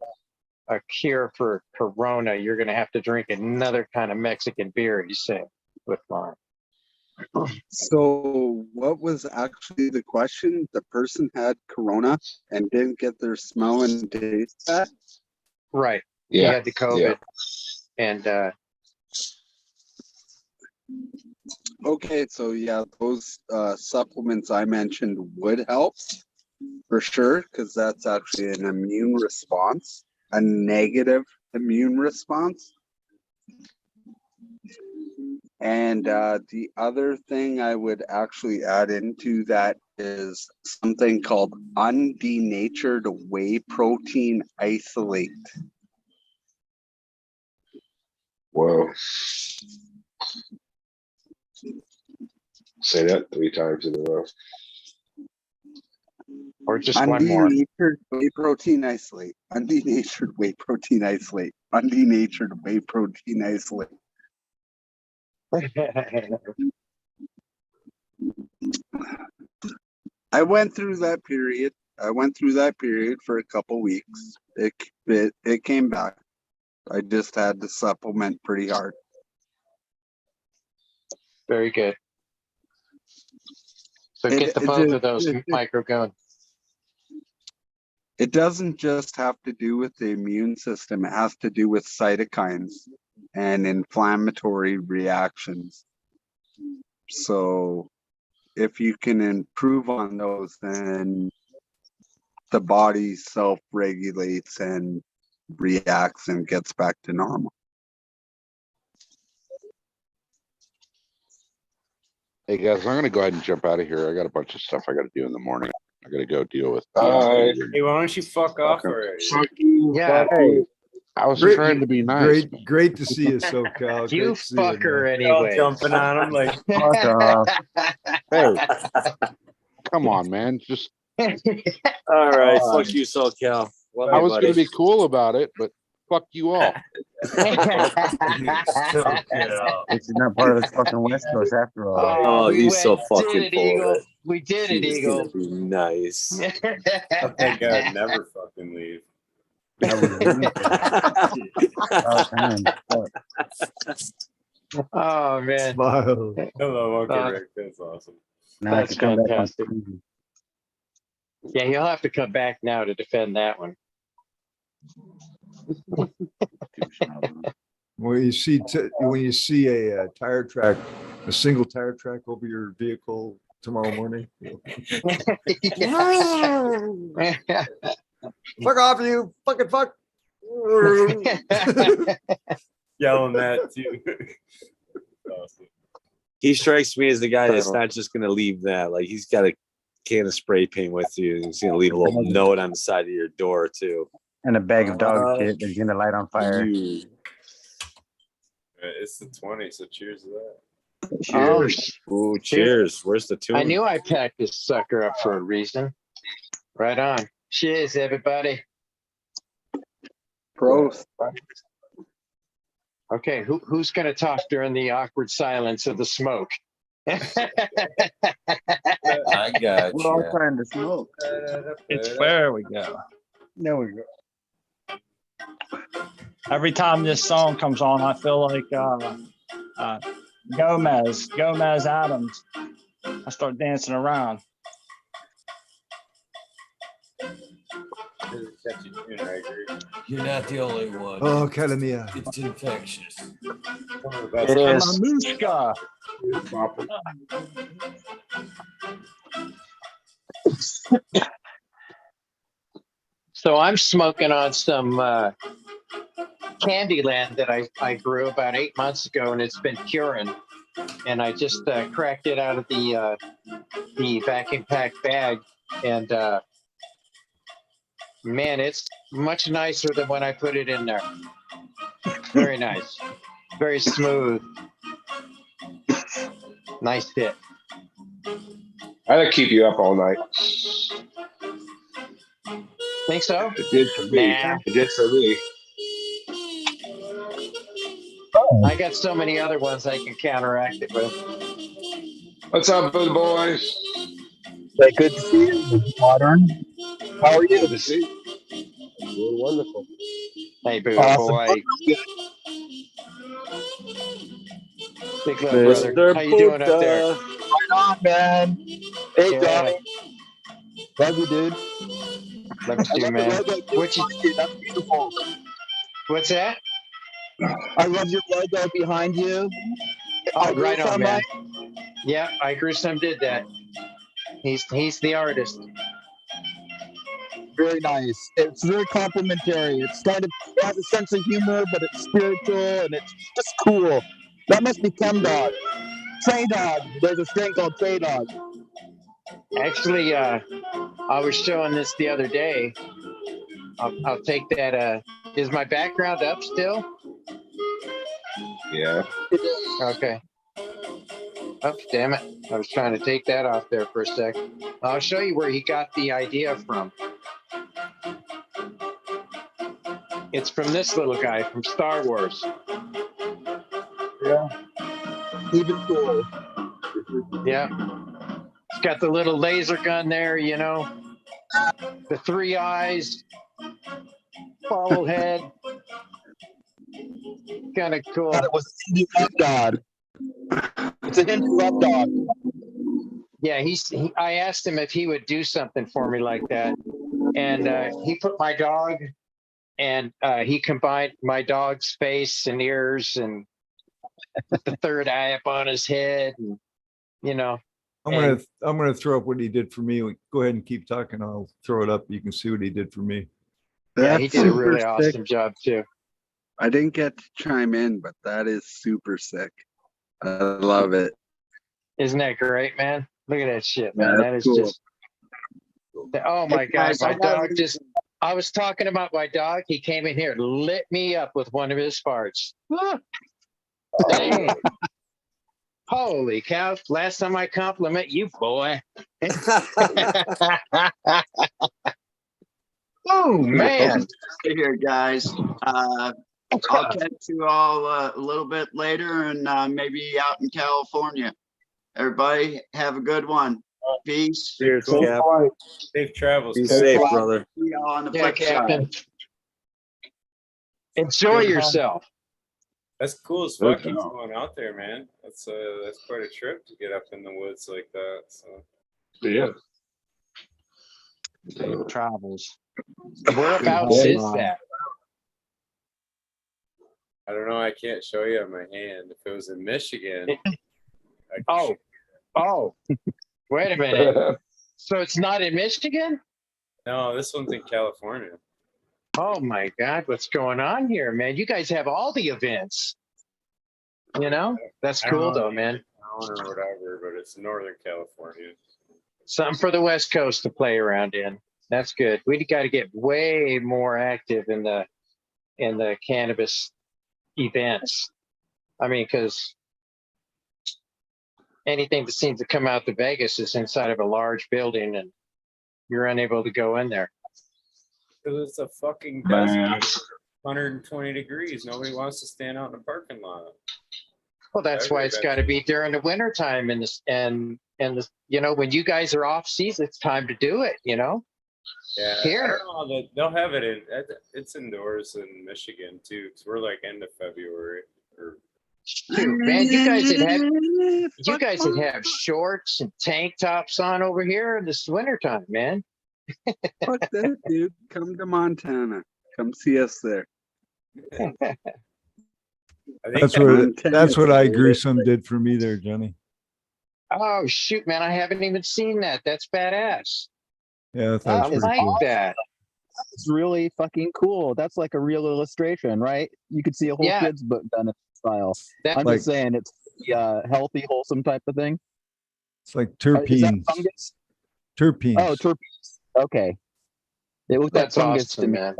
a cure for Corona, you're going to have to drink another kind of Mexican beer, you say, with lime. So, what was actually the question? The person had Corona and didn't get their smell and taste back? Right. He Yeah. had the COVID. And Okay, so yeah, those supplements I mentioned would help for sure, because that's actually an immune response, a negative immune response. And the other thing I would actually add into that is something called undenatured whey protein isolate. Whoa. Say that 3 times in a row. or just one more. Undenatured whey protein isolate. Undenatured whey protein isolate. Undenatured whey protein isolate. I went through that period. For a couple weeks. It came back. I just had to supplement pretty hard. Very good. So get the both of those Microgoon. It doesn't just have to do with the immune system. It has to do with cytokines and inflammatory reactions. So if you can improve on those, then the body self-regulates and reacts and gets back to normal. Hey guys, I'm gonna go ahead and jump out of here. I got a bunch of stuff I gotta do in the morning. I gotta go deal with. Bye. Hey, why don't you fuck off already? Yeah. Hey, I was Great- trying to be nice. great to see you, Socal. You Great to see you, fucker man. All anyway. jumping on him like, Fuck off. Hey, come on, man. Just All right, fuck you, SoCal. Love I you, was buddy. gonna be cool about it, but fuck you all. This is not part of the fucking West Coast after all. Oh, we he's so went, fucking did it, full of Eagle. it. We did it, He's Eagle. gonna be nice. that guy never fucking leave. I was about time. Fuck. Oh man, Smile. Hello, Uncle Rick. That's awesome. Now I That's can come back on fantastic. Tuesday. yeah, he'll have to come back now to defend that one. When you see a tire track, a single tire track over your vehicle tomorrow morning, fuck off, you fucking fuck. Yelling that too. Awesome. He strikes me as the guy that's not just gonna leave that. Like he's got a can of spray paint with you. He's gonna leave a little note on the side of your door too. And a bag of dog shit that's gonna light on fire. It's the 20, so cheers to that. Cheers. Ooh, cheers. Where's the tune? I knew I packed this sucker up for a reason. Right on. Cheers, everybody. Prost. Okay, who's going to talk during the awkward silence of the smoke? I got We're all you. trying to smoke. There we go. There we go. Every time this song comes on, I feel like Gomez Adams. I start dancing around. You're not the only one. Oh, Academia. It's infectious. It is. Mamushka. So I'm smoking on some Candyland that I grew about 8 months ago, and it's been curing. And I just cracked it out of the vacuum pack bag, and man, it's much nicer than when I put it in there. Very nice, very smooth, nice hit. I'd keep you up all night. Think so? It did for me. Nah. It did for me. I got so many other ones I can counteract it with. What's up, good boy? Hey, good to see you, Modern. How are you? Good to see you. You're wonderful. Hey, boo Awesome. boy. Big love, Mr. brother. How you doing up there? Right on, man. Hey, Yeah. Johnny. Love you, dude. Love you too, man. What you, That's beautiful. what's that? I love your logo behind you. Oh, right on, man. Right? Yeah, Ike Russom did that. He's the artist. Very nice. It's very complimentary. It's kind of, it has a sense of humor, but it's spiritual and it's just cool. That must be Chem Dog. Trey Dog. There's a strain called Trey Dog. Actually, I was showing this the other day. I'll take that. Is my background up still? Yeah. Okay. Oh, damn it. I was trying to take that off there for a sec. I'll show you where he got the idea from. It's from this little guy from Star Wars. Yeah. Even cooler. Yeah. It's got the little laser gun there, you know. The 3 eyes. Bald head. Kind of cool. Thought it was a Hindu love god. It's a Hindu love dog. Yeah, I asked him if he would do something for me like that. And he put my dog, and he combined my dog's face and ears and put the 3rd eye up on his head, and you know. I'm gonna throw up what he did for me. Go ahead and keep talking. I'll throw it up. You can see what he did for me. Yeah, he That's did a really super awesome sick. job too. I didn't get to chime in, but that is super sick. I love it. Isn't that great, man? Look at that shit, man. Yeah, That is cool. just. Oh my God, guys, my I gotta dog just. I was talking about my dog. He came in here, lit me up with one of his farts. Ah. Dang. Holy cow! Last time I compliment you, boy. Oh man! Here, guys. I'll catch you all a little bit later, and maybe out in California. Everybody, have a good one. Peace. Cheers, Cool. Cap. Safe travels. Be Cap. safe, brother. See y'all on the Yeah, flip Captain. side. Enjoy Good yourself. That's cool as fuck. Okay. He's going out there, man. That's quite a trip to get up in the woods like that. So Yeah. Safe travels. Whereabouts is that? I don't know. I can't show you on my hand. If it was in Michigan. Oh, wait a minute. So it's not in Michigan? No, this one's in California. Oh my God, what's going on here, man? You guys have all the events. You know, that's I don't cool know though, the man. town or whatever, but it's Northern California. Something for the West Coast to play around in. That's good. We got to get way more active in the cannabis events. I mean, because anything that seems to come out to Vegas is inside of a large building, and you're unable to go in there. Because it's a fucking desert. 120 degrees. Nobody wants to stand out in a parking lot. Well, that's why it's got to be during the winter time, and you know, when you guys are off season, it's time to do it. You know. Yeah, Here. I don't know, they'll have it in. It's indoors in Michigan too, because we're like end of February. Or Shoot, man, you guys would have shorts and tank tops on over here in this wintertime, man. Fuck that, dude. Come to Montana. Come see us there. That's what I grew some did for me there, Johnny. Oh shoot, man, I haven't even seen that. That's badass. Yeah, I like that. It's really fucking cool. That's like a real illustration, right? You could see a whole kid's book done in style. I'm just saying, it's healthy, wholesome type of thing. It's like Is that terpenes. fungus? Terpenes. Oh, terpenes. Okay. It looked like fungus to me. Man.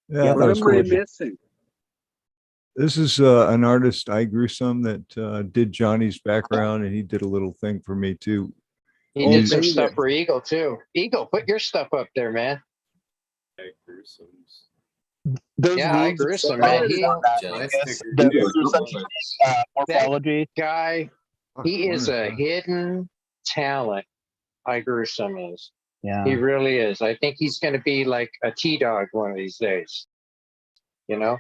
Yeah, What am I missing? This is an artist. I grew some that did Johnny's background, and he did a little thing for me too. He did some stuff for Eagle too. Eagle, put your stuff up there, man. I grew some. I grew some, man. Morphology guy, he is a hidden talent. I grew some is. Yeah, he really is. I think he's going to be like a T-Dog one of these days. You know.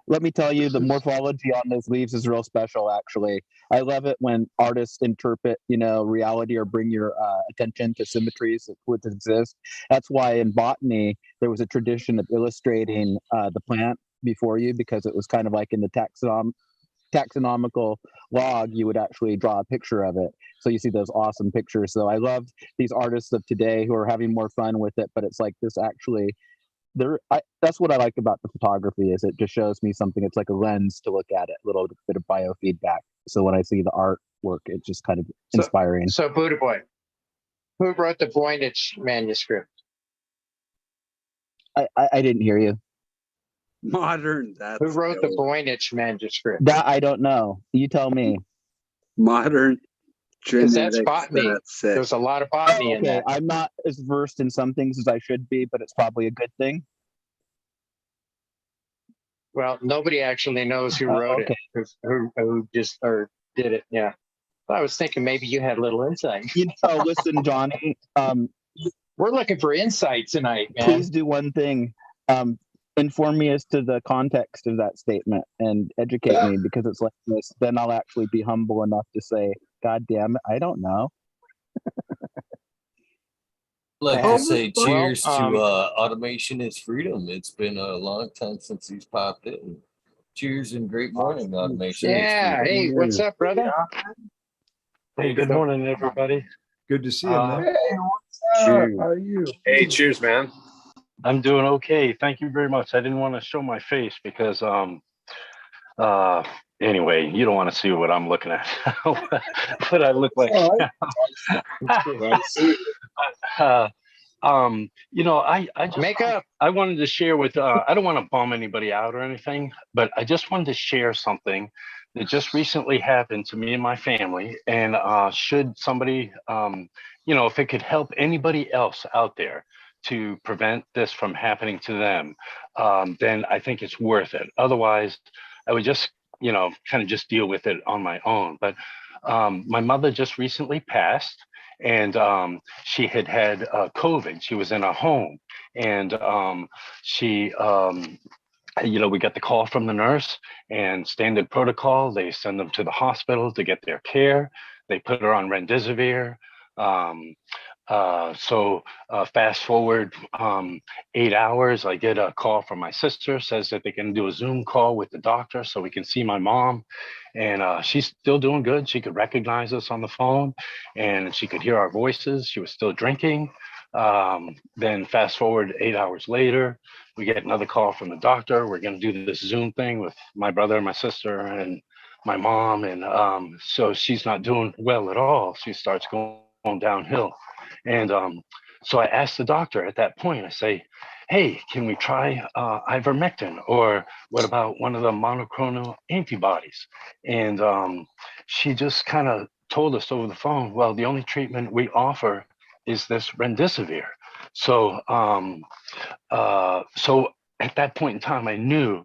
Let me tell you, the morphology on those leaves is real special, actually. I love it when artists interpret, you know, reality or bring your attention to symmetries that would exist. That's why in botany, there was a tradition of illustrating the plant before you, because it was kind of like in the taxonomical log, you would actually draw a picture of it. So you see those awesome pictures. So I love these artists of today who are having more fun with it, but it's like this actually... that's what I like about the photography, is it just shows me something. It's like a lens to look at it, a little bit of biofeedback. So when I see the artwork, it's just kind of inspiring. So Buddha Boy, who wrote the Voynich manuscript? I didn't hear you. Modern. Who wrote the Voynich manuscript? That I don't know. You tell me. Modern. Because that's botany. There's a lot of botany in that. I'm not as versed in some things as I should be, but it's probably a good thing. Well, nobody actually knows who wrote it, who just did it. Yeah, I was thinking maybe you had a little insight. You know, listen, Johnny. We're looking for insight tonight, man. Please do one thing. Inform me as to the context of that statement and educate me, because it's like this. Then I'll actually be humble enough to say, God damn it, I don't know. Like to say cheers to Automation is Freedom. It's been a long time since he's popped in. Cheers and great morning, Automation. Yeah, hey, what's up, brother? Hey, good morning, everybody. Good to see you, man. Hey, what's up? How are you? Hey, cheers, man. I'm doing okay. Thank you very much. I didn't want to show my face because anyway, you don't want to see what I'm looking at. What I look like. You know, I just make up. I wanted to share with I don't want to bum anybody out or anything, but I just wanted to share something that just recently happened to me and my family. And should somebody you know, if it could help anybody else out there to prevent this from happening to them, then I think it's worth it. Otherwise, I would just, you know, kind of just deal with it on my own. But my mother just recently passed, and she had COVID. She was in a home, and she, you know, we got the call from the nurse, and standard protocol, they send them to the hospital to get their care. They put her on remdesivir. Fast forward 8 hours, I get a call from my sister, says that they can do a Zoom call with the doctor so we can see my mom. And she's still doing good. She could recognize us on the phone and she could hear our voices. She was still drinking. Then fast forward 8 hours later, we get another call from the doctor. We're going to do this Zoom thing with my brother, my sister, and my mom. And so she's not doing well at all. She starts going downhill. And so I asked the doctor at that point, I say, hey, can we try ivermectin, or what about one of the monoclonal antibodies? And she just kind of told us over the phone, well, the only treatment we offer is this remdesivir. So so at that point in time, I knew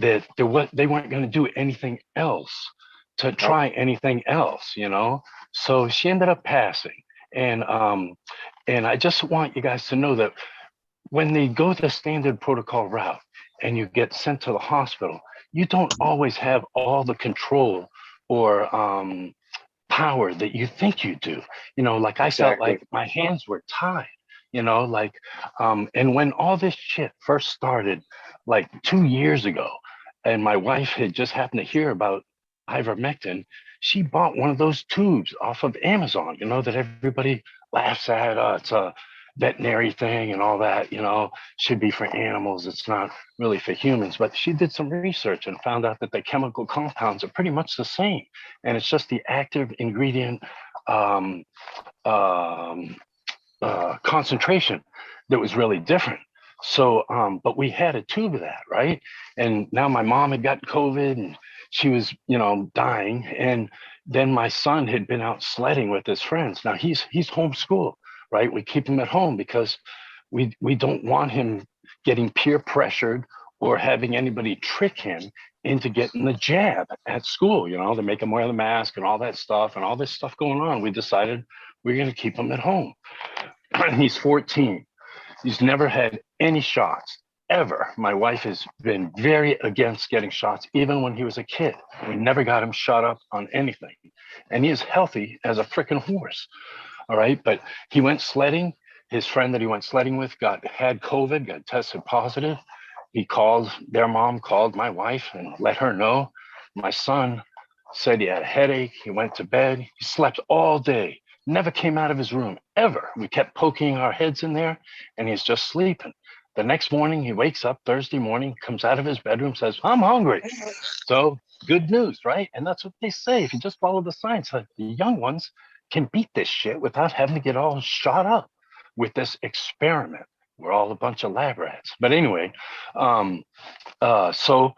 that they weren't going to do anything else to try anything else, you know? So she ended up passing. And I just want you guys to know that when they go the standard protocol route and you get sent to the hospital, you don't always have all the control or power that you think you do. You know, like I felt like my hands were tied, you know, like, and when all this shit first started, like 2 years ago, and my wife had just happened to hear about ivermectin, she bought one of those tubes off of Amazon, you know, that everybody laughs at. It's a veterinary thing and all that, you know, should be for animals. It's not really for humans. But she did some research and found out that the chemical compounds are pretty much the same. And it's just the active ingredient concentration that was really different. So, but we had a tube of that, right? And now my mom had gotten COVID and she was, you know, dying. And then my son had been out sledding with his friends. Now he's homeschooled, right? We keep him at home because we don't want him getting peer pressured or having anybody trick him into getting the jab at school, you know, to make him wear the mask and all that stuff and all this stuff going on. We decided we're going to keep him at home. He's 14. He's never had any shots ever. My wife has been very against getting shots, even when he was a kid. We never got him shot up on anything. And he is healthy as a freaking horse. All right. But he went sledding. His friend that he went sledding with had COVID, got tested positive. Their mom called my wife and let her know. My son said he had a headache. He went to bed. He slept all day. Never came out of his room, ever. We kept poking our heads in there, and he's just sleeping. The next morning, he wakes up Thursday morning, comes out of his bedroom, says, I'm hungry. So good news, right? And that's what they say. If you just follow the science, the young ones can beat this shit without having to get all shot up with this experiment. We're all a bunch of lab rats. But anyway, so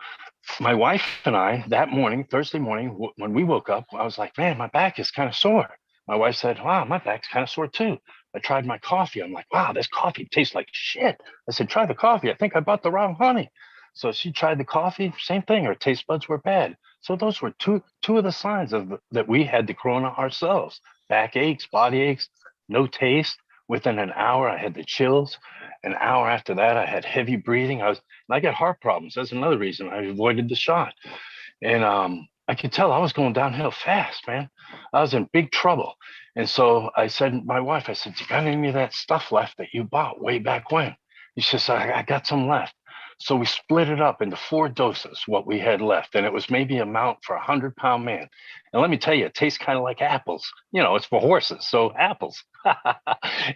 my wife and I, that morning, Thursday morning, when we woke up, I was like, man, my back is kind of sore. My wife said, wow, my back's kind of sore too. I tried my coffee. I'm like, wow, this coffee tastes like shit. I said, try the coffee. I think I bought the wrong honey. So she tried the coffee, same thing. Her taste buds were bad. So those were two of the signs that we had the corona ourselves. Back aches, body aches, no taste. Within an hour, I had the chills. An hour after that, I had heavy breathing. I got heart problems. That's another reason I avoided the shot. And I could tell I was going downhill fast, man. I was in big trouble. And so I said to my wife, I said, you got any of that stuff left that you bought way back when? She says, I got some left. So we split it up into 4 doses, what we had left. And it was maybe an amount for a 100-pound man. And let me tell you, it tastes kind of like apples. You know, it's for horses, so apples.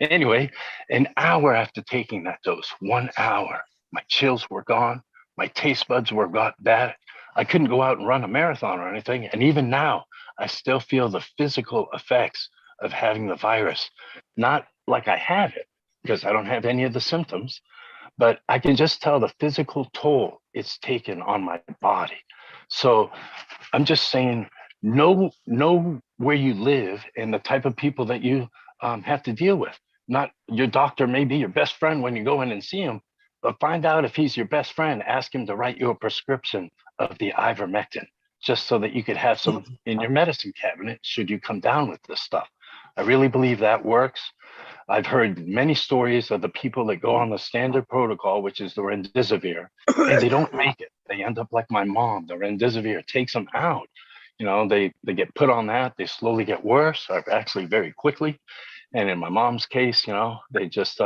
Anyway, an hour after taking that dose, 1 hour, my chills were gone. My taste buds were got bad. I couldn't go out and run a marathon or anything. And even now, I still feel the physical effects of having the virus. Not like I have it, because I don't have any of the symptoms, but I can just tell the physical toll it's taken on my body. So I'm just saying, know where you live and the type of people that you have to deal with. Not your doctor may be your best friend when you go in and see him, but find out if he's your best friend. Ask him to write you a prescription of the ivermectin, just so that you could have some in your medicine cabinet should you come down with this stuff. I really believe that works. I've heard many stories of the people that go on the standard protocol, which is the remdesivir, and they don't make it. They end up like my mom. The remdesivir takes them out. You know, they get put on that. They slowly get worse, or actually very quickly. And in my mom's case, they just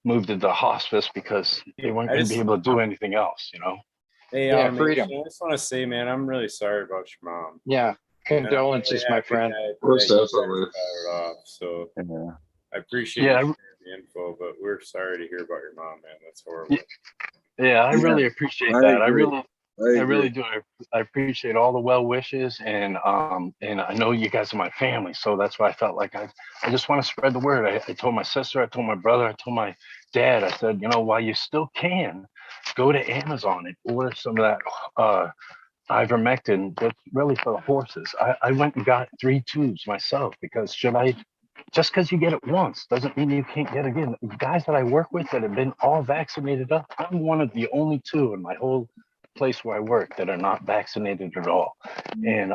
moved into hospice because they weren't I going to be just, able to do anything else, hey, Yeah, Automation, freedom. I just want to say, man, I'm really sorry about your mom. Yeah, And I'm condolences, really my happy friend. that Most you guys definitely. got it off. So Yeah. I appreciate Yeah, you sharing the info, but we're sorry to hear about your mom, man. That's horrible. yeah, I Yeah, really appreciate I that. agree. I really do. I appreciate all the well wishes, and I know you guys are my family, so that's why I felt like I just want to spread the word. I told my sister, I told my brother, I told my dad. I said, while you still can, go to Amazon and order some of that ivermectin. That's really for the horses. I went and got 3 tubes myself because just because you get it once doesn't mean you can't get it again. The guys that I work with that have been all vaccinated up, I'm one of the only 2 in my whole place where I work that are not vaccinated at all. And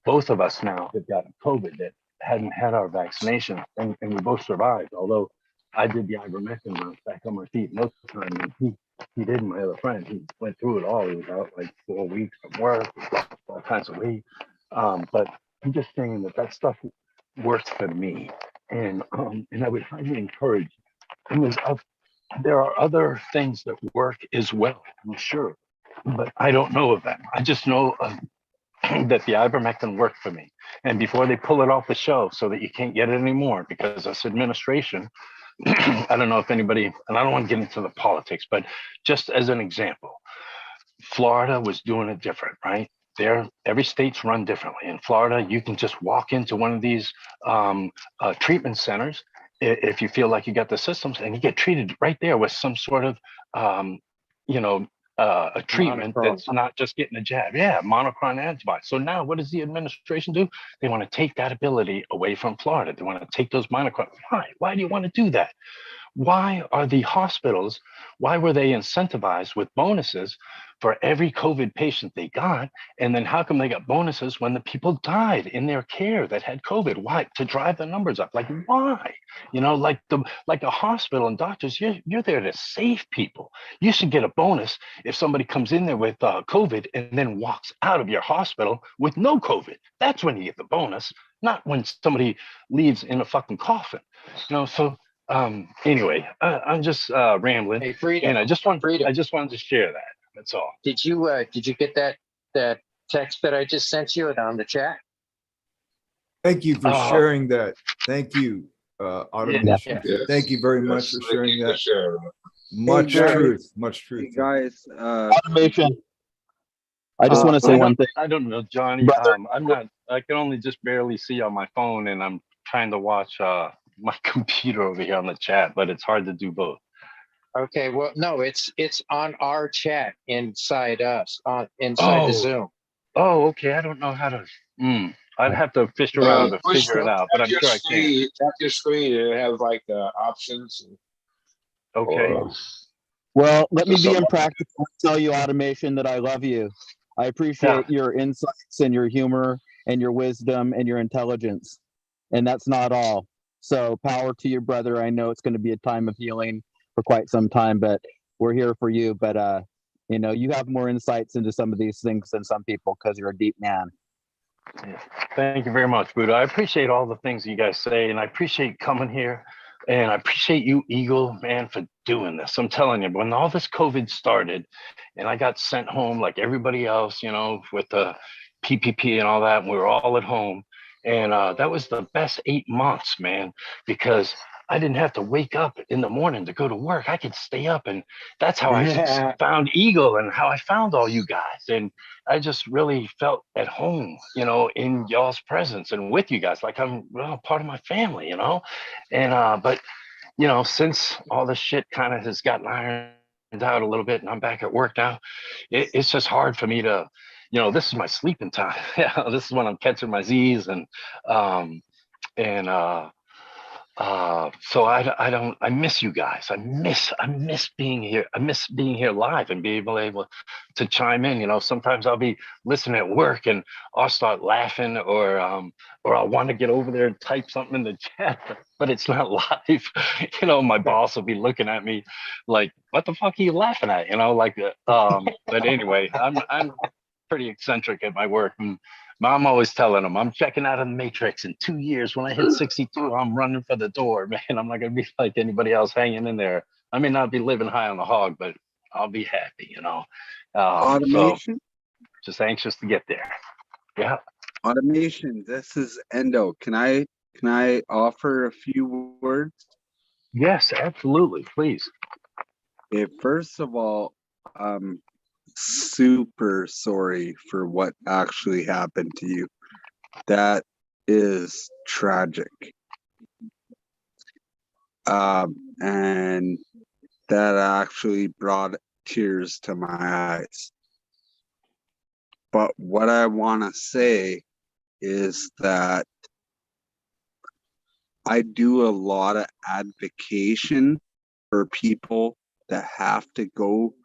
both of us now have gotten COVID that hadn't had our vaccination, and we both survived. Although I did the ivermectin rounds back on my feet no time, and he didn't. My other friend, he went through it all. He was out like 4 weeks from work, all kinds of weight. But I'm just saying that stuff works for me, and I would highly encourage. And there are other things that work as well, I'm sure, but I don't know of them. I just know that the ivermectin worked for me. And before they pull it off the shelf so that you can't get it anymore, because this administration, I don't know if anybody, and I don't want to get into the politics, but just as an example, Florida was doing it different, right? Every state's run differently. In Florida, you can just walk into one of these treatment centers if you feel like you got the systems, and you get treated right there with some sort of, a treatment that's not just getting a jab. Yeah, monoclonal antibodies. So now, what does the administration do? They want to take that ability away from Florida. They want to take those monoclonal. Why? Why do you want to do that? Why are the hospitals, why were they incentivized with bonuses for every COVID patient they got? And then how come they got bonuses when the people died in their care that had COVID? Why? To drive the numbers up. Like, why? Like a hospital and doctors, you're there to save people. You should get a bonus if somebody comes in there with COVID and then walks out of your hospital with no COVID. That's when you get the bonus, not when somebody leaves in a fucking coffin. So anyway, I'm just rambling. Hey, Freedom. And I just wanted to share that. That's all. Did you get that text that I just sent you on the chat? Thank you for sharing that. Thank you, Automation. Yeah. Thank you very much for sharing that. Much Hey, truth, much truth. Hey guys, Automation. I just want to say one thing. I don't know, Johnny. I can only just barely see on my phone, and I'm trying to watch my computer over here on the chat, but it's hard to do both. Okay, well, no, it's on our chat inside us, inside the Zoom. Oh, okay. I don't know how to. I'd have to fish around to figure it out, but I'm sure I can. Tap your screen and it has like the options. Okay. Well, let me be impractical and tell you, Automation, that I love you. I appreciate your insights and your humor and your wisdom and your intelligence. And that's not all. So power to your brother. I know it's going to be a time of healing for quite some time, but we're here for you. But, you have more insights into some of these things than some people because you're a deep man. Yeah. Thank you very much, Buddha. I appreciate all the things you guys say, and I appreciate coming here. And I appreciate you, Eagle, man, for doing this. I'm telling you, when all this COVID started and I got sent home like everybody else, with the PPP and all that, and we were all at home. And that was the best 8 months, man, because I didn't have to wake up in the morning to go to work. I could stay up, and that's how I found Eagle and how I found all you guys. And I just really felt at home, in y'all's presence and with you guys, like I'm part of my family, And but since all this shit kind of has gotten ironed out a little bit, and I'm back at work now, it's just hard for me to, this is my sleeping time. Yeah, this is when I'm catching my Z's, and so I miss you guys. I miss being here. I miss being here live and being able to chime in. Sometimes I'll be listening at work and I'll start laughing, or I'll want to get over there and type something in the chat, but it's not live. My boss will be looking at me like, what the fuck are you laughing at? But anyway, I'm pretty eccentric at my work, and I'm always telling them I'm checking out of the Matrix in 2 years. When I hit 62, I'm running for the door, man. I'm not gonna be like anybody else hanging in there. I may not be living high on the hog, but I'll be happy, you know. So Automation. just anxious to get there. Yeah. Automation. This is Endo. Can I offer a few words? Yes, absolutely. Please. Okay, first of all, I'm super sorry for what actually happened to you. That is tragic. And that actually brought tears to my eyes. But what I want to say is that I do a lot of advocacy for people that have to go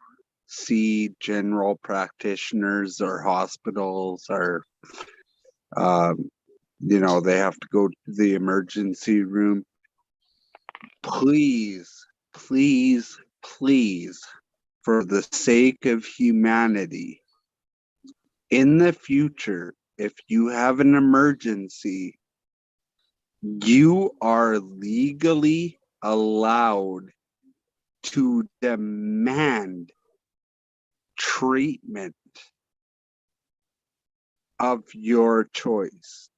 see general practitioners or hospitals or, you know, they have to go to the emergency room. Please, please, please, for the sake of humanity, in the future, if you have an emergency, you are legally allowed to demand treatment of your choice.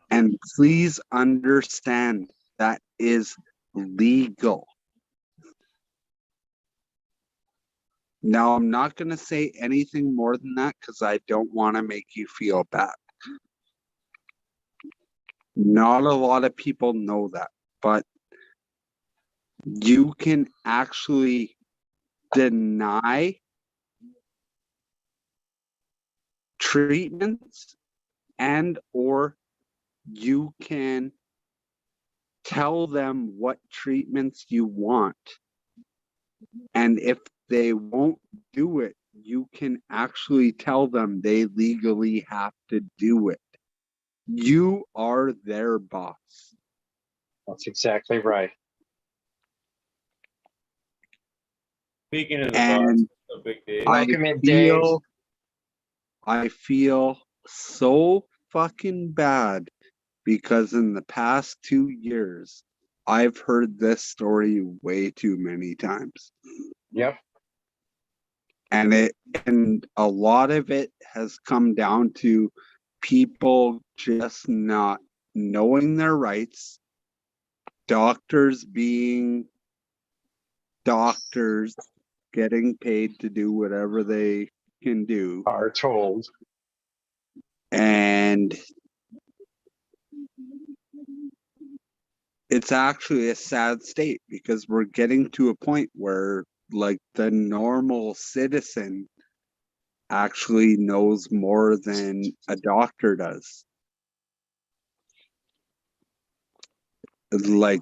And please understand that is legal. Now, I'm not going to say anything more than that because I don't want to make you feel bad. Not a lot of people know that, but you can actually deny treatments and or you can tell them what treatments you want. And if they won't do it, you can actually tell them they legally have to do it. You are their boss. That's exactly right. Speaking of the And boss, a big day. Welcome in, Dave. I feel so fucking bad because in the past 2 years, I've heard this story way too many times. Yep. And a lot of it has come down to people just not knowing their rights, doctors being doctors, getting paid to do whatever they can do. Are told. And it's actually a sad state because we're getting to a point where like the normal citizen actually knows more than a doctor does. Like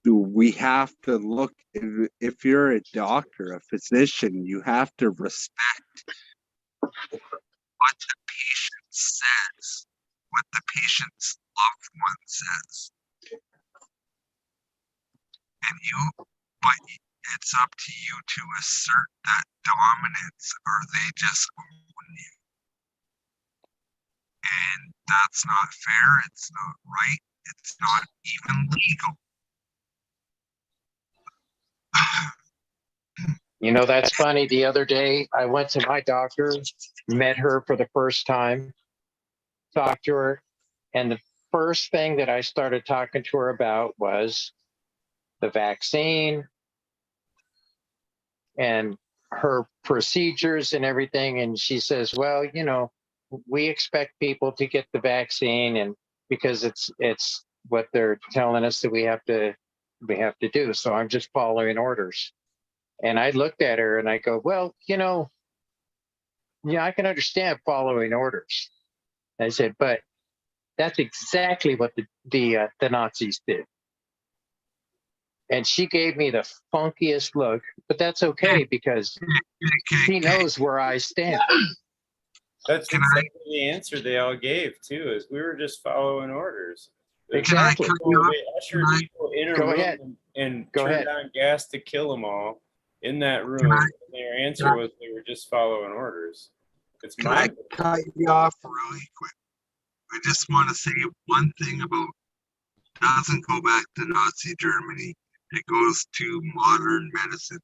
we have to look, if you're a doctor, a physician, you have to respect what the patient says, what the patient's loved one says. But it's up to you to assert that dominance or they just own you. And that's not fair, it's not right, it's not even legal. You know, that's funny. The other day, I went to my doctor, met her for the first time, talked to her, and the first thing that I started talking to her about was the vaccine and her procedures and everything. And she says, well, you know, we expect people to get the vaccine and because it's what they're telling us that we have to do. So I'm just following orders. And I looked at her and I go, well, you know, yeah, I can understand following orders. I said, but that's exactly what the Nazis did. And she gave me the funkiest look, but that's okay because she knows where I stand. That's exactly the answer they all gave too. Is we were just following orders. Exactly. They ushered people in a room and Go turned ahead. on gas to kill them all in that room. And their answer was they were just following orders. It's Can I my cut you off really quick? I just want to say one thing about doesn't go back to Nazi Germany. It goes to modern medicine.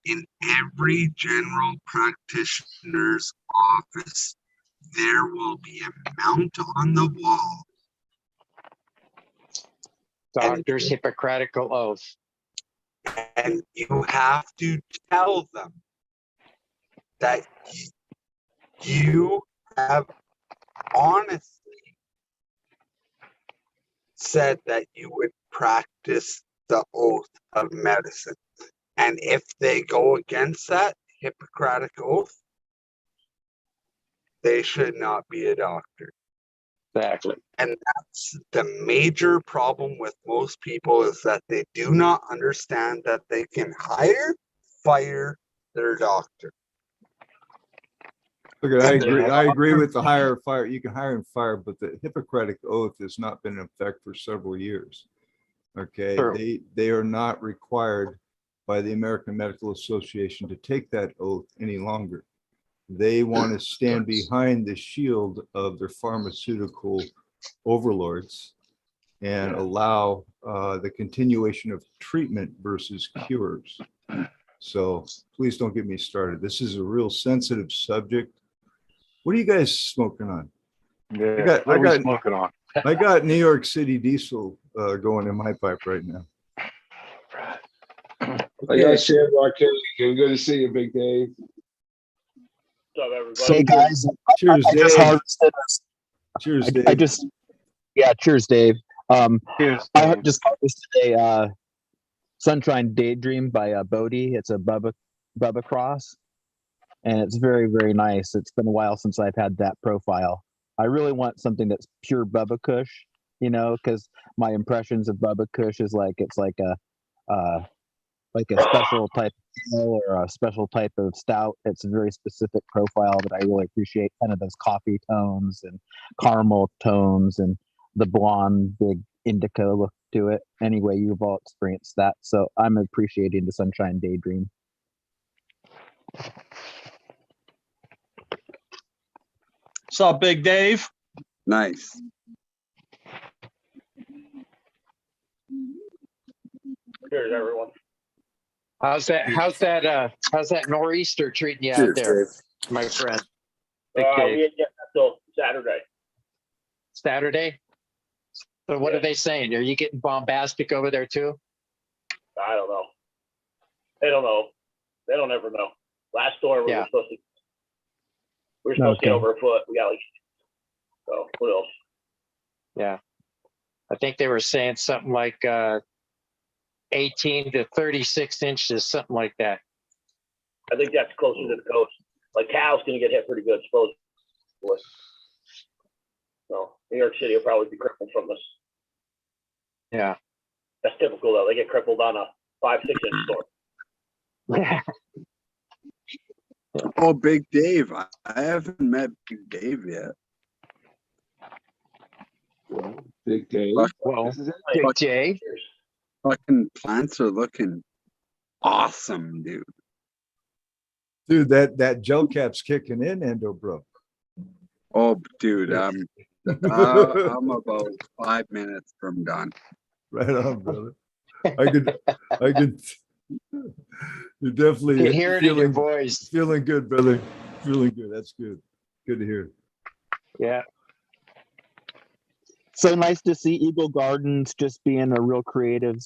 In every general practitioner's office, there will be a mount on the wall. Doctor's Hippocratical oath. And you have to tell them that you have honestly said that you would practice the oath of medicine. And if they go against that Hippocratic oath, they should not be a doctor. Exactly. And that's the major problem with most people, is that they do not understand that they can fire their doctor. Look, I agree with the hire, fire. You can hire and fire, but the Hippocratic oath has not been in effect for several years. Okay, True. they are not required by the American Medical Association to take that oath any longer. They want to stand behind the shield of their pharmaceutical overlords and allow the continuation of treatment versus cures. So please don't get me started. This is a real sensitive subject. What are you guys smoking on? Yeah, I got smoking on. I got New York City diesel going in my pipe right now. I got Sharon Marquez. Good to see you, Big Dave. What's up, everybody? Hey guys, Cheers, I just Dave. harvested. Cheers, Dave. I just, yeah, cheers, Dave. Cheers, I Dave. just harvested a Sunshine Daydream by Bodhi. It's a Bubba Cross, and it's very, very nice. It's been a while since I've had that profile. I really want something that's pure Bubba Kush, you know, because my impressions of Bubba Kush is like it's like a special type of ale or a special type of stout. It's a very specific profile that I really appreciate, kind of those coffee tones and caramel tones and the blonde big indica look to it. Anyway, you've all experienced that, so I'm appreciating the Sunshine Daydream. What's up, Big Dave? Nice. Cheers, everyone. How's that nor'easter treating you out there, my friend? Big We Dave. ain't getting until Saturday. Saturday? So what are they saying? Are you getting bombastic over there too? I don't know. They don't know. They don't ever know. Last storm we were supposed to get over a foot. We got like, so what else? Yeah. I think they were saying something like 18 to 36 inches, something like that. I think that's closer to the coast. Like Cal's gonna get hit pretty good, supposedly. So New York City will probably be crippled from this. Yeah. That's typical though. They get crippled on a 5-6 inch storm. Oh, Big Dave. I haven't met Big Dave yet. Big Dave. Well, Big Dave. Fucking plants are looking awesome, dude. Dude, that gel cap's kicking in, Endo bro. Oh, dude, I'm about 5 minutes from done. Right on, brother. I could. You're definitely You can hear it in your voice. Feeling good, brother. Feeling good. That's good. Good to hear. Yeah. So nice to see Eagle Gardens just being a real creative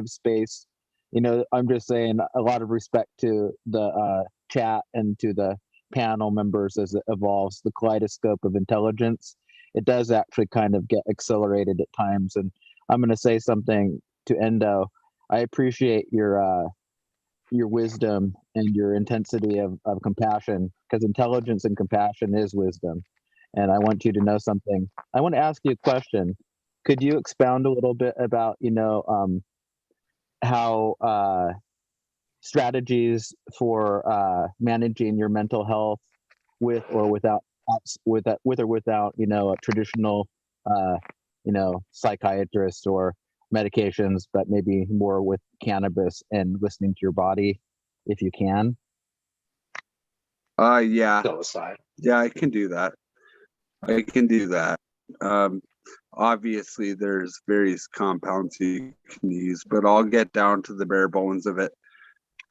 space. You know, I'm just saying a lot of respect to the chat and to the panel members as it evolves. The kaleidoscope of intelligence, it does actually kind of get accelerated at times. And I'm going to say something to Endo. I appreciate your wisdom and your intensity of compassion, because intelligence and compassion is wisdom. And I want you to know something. I want to ask you a question. Could you expound a little bit about, how strategies for managing your mental health with or without a traditional, psychiatrist or medications, but maybe more with cannabis and listening to your body, if you can? Yeah. Yeah, I can do that. I can do that. Obviously, there's various compounds you can use, but I'll get down to the bare bones of it.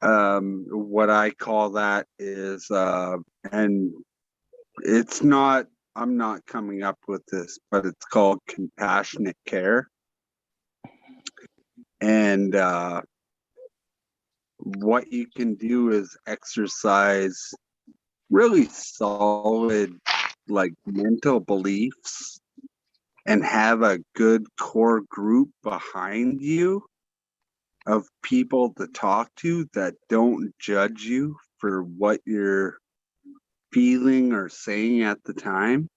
What I call that is, and it's not, I'm not coming up with this, but it's called compassionate care. And what you can do is exercise really solid, like, mental beliefs and have a good core group behind you of people to talk to that don't judge you for what you're feeling or saying at the time.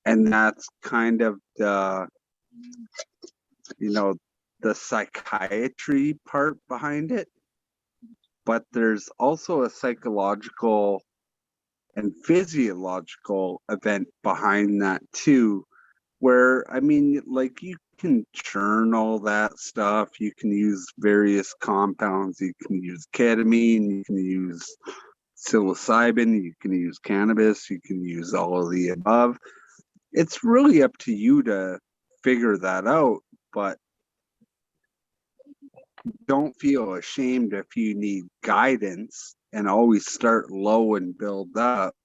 And that's kind of the, you know, the psychiatry part behind it. But there's also a psychological and physiological event behind that too, where, I mean, like, you can churn all that stuff. You can use various compounds. You can use ketamine. You can use psilocybin. You can use cannabis. You can use all of the above. It's really up to you to figure that out, but don't feel ashamed if you need guidance, and always start low and build up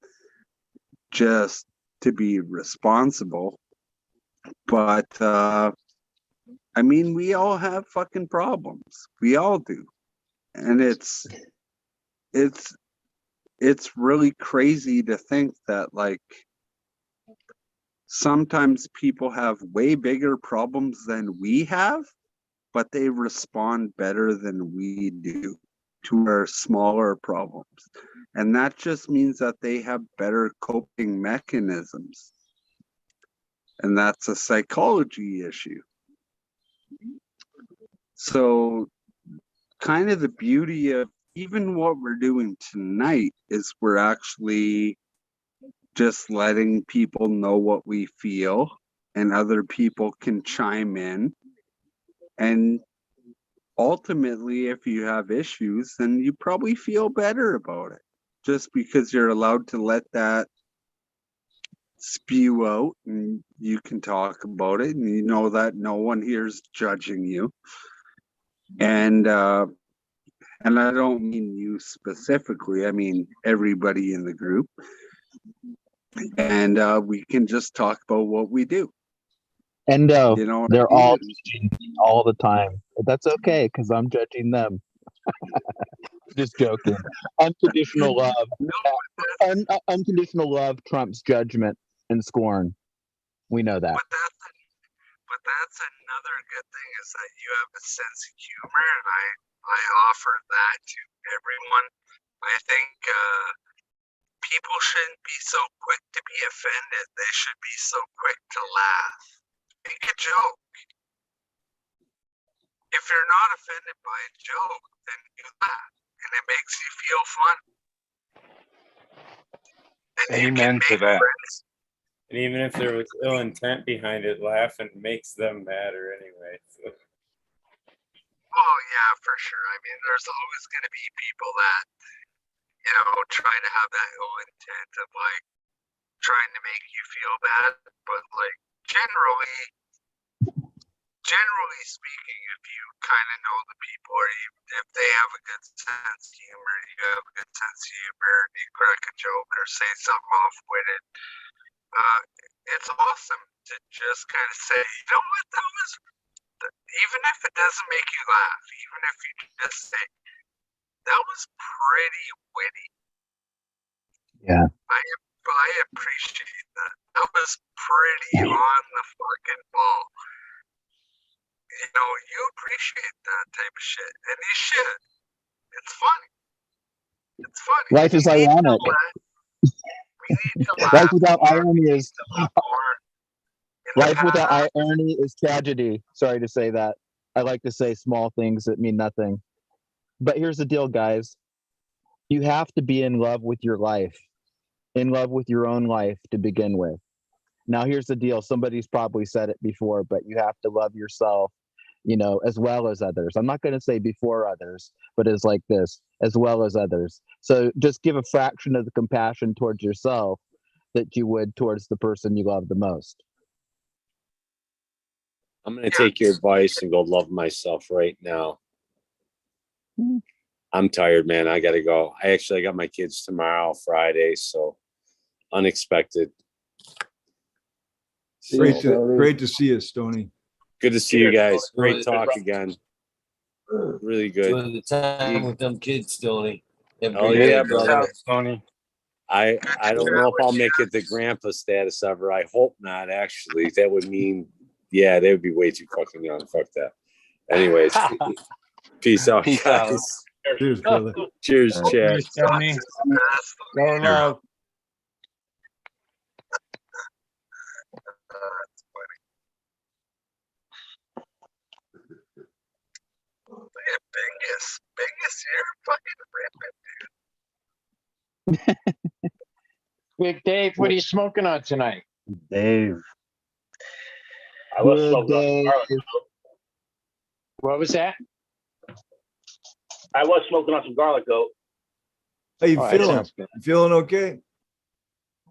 just to be responsible. But I mean, we all have fucking problems. We all do. And it's really crazy to think that, like, sometimes people have way bigger problems than we have, but they respond better than we do to our smaller problems. And that just means that they have better coping mechanisms. And that's a psychology issue. So kind of the beauty of even what we're doing tonight is we're actually just letting people know what we feel, and other people can chime in. And ultimately, if you have issues, then you probably feel better about it, just because you're allowed to let that spew out and you can talk about it, and you know that no one here is judging you. And I don't mean you specifically, I mean everybody in the group. And we can just talk about what we do. Endo, You know what they're I mean? all judging me all the time. But that's okay, because I'm judging them. Just joking. Unconditional love. Unconditional love trumps judgment and scorn. We know that. But that's another good thing, is that you have a sense of humor, and I offer that to everyone. I think people shouldn't be so quick to be offended. They should be so quick to laugh. Make a joke. If you're not offended by a joke, then you laugh, and it makes you feel fun. And Amen to that. friends. And even if there was ill intent behind it, laughing makes them madder anyway. So. Oh yeah, for sure. I mean, there's always going to be people that, you know, try to have that ill intent of, like, trying to make you feel bad. But, like, generally speaking, if you kind of know the people, or if they have a good sense of humor, you have a good sense of humor, and you crack a joke or say something off-witted, it's awesome to just kind of say, you know what, that was, even if it doesn't make you laugh, even if you just say, that was pretty witty. Yeah. I appreciate that. That was pretty on the fucking ball. You know, you appreciate that type of shit, and you should. It's funny. It's funny. Life is ironic. Life without irony is life without irony is tragedy. Sorry to say that. I like to say small things that mean nothing. But here's the deal, guys. You have to be in love with your life, in love with your own life to begin with. Now, here's the deal. Somebody's probably said it before, but you have to love yourself as well as others. I'm not going to say before others, but as like this, as well as others. So just give a fraction of the compassion towards yourself that you would towards the person you love the most. I'm going to take your advice and go love myself right now. I'm tired, man. I got to go. I got my kids tomorrow, Friday. So unexpected. Great to see you, Stoney. Good to see you guys. Great talk again. Really good. Enjoy the time with them kids, Stoney. Oh yeah, brother. Stoney. I don't know if I'll make it the grandpa status ever. I hope not, actually. That would mean, yeah, they would be way too fucking young. Fuck that. Anyways, peace out, Peace guys. out. Cheers, brother. Cheers, Chad. Cheers, Tony. Go love. Biggest here, fucking ripping. Big Dave, what are you smoking on tonight? Dave. I was Good smoking on day. some garlic coat. What was that? I was smoking on some garlic coat. How you Oh, that feeling? sounds good. You feeling okay?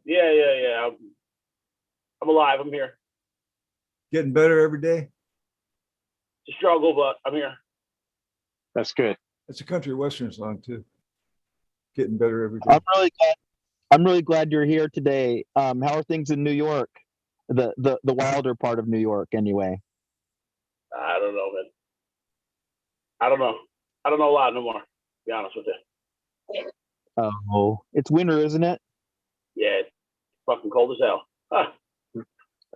Yeah. I'm alive. I'm here. Getting better every day? It's a struggle, but I'm here. That's good. That's a country western song too. Getting better every day. I'm really glad you're here today. How are things in New York? The wilder part of New York, anyway. I don't know, man. I don't know. I don't know a lot no more, to be honest with you. Oh, it's winter, isn't it? Yeah, it's fucking cold as hell. Huh.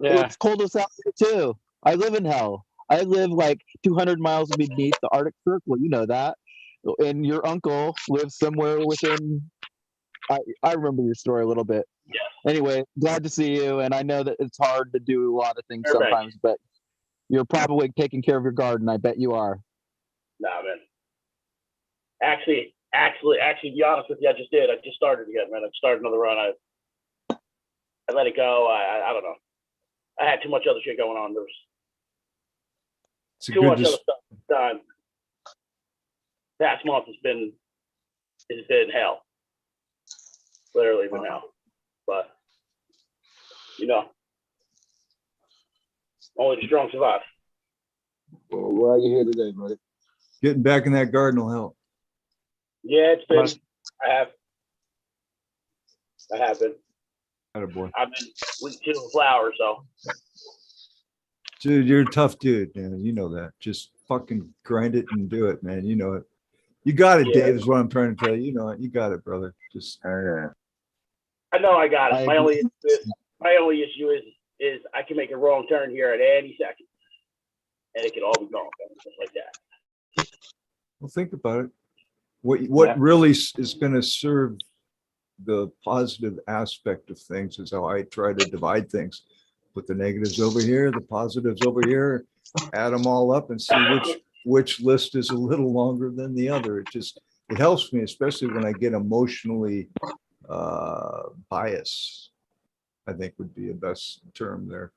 Yeah. It's cold as hell here too. I live in hell. I live like 200 miles beneath the Arctic Circle. You know that. And your uncle lives somewhere within. I remember your story a little bit. Yeah. Anyway, glad to see you. And I know that it's hard to do a lot of things Fairbanks. sometimes, but you're probably taking care of your garden. I bet you are. Nah, man. Actually, to be honest with you, I just did. I just started again, man. I started another run. I let it go. I don't know. I had too much other shit going on. There was too much other stuff done. Past month has been hell. Literally been hell. But only the strong survive. Well, why are you here today, buddy? Getting back in that garden will help. Yeah, it's been. I have been. Attaboy. I've been week 2 of flowers, so. Dude, you're a tough dude, man. You know that. Just fucking grind it and do it, man. You know it. You got it, Yeah. Dave, is what I'm trying to tell you. You know it. You got it, brother. Just I know I got it. My only issue is I can make a wrong turn here at any second, and it can all be gone, just like that. well, think about it. What really is going to serve the positive aspect of things is how I try to divide things. Put the negatives over here, the positives over here, add them all up and see which list is a little longer than the other. It helps me, especially when I get emotionally biased, I think would be a best term there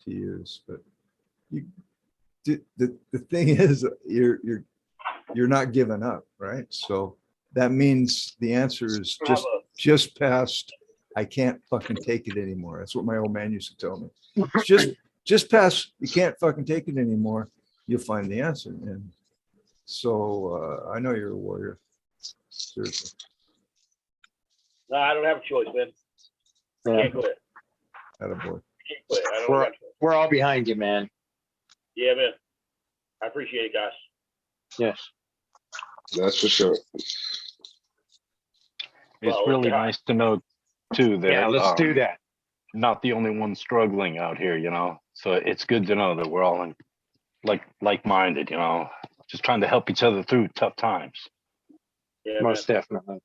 to use. But the thing is, you're not giving up, right? So that means the answer is just past. I can't fucking take it anymore. That's what my old man used to tell me. It's just past. You can't fucking take it anymore. You'll find the answer. And so I know you're a warrior. Seriously. No, I don't have a choice, man. I can't quit. Attaboy. Can't quit. I don't We're all behind you, man. Yeah, man. I appreciate it, guys. Yes. That's for sure. It's really nice to know too that Yeah, let's do that. Not the only one struggling out here, So it's good to know that we're all like-minded, just trying to help each other through tough times. Yeah, most man. definitely.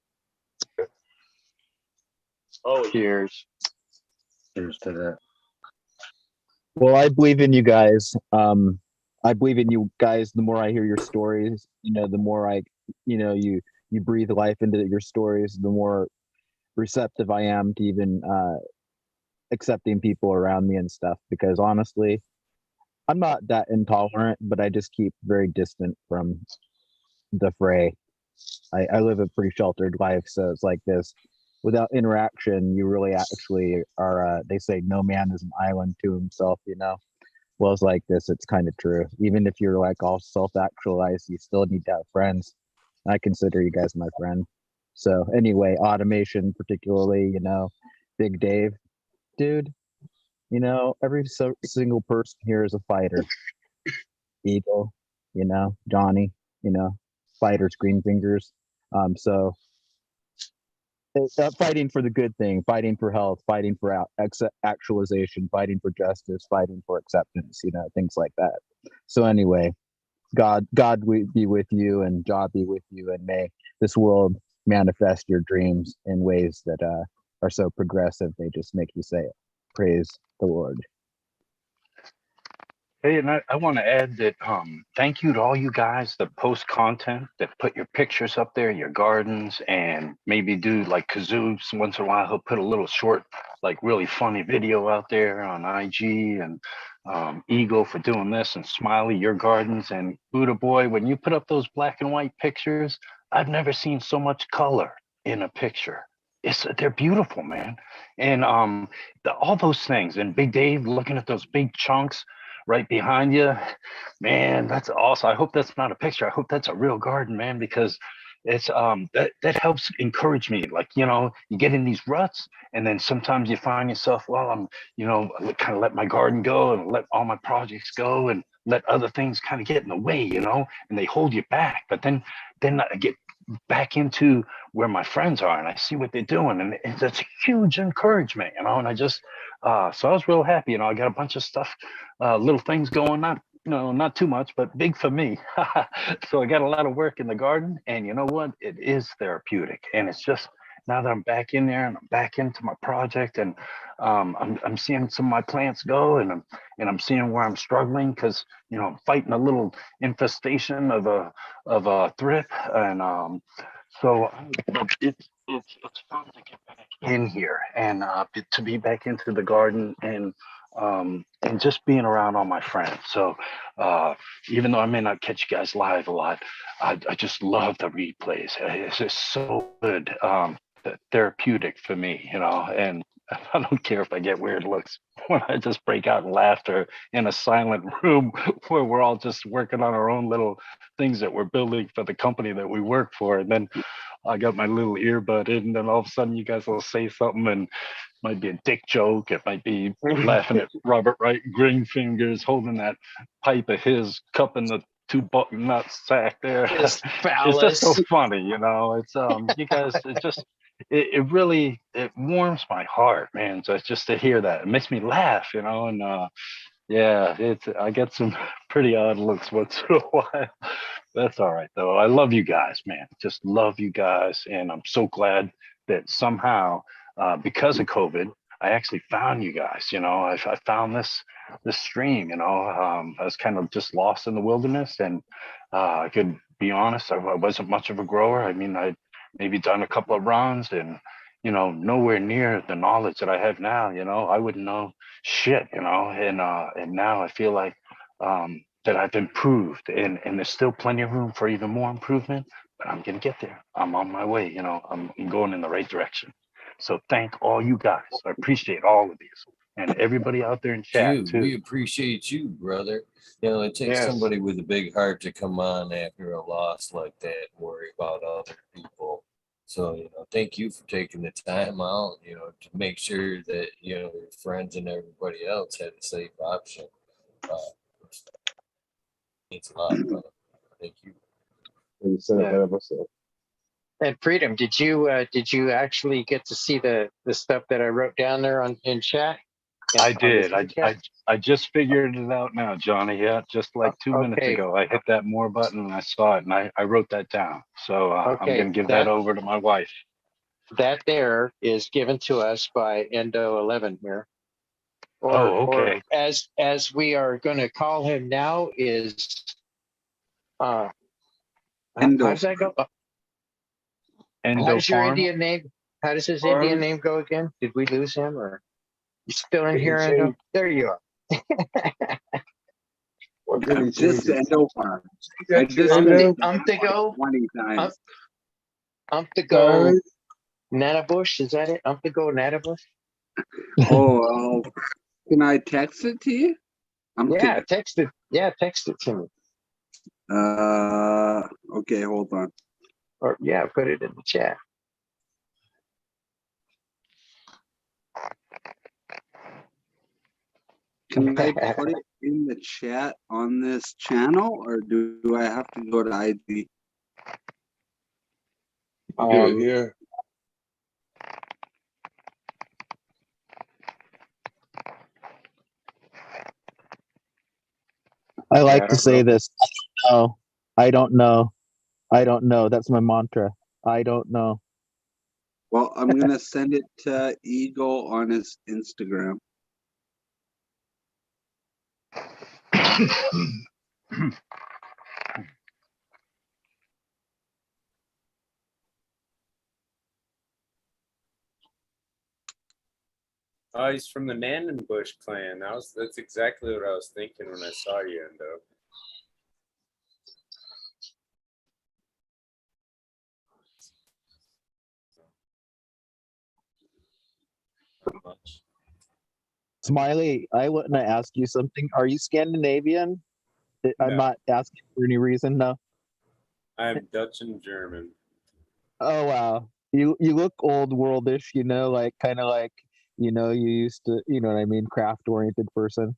Oh, cheers. Cheers to that. Well, I believe in you guys. I believe in you guys. The more I hear your stories, the more you breathe life into your stories, the more receptive I am to even accepting people around me and stuff. Because honestly, I'm not that intolerant, but I just keep very distant from the fray. I live a pretty sheltered life, so it's like this. Without interaction, you really actually are. They say no man is an island to himself. Well, it's like this. It's kind of true. Even if you're like all self-actualized, you still need to have friends. I consider you guys my friend. So anyway, automation, particularly, Big Dave, dude. Every single person here is a fighter. Eagle, Johnny, fighters, greenfingers. So fighting for the good thing, fighting for health, fighting for actualization, fighting for justice, fighting for acceptance, things like that. So anyway, God be with you, and God be with you, and may this world manifest your dreams in ways that are so progressive they just make you say it. Praise the Lord. Hey, and I want to add that thank you to all you guys that post content, that put your pictures up there, your gardens, and maybe do like Kazoo once in a while. He'll put a little short, like really funny video out there on IG, and Eagle for doing this, and Smiley, your gardens, and buddhaboy. When you put up those black and white pictures, I've never seen so much color in a picture. They're beautiful, man. And all those things, and Big Dave looking at those big chunks right behind you, man, that's awesome. I hope that's not a picture. I hope that's a real garden, man, because it's that helps encourage me. Like, you get in these ruts, and then sometimes you find yourself, well, I'm kind of let my garden go and let all my projects go and let other things kind of get in the way, and they hold you back. But then I get back into where my friends are, and I see what they're doing, and that's huge encouragement, and I just so I was real happy. I got a bunch of stuff, little things going on, not too much, but big for me. So I got a lot of work in the garden, and you know what, it is therapeutic. And it's just, now that I'm back in there and I'm back into my project, and I'm seeing some of my plants go, and I'm seeing where I'm struggling, because I'm fighting a little infestation of a thrip, and so it's fun to get back in here, and to be back into the garden, and just being around all my friends. So even though I may not catch you guys live a lot, I just love the replays. It's just so good, therapeutic for me, and I don't care if I get weird looks when I just break out in laughter in a silent room where we're all just working on our own little things that we're building for the company that we work for. And then I got my little earbud in, and then all of a sudden you guys will say something, and it might be a dick joke. It might be laughing at Robert Wright Greenfingers holding that pipe of his, cupping the two button nut sack there. Just It's just so funny, it's you guys, it really warms my heart, man. So it's just to hear that, it makes me laugh, and yeah, I get some pretty odd looks once in a while. That's all right though. I love you guys, man. Just love you guys, and I'm so glad that somehow, because of COVID, I actually found you guys. I found this stream. I was kind of just lost in the wilderness, and I could be honest, I wasn't much of a grower. I mean, I'd maybe done a couple of runs, and nowhere near the knowledge that I have now. I wouldn't know shit. And now I feel like that I've improved, and there's still plenty of room for even more improvement, but I'm gonna get there. I'm on my way. I'm going in the right direction. So thank all you guys. I appreciate all of these, and everybody out there in chat Dude, too. we appreciate you, brother. It takes Yes. somebody with a big heart to come on after a loss like that and worry about other people. So, thank you for taking the time out, to make sure that, your friends and everybody else had a safe option. Means a lot, brother. Thank you. And Freedom, did you actually get to see the stuff that I wrote down there in chat? I did. I just figured it out now, Johnny. Yeah, just like 2 minutes ago, I hit that more button and I saw it, and I wrote that down. So I'm going to give that over to my wife. That there is given to us by Endo 11 here. Okay. Or as we are going to call him now is how does that go? Endo How does your Farm? Indian name? How does his Indian name go again? Did we lose him, or you still in here, Endo? There you are. I'm just Endofarm. I just I'm spelled to go. 20 times. I'm to go. Nanabush, is that it? I'm to go Nanabush. Oh, can I text it to you? Text it. Yeah, text it to me. Okay, hold on. Or put it in the chat. Can I put it in the chat on this channel, or do I have to go to IG? Do it here. I like I to don't say know. this. I don't know. I don't know. That's my mantra. I don't know. Well, I'm gonna send it to Eagle on his Instagram. Oh, he's from the Nandenbush clan. That's exactly what I was thinking when I saw you, Endo. Smiley, I want to ask you something. Are you Scandinavian? I'm No. not asking for any reason. No. I'm Dutch and German. Oh wow. You look old worldish, like kind of like, you used to, you know what I mean, craft oriented person.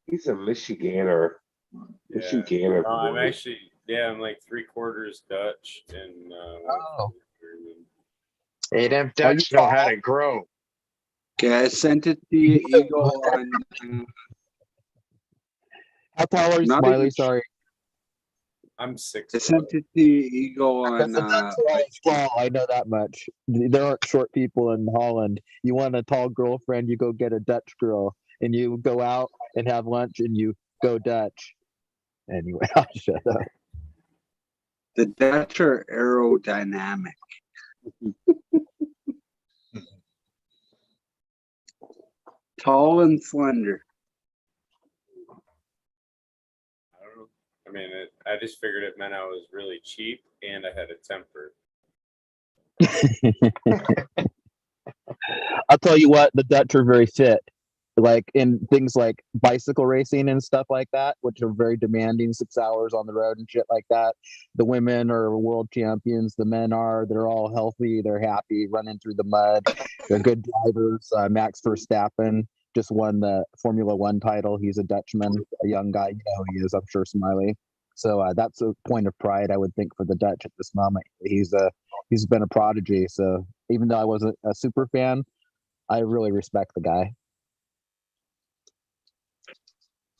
He's a Michiganer. Yeah. Michiganer I'm boy. actually, I'm like 3/4 Dutch and German. Hey, them Dutch know how to grow. Okay, I sent it to you, Eagle on. How tall are you, Not Smiley? even- Sorry. I'm 6. I sent it to you, Eagle on. Well, I know that much. There aren't short people in Holland. You want a tall girlfriend, you go get a Dutch girl, and you go out and have lunch, and you go Dutch. Anyway, I'll shut up. The Dutch are aerodynamic. Tall and slender. I don't know. I mean, I just figured it meant I was really cheap and I had a temper. I'll tell you what, the Dutch are very fit. Like in things like bicycle racing and stuff like that, which are very demanding, 6 hours on the road and shit like that. The women are world champions. The men they're all healthy. They're happy running through the mud. They're good drivers. Max Verstappen just won the Formula One title. He's a Dutchman, a young guy. You know who he is, I'm sure, Smiley. So that's a point of pride, I would think, for the Dutch at this moment. He's been a prodigy. So even though I wasn't a super fan, I really respect the guy.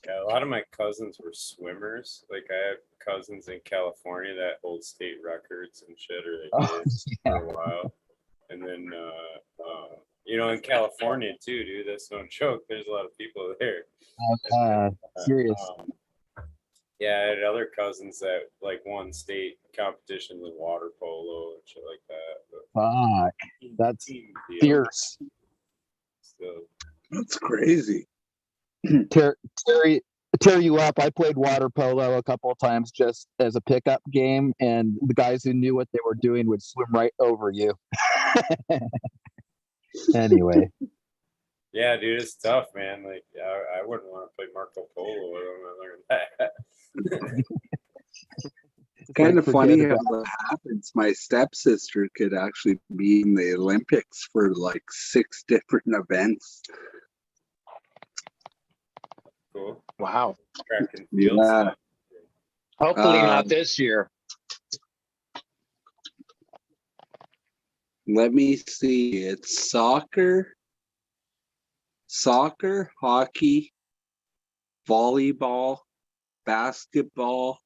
Yeah, a lot of my cousins were swimmers. Like I have cousins in California that hold state records and shit, or they did for a while. And then, in California too, dude. That's no joke. There's a lot of people there. Serious. Yeah, I had other cousins that like won state competitions in water polo and shit like that. Fuck, that's fierce. So, that's crazy. Tear you up. I played water polo a couple of times just as a pickup game, and the guys who knew what they were doing would swim right over you. Anyway. Yeah, dude, it's tough, man. Like, I wouldn't want to play Marco Polo when I learned that. It's kind of funny how that happens. My stepsister could actually be in the Olympics for like 6 different events. Cool. Wow. Track and field stuff. Hopefully not this year. Let me see. It's soccer, hockey, volleyball, basketball,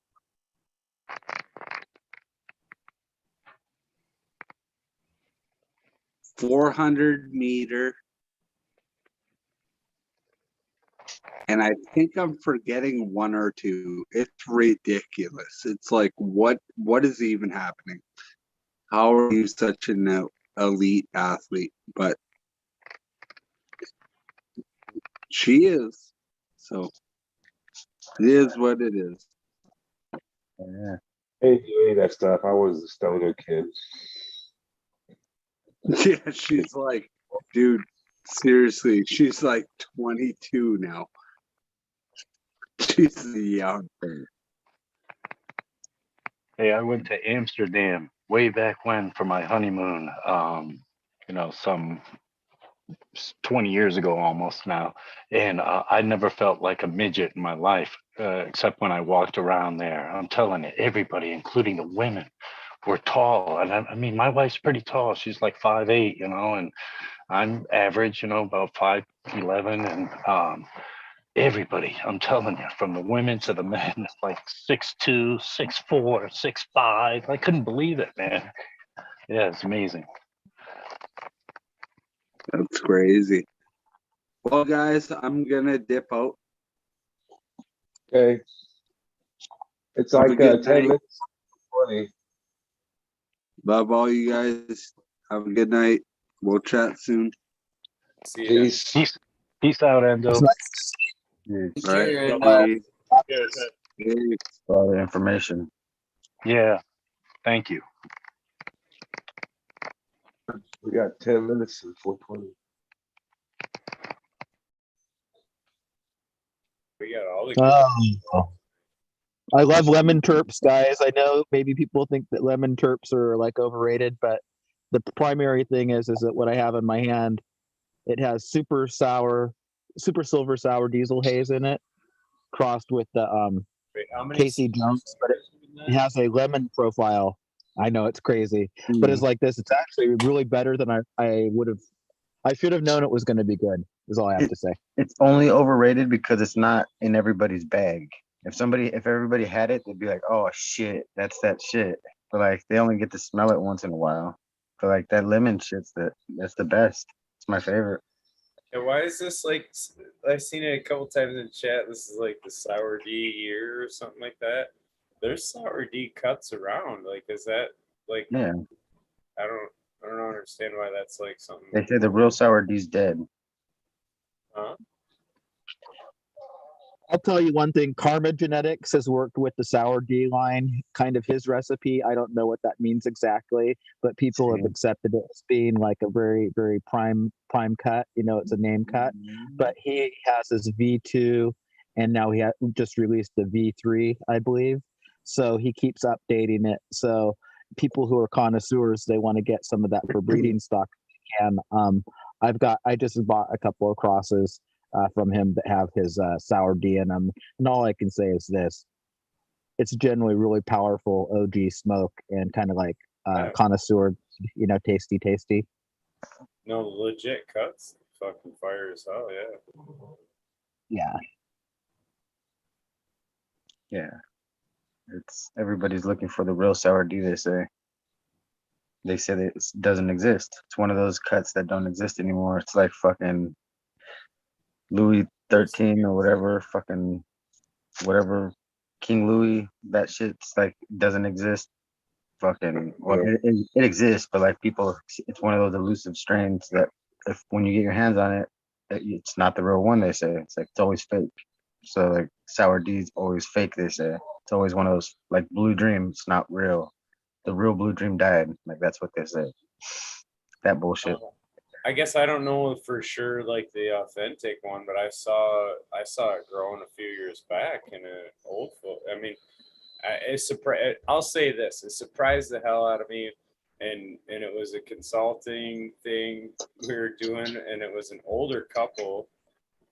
.400 meter, and I think I'm forgetting 1 or 2. It's ridiculous. It's like, what is even happening? How are you such an elite athlete? But she is. So It is what it is. Yeah. Hey, you ate that stuff. I was a stoner kid. Yeah, she's like, dude, seriously, she's like 22 now. She's young. Hey, I went to Amsterdam way back when for my honeymoon. Some 20 years ago almost now, and I never felt like a midget in my life, except when I walked around there. I'm telling you, everybody, including the women, were tall, and I mean, my wife's pretty tall. She's like 5'8", and I'm average, about 5'11", and everybody, I'm telling you, from the women to the men, like 6'2", 6'4", 6'5". I couldn't believe it, man. Yeah, it's amazing. That's crazy. Well, guys, I'm gonna dip out. Okay. It's Have a like good 10 night. minutes, 20. Love all you guys. Have a good night. We'll chat soon. See ya. Peace. Peace out, Endo. All right. Bye. Peace. All the information. Yeah, thank you. We got 10 minutes and 4:20. We got all the Oh, I love lemon terps, guys. I know maybe people think that lemon terps are like overrated, but the primary thing is that what I have in my hand, it has super silver sour diesel haze in it, crossed with the Wait, how many Casey Jones, but it has a lemon profile. I know it's crazy, but it's like this. It's actually really better than I would have. I should have known it was going to be good. Is all I have to say. It's only overrated because it's not in everybody's bag. If everybody had it, they'd be like, "Oh shit, that's that shit." But like, they only get to smell it once in a while. But like that lemon shit's that's the best. It's my favorite. And why is this like? I've seen it a couple times in chat. This is like the sour D year or something like that. There's sour D cuts around. Like, is that like? Yeah. I don't understand why that's like something. They say the real sour D's dead. Huh? I'll tell you one thing. Karma Genetics has worked with the sour D line, kind of his recipe. I don't know what that means exactly, but people have accepted it as being like a very, very prime cut. It's a name cut. But he has his V2, and now he just released the V3, I believe. So he keeps updating it. So people who are connoisseurs, they want to get some of that for breeding stock. I just bought a couple of crosses from him that have his sour D in them. And all I can say is this: it's generally really powerful OG smoke and kind of like connoisseur, tasty. No, legit cuts. Fucking fire as hell, yeah. Yeah. Yeah. It's everybody's looking for the real sour D, they say. They say that it doesn't exist. It's one of those cuts that don't exist anymore. It's like fucking Louis 13 or whatever, fucking whatever, King Louis, that shit's like doesn't exist. Fucking, well, it exists, but like people, it's one of those elusive strains that when you get your hands on it, it's not the real one, they say. It's like, it's always fake. So like sour D's always fake, they say. It's always one of those, like Blue Dream, it's not real. The real Blue Dream died. Like that's what they say. That bullshit. I guess I don't know for sure like the authentic one, but I saw it growing a few years back in an old foot. I mean, I'll say this: it surprised the hell out of me, and it was a consulting thing we were doing, and it was an older couple,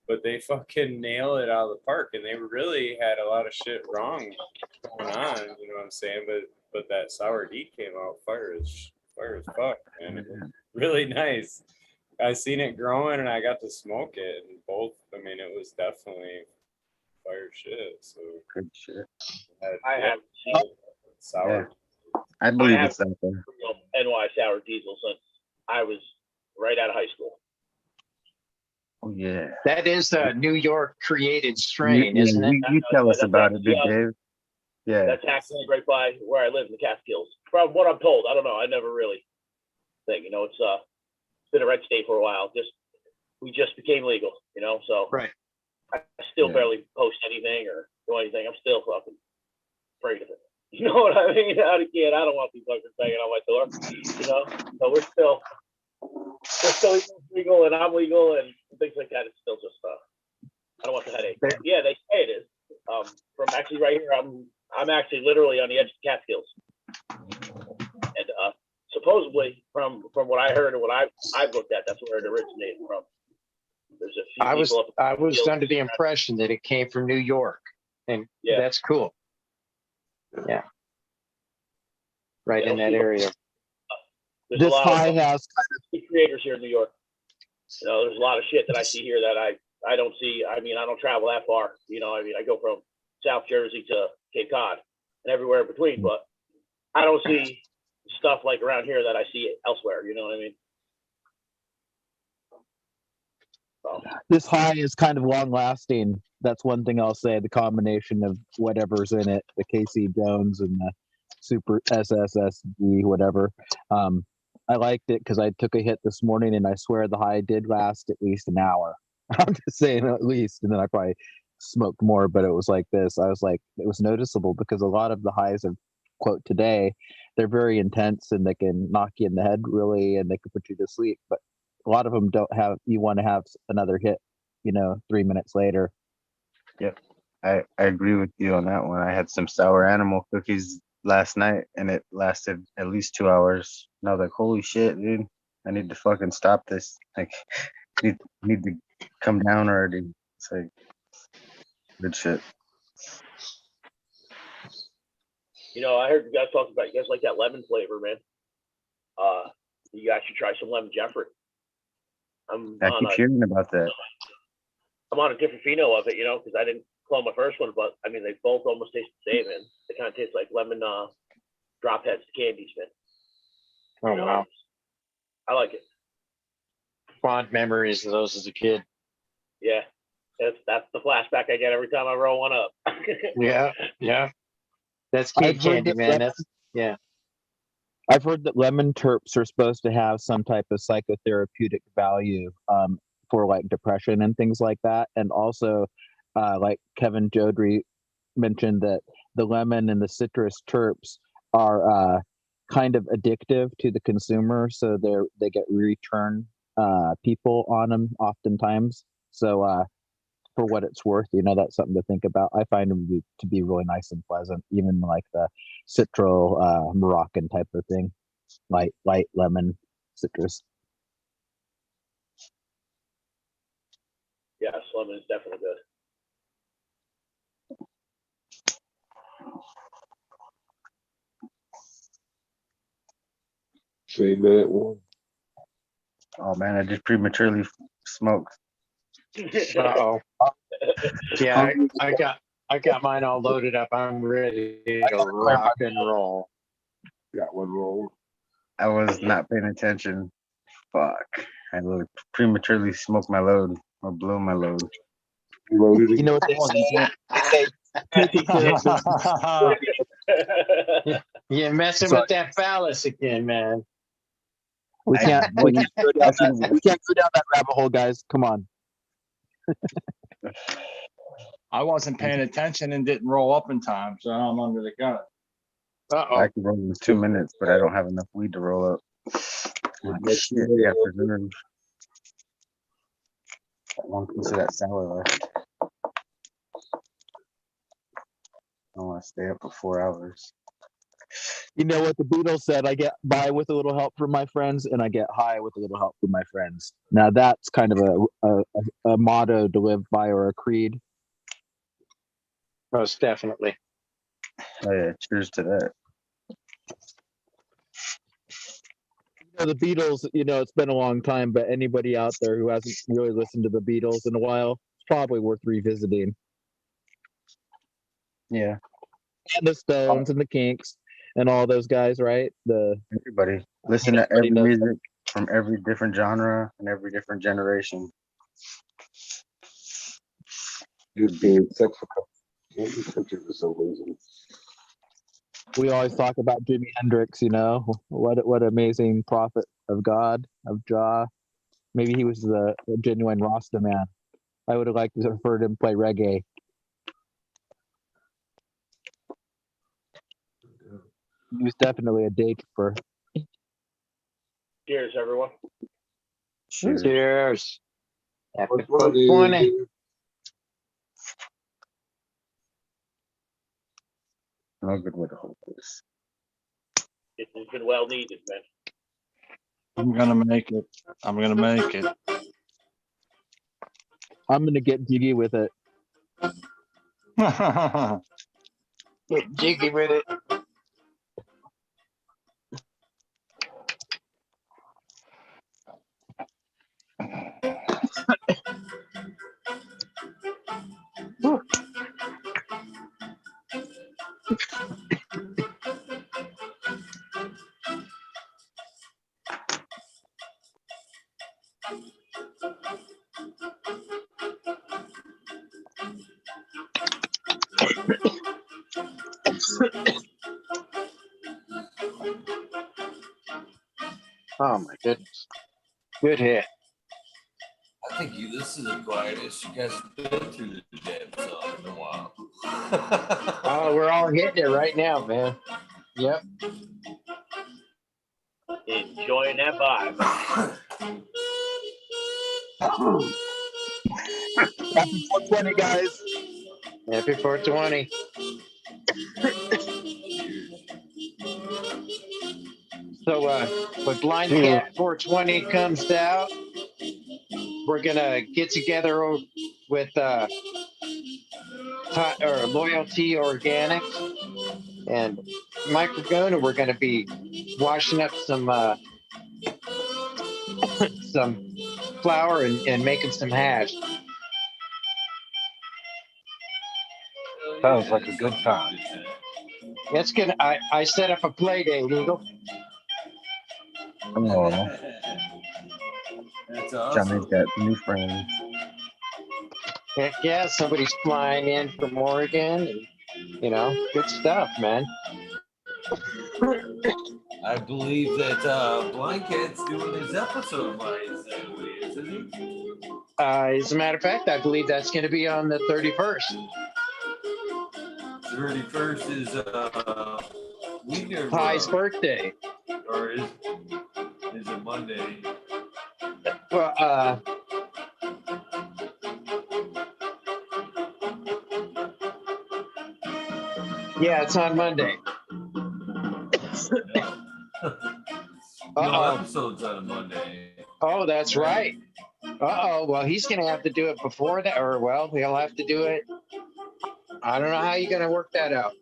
but they fucking nail it out of the park, and they really had a lot of shit wrong going on. You know what I'm saying? But that sour D came out fire as fuck, and it was really nice. I seen it growing and I got to smoke it, and it was definitely fire shit. So good shit. I have seen sour. Yeah. I believe it's out there. NY sour diesel since I was right out of high school. Oh yeah. That is a New York created strain, isn't it? You tell us about it, Big Dave. Yeah. That's actually right by where I live in the Catskills. From what I'm told, I don't know. I never really think, it's been a red state for a while. We just became legal, so right. I still Yeah. barely post anything or do anything. I'm still fucking afraid of it. You know what I mean? Out of kid, I don't want people fucking banging on my door. You know, so we're still legal, and I'm legal, and things like that. It's still just I don't want the headache. But yeah, they say it is. From actually right here, I'm actually literally on the edge of the Catskills, and supposedly from what I heard and what I've looked at, that's where it originated from. There's a few people up. I was under the impression that it came from New York, and Yeah. that's cool. Yeah, right in that area. There's This a lot high of has creators here in New York. You know, there's a lot of shit that I see here that I don't see. I mean, I don't travel that far. You know, I mean, I go from South Jersey to Cape Cod and everywhere in between, but I don't see stuff like around here that I see elsewhere. You know what I mean? So, this high is kind of long lasting. That's one thing I'll say. The combination of whatever's in it, the KC Jones and the Super SSSD, whatever. I liked it because I took a hit this morning, and I swear the high did last at least an hour. I'm just saying at least, and then I probably smoked more, but it was like this. I was like, it was noticeable because a lot of the highs of quote today, they're very intense and they can knock you in the head really, and they can put you to sleep. But a lot of them don't have. You want to have another hit, 3 minutes later. Yep. I agree with you on that one. I had some sour animal cookies last night and it lasted at least 2 hours. And I was like, holy shit, dude. I need to fucking stop this. Like need to come down already. It's like good shit. you know, I heard you guys talking about you guys like that lemon flavor, man. You guys should try some lemon Jeffrey. I keep hearing about that. I'm on a different pheno of it, because I didn't clone my first one, but I mean they both almost taste the same, man. They kind of taste like lemon drop heads candies, man. Oh wow! I like it. Fond memories of those as a kid. Yeah, that's the flashback I get every time I roll one up. Yeah. That's I've kid heard candy, that man. That's yeah. I've heard that lemon terps are supposed to have some type of psychotherapeutic value for like depression and things like that. And also, like Kevin Jodrey mentioned, that the lemon and the citrus terps are kind of addictive to the consumer, so they get return people on them oftentimes. So for what it's worth, that's something to think about. I find them to be really nice and pleasant, even like the citral Moroccan type of thing, light lemon citrus. Yeah, lemon is definitely good. 3-minute one. Oh man, I just prematurely smoked. Uh-oh. Yeah, I got mine all loaded up. I'm ready to rock and roll. Got one roll. I was not paying attention. Fuck. I prematurely smoked my load or blew my load. Loaded You know what they say? Take it seriously. You're messing with that phallus again, man. We can't go down that rabbit hole, guys. Come on. I wasn't paying attention and didn't roll up in time, so I'm under the gun. I can roll in 2 minutes, but I don't have enough weed to roll up. Oh, shit, yeah, preserve. Got one piece of that sour left. I want to stay up for 4 hours. You know what the Beatles said? I get by with a little help from my friends, and I get high with a little help from my friends. Now that's kind of a motto to live by, or a creed. Most definitely. Oh yeah, cheers to that. The Beatles, it's been a long time, but anybody out there who hasn't really listened to the Beatles in a while, it's probably worth revisiting. Yeah. And the Stones and the Kinks and all those guys, right? Everybody. Listen to every music from every different genre and every different generation. Just being sexual. Was amazing. We always talk about Jimi Hendrix, what amazing prophet of God, of Jah. Maybe he was a genuine Rasta man. I would have liked to have heard him play reggae. He was definitely a day tripper. Cheers, everyone. Cheers. Happy What's one of 420. these? No good way to hold this. This has been well needed, man. I'm gonna make it. I'm gonna make it. I'm gonna get jiggy with it. Get jiggy with it. Oh my goodness. Good hit. I think this is the quietest you guys have been through the damn song in a while. Oh, we're all hitting it right now, man. Yep. Enjoying that vibe. Happy 420, guys. Happy 420. So when Blind Cat 420 comes out, we're gonna get together with Loyalty Organics and Mike Ragona. We're gonna be washing up some flour and making some hash. Sounds like a good time. It's gonna. I set up a play date, Eagle. Oh, That's Johnny's awesome. got new friends. Heck yeah, somebody's flying in from Oregon, and good stuff, man. I believe that Blind Cat's doing his episode by his way, isn't he? As a matter of fact, I believe that's going to be on the 31st. 31st is Weedner Pi's World. birthday. Or is it Monday? Well, yeah, it's on Monday. No episodes on a Monday. Oh, that's right. Well, he's going to have to do it before that, or well, he'll have to do it. I don't know how you're going to work that out.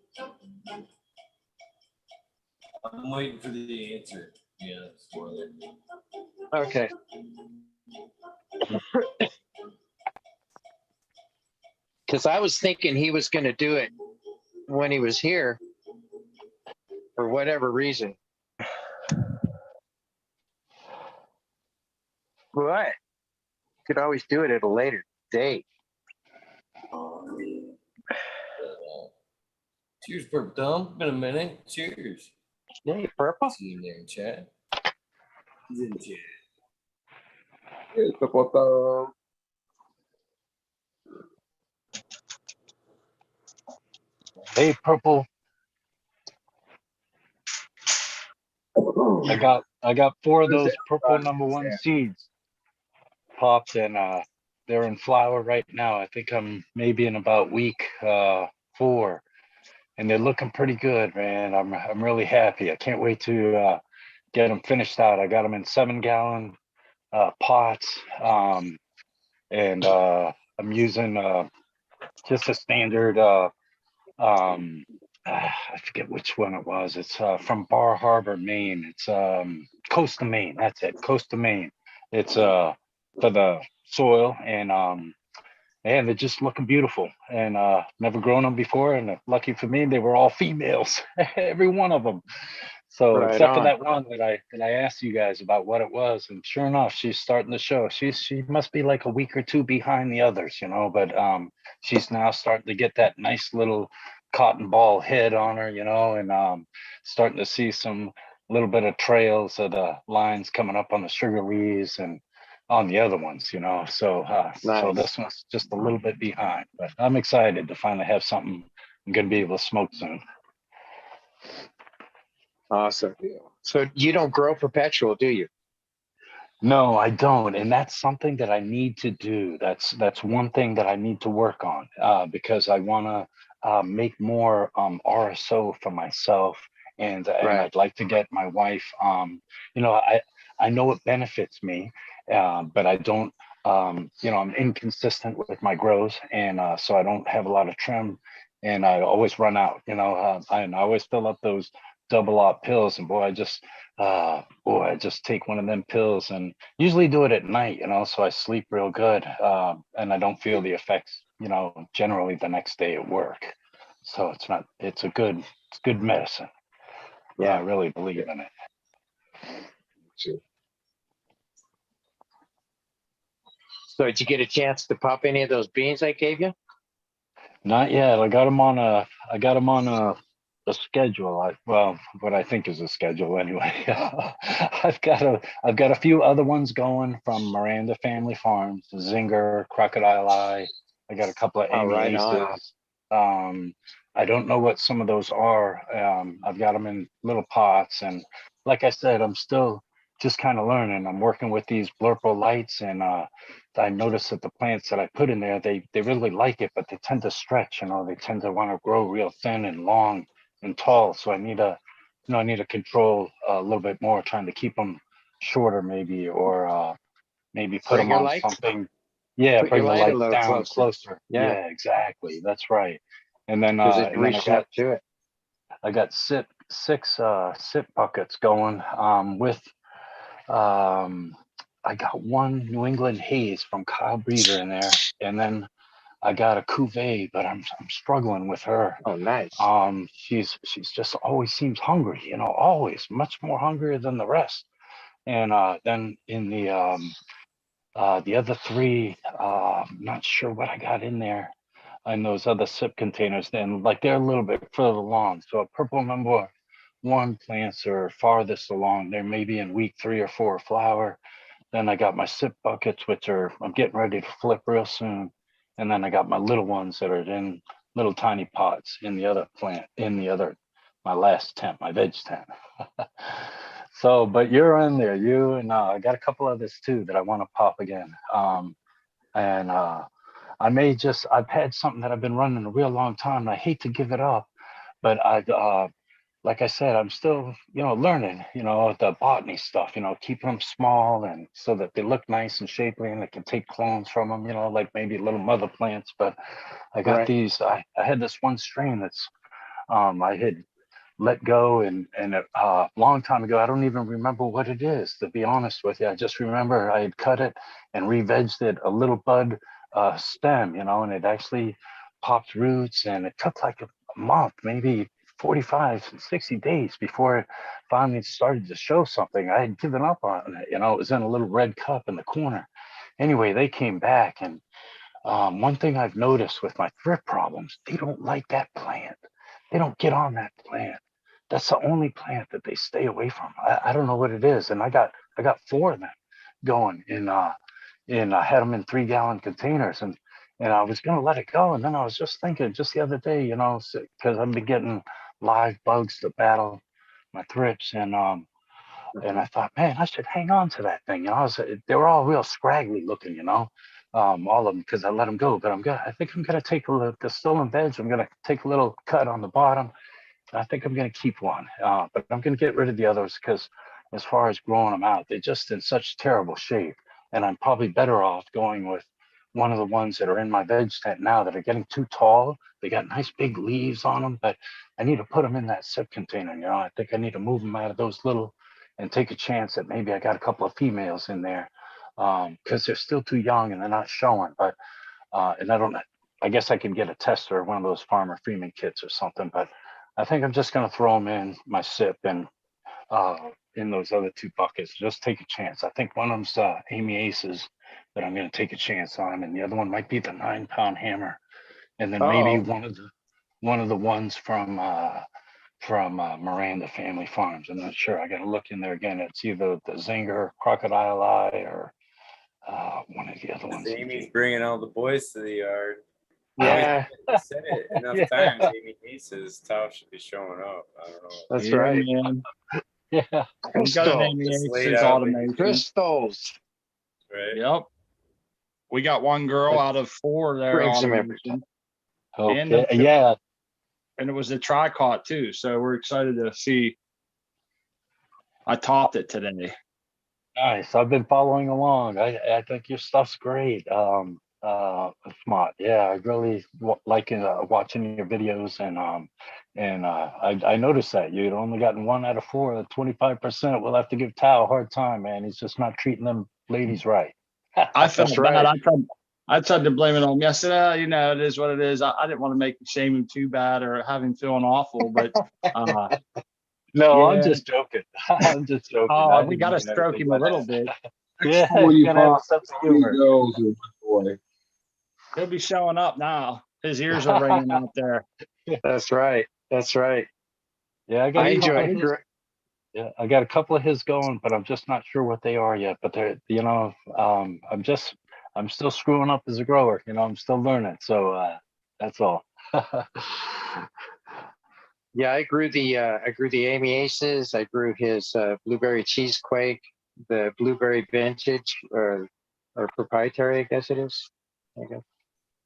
I'm waiting for the answer. Yeah, spoiler. Okay. Because I was thinking he was going to do it when he was here for whatever reason. But could always do it at a later date. Cheers, Purple Dumb. Been a minute. Cheers. Hey, Purple. See you there in chat. He's in chat. Here's the photo. Hey, Purple. I got 4 of those purple #1 seeds popped, and they're in flower right now. I think I'm maybe in about week 4, and they're looking pretty good, man. I'm really happy. I can't wait to get them finished out. I got them in 7-gallon pots, and I'm using just a standard. I forget which one it was. It's from Bar Harbor, Maine. It's Coast of Maine. That's it, Coast of Maine. It's for the soil, and they're just looking beautiful. And never grown them before, and lucky for me, they were all females, every one of them. So Right except for on. that one that I asked you guys about what it was, and sure enough, she's starting to show. She must be like a week or 2 behind the others, but she's now starting to get that nice little cotton ball head on her, and starting to see some little bit of trails of the lines coming up on the sugar leaves, and on the other ones, you know. So so Nice. this one's just a little bit behind, but I'm excited to finally have something I'm gonna be able to smoke soon. Awesome. So you don't grow perpetual, do you? No, I don't, and that's something that I need to do. That's one thing that I need to work on because I want to make more RSO for myself, and Right. I'd like to get my wife. You know, I know it benefits me, but I don't. You know, I'm inconsistent with my grows, and so I don't have a lot of trim, and I always run out. You know, and I always fill up those double op pills, and boy, I just take one of them pills and usually do it at night, you know, so I sleep real good, and I don't feel the effects, you know, generally the next day at work. So it's good medicine. I Yeah. really believe in it. So did you get a chance to pop any of those beans I gave you? Not yet. I got them on a schedule. Well, what I think is a schedule anyway. I've got a few other ones going from Miranda Family Farms, Zinger, Crocodile Eye. I got a couple of Oh, Amy right on. Aces. I don't know what some of those are. I've got them in little pots, and like I said, I'm still just kind of learning. I'm working with these Blurple lights, and I noticed that the plants that I put in there, they really like it, but they tend to stretch. You know, they tend to want to grow real thin and long and tall. So I need to control a little bit more, trying to keep them shorter, maybe, or maybe put Bring them your on lights. something. Yeah, Put your bring the light a light little down closer. closer. Yeah. Yeah, exactly. That's right. And then Because it I reaching up to it. got six sip buckets going with I got one New England haze from Kyle Breeder in there, and then I got a cuvee, but I'm struggling with her. Oh, nice. She's just always seems hungry, you know, always much more hungrier than the rest. And then in the other three, I'm not sure what I got in there in those other sip containers. Then like they're a little bit further along. So a purple number one plants are farthest along. They're maybe in week 3 or 4 of flower. Then I got my sip buckets, which I'm getting ready to flip real soon. And then I got my little ones that are in little tiny pots in the other plant, my last tent, my veg tent. So, but you're in there, and I got a couple others too that I want to pop again. And I've had something that I've been running a real long time, and I hate to give it up, but like I said, I'm still, learning, the botany stuff, keeping them small and so that they look nice and shapely and I can take clones from them, like maybe little mother plants. But I got Right. these, I had this one strain that's, I had let go and a long time ago. I don't even remember what it is, to be honest with you. I just remember I had cut it and re-vegged it a little bud stem, and it actually popped roots, and it took like a month, maybe 45, 60 days before it finally started to show something. I had given up on it, it was in a little red cup in the corner. Anyway, they came back, and one thing I've noticed with my thrift problems, they don't like that plant. They don't get on that plant. That's the only plant that they stay away from. I don't know what it is. And I got 4 of them going I had them in 3-gallon containers, and I was gonna let it go. And then I was just thinking just the other day, because I've been getting live bugs to battle my thrips, and I thought, man, I should hang on to that thing. They were all real scraggly looking, all of them, because I let them go. But I think I'm gonna take a little. They're still in veg. I'm gonna take a little cut on the bottom. I think I'm going to keep one, but I'm going to get rid of the others because as far as growing them out, they're just in such terrible shape. And I'm probably better off going with one of the ones that are in my veg tent now that are getting too tall. They got nice big leaves on them, but I need to put them in that sip container. I think I need to move them out of those little and take a chance that maybe I got a couple of females in there because they're still too young and they're not showing. But and I guess I can get a tester, one of those Farmer Freeman kits or something, but I think I'm just going to throw them in my sip and in those other 2 buckets. Just take a chance. I think one of them's Amy Aces that I'm going to take a chance on, and the other one might be the 9-pound hammer, and then maybe one of the ones from Miranda Family Farms. I'm not sure. I got to look in there again. It's either the Zinger, Crocodile Eye, or One of the other ones. Amy's bringing all the boys to the yard. Yeah, I said it enough Yeah. times. Amy hates his Tao should be showing up. I don't know. that's Yeah, right. man. Yeah. We got an Crystal, Just laid Indigenous out automation. crystals. Right. Yep. We got one girl out of 4 there. Brings them every automation. And Okay. Yeah. and it was a tricot too. So we're excited to see. I topped it today. Nice. I've been following along. I think your stuff's great. Smart. Yeah, I really like watching your videos, and I noticed that you'd only gotten 1 out of 4. 25%. We'll have to give Tao a hard time, man. He's just not treating them ladies right. I felt That's bad. right. I tried to blame it on me. I said, oh, you know, it is what it is. I didn't want to make shame him too bad or have him feeling awful, but No, I'm yeah. just joking. I'm just joking. Oh, I we didn't got to mean stroke anything him a by little that. bit. Yeah, When he's you gonna have a pop sense of 3 humor. girls with one boy. He'll be showing up now. His ears are ringing out there. That's right. That's right. Yeah, I enjoy it. Yeah, I got a couple of his going, but I'm just not sure what they are yet. But they're, I'm still screwing up as a grower. I'm still learning. So that's all. Yeah, I grew the Amy Aces. I grew his blueberry cheesequake, the blueberry vintage or proprietary, I guess it is.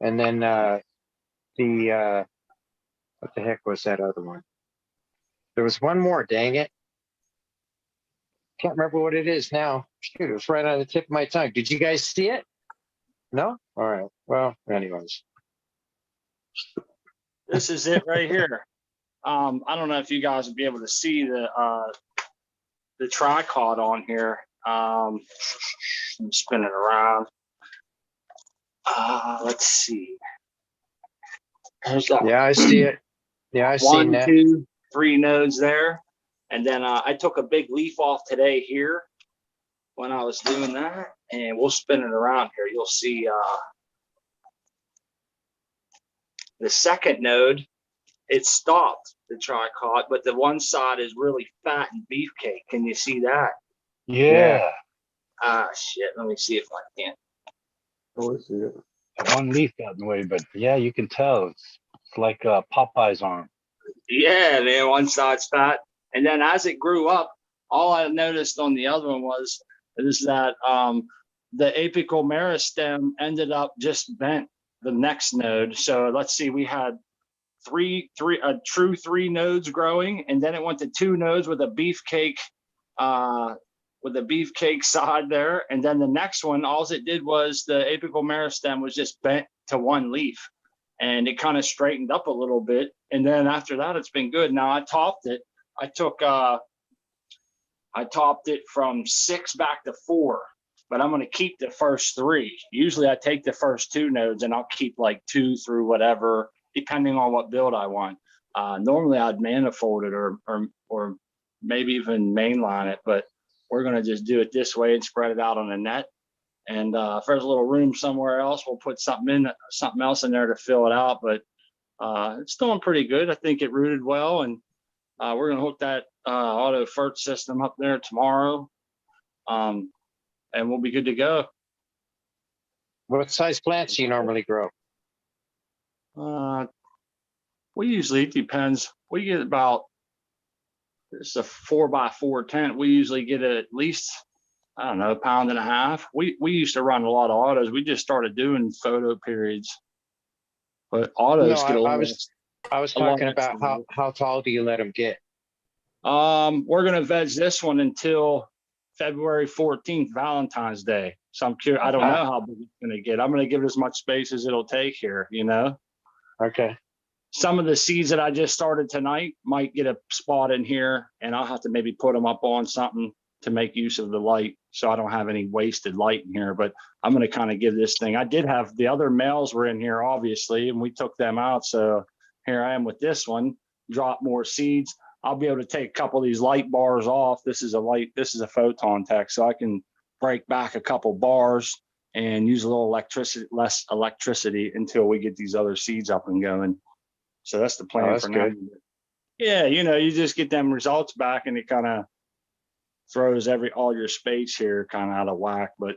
And then the what the heck was that other one? There was one more, dang it. Can't remember what it is now. Shoot, it was right on the tip of my tongue. Did you guys see it? No? All right. Well, anyways. This is it right here. I don't know if you guys will be able to see the tricod on here. I'm spinning around. Let's see. There's that. Yeah, I see it. Yeah, I seen 1, that. 2, 3 nodes there. And then I took a big leaf off today here when I was doing that. And we'll spin it around here. You'll see the second node, it stopped the tricot, but the one side is really fat and beefcake. Can you see that? Yeah. Shit. Let me see if I can. Oh, I see it. One leaf got in the way, but yeah, you can tell it's like Popeye's arm. Yeah, man, one side's fat. And then as it grew up, all I noticed on the other one is that the apical meristem ended up just bent the next node. So let's see, we had a true 3 nodes growing, and then it went to 2 nodes with a beefcake side there. And then the next one, all it did was the apical meristem was just bent to 1 leaf, and it kind of straightened up a little bit. And then after that, it's been good. Now I topped it. I topped it from 6 back to 4, but I'm going to keep the first 3. Usually I take the first 2 nodes and I'll keep like 2 through whatever, depending on what build I want. Normally I'd manifold it or maybe even mainline it, but we're going to just do it this way and spread it out on the net. And if there's a little room somewhere else, we'll put something else in there to fill it out. But it's doing pretty good. I think it rooted well, and we're going to hook that auto fert system up there tomorrow, and we'll be good to go. What size plants do you normally grow? We usually, it depends. We get about, it's a 4x4 tent. We usually get at least, I don't know, 1.5 pounds. We used to run a lot of autos. We just started doing photo periods, but autos get a little. I was talking about how tall do you let them get? We're gonna veg this one until February 14th, Valentine's Day. So I'm curious. I don't know how big it's gonna get. I'm gonna give it as much space as it'll take here. Okay. Some of the seeds that I just started tonight might get a spot in here, and I'll have to maybe put them up on something to make use of the light, so I don't have any wasted light in here. But I'm going to kind of give this thing. I did have the other males were in here, obviously, and we took them out. So here I am with this one. Drop more seeds. I'll be able to take a couple of these light bars off. This is a photon tech, so I can break back a couple bars and use a little less electricity until we get these other seeds up and going. So that's the plan for now. Yeah, you just get them results back, and it kind of throws all your space here kind of out of whack. But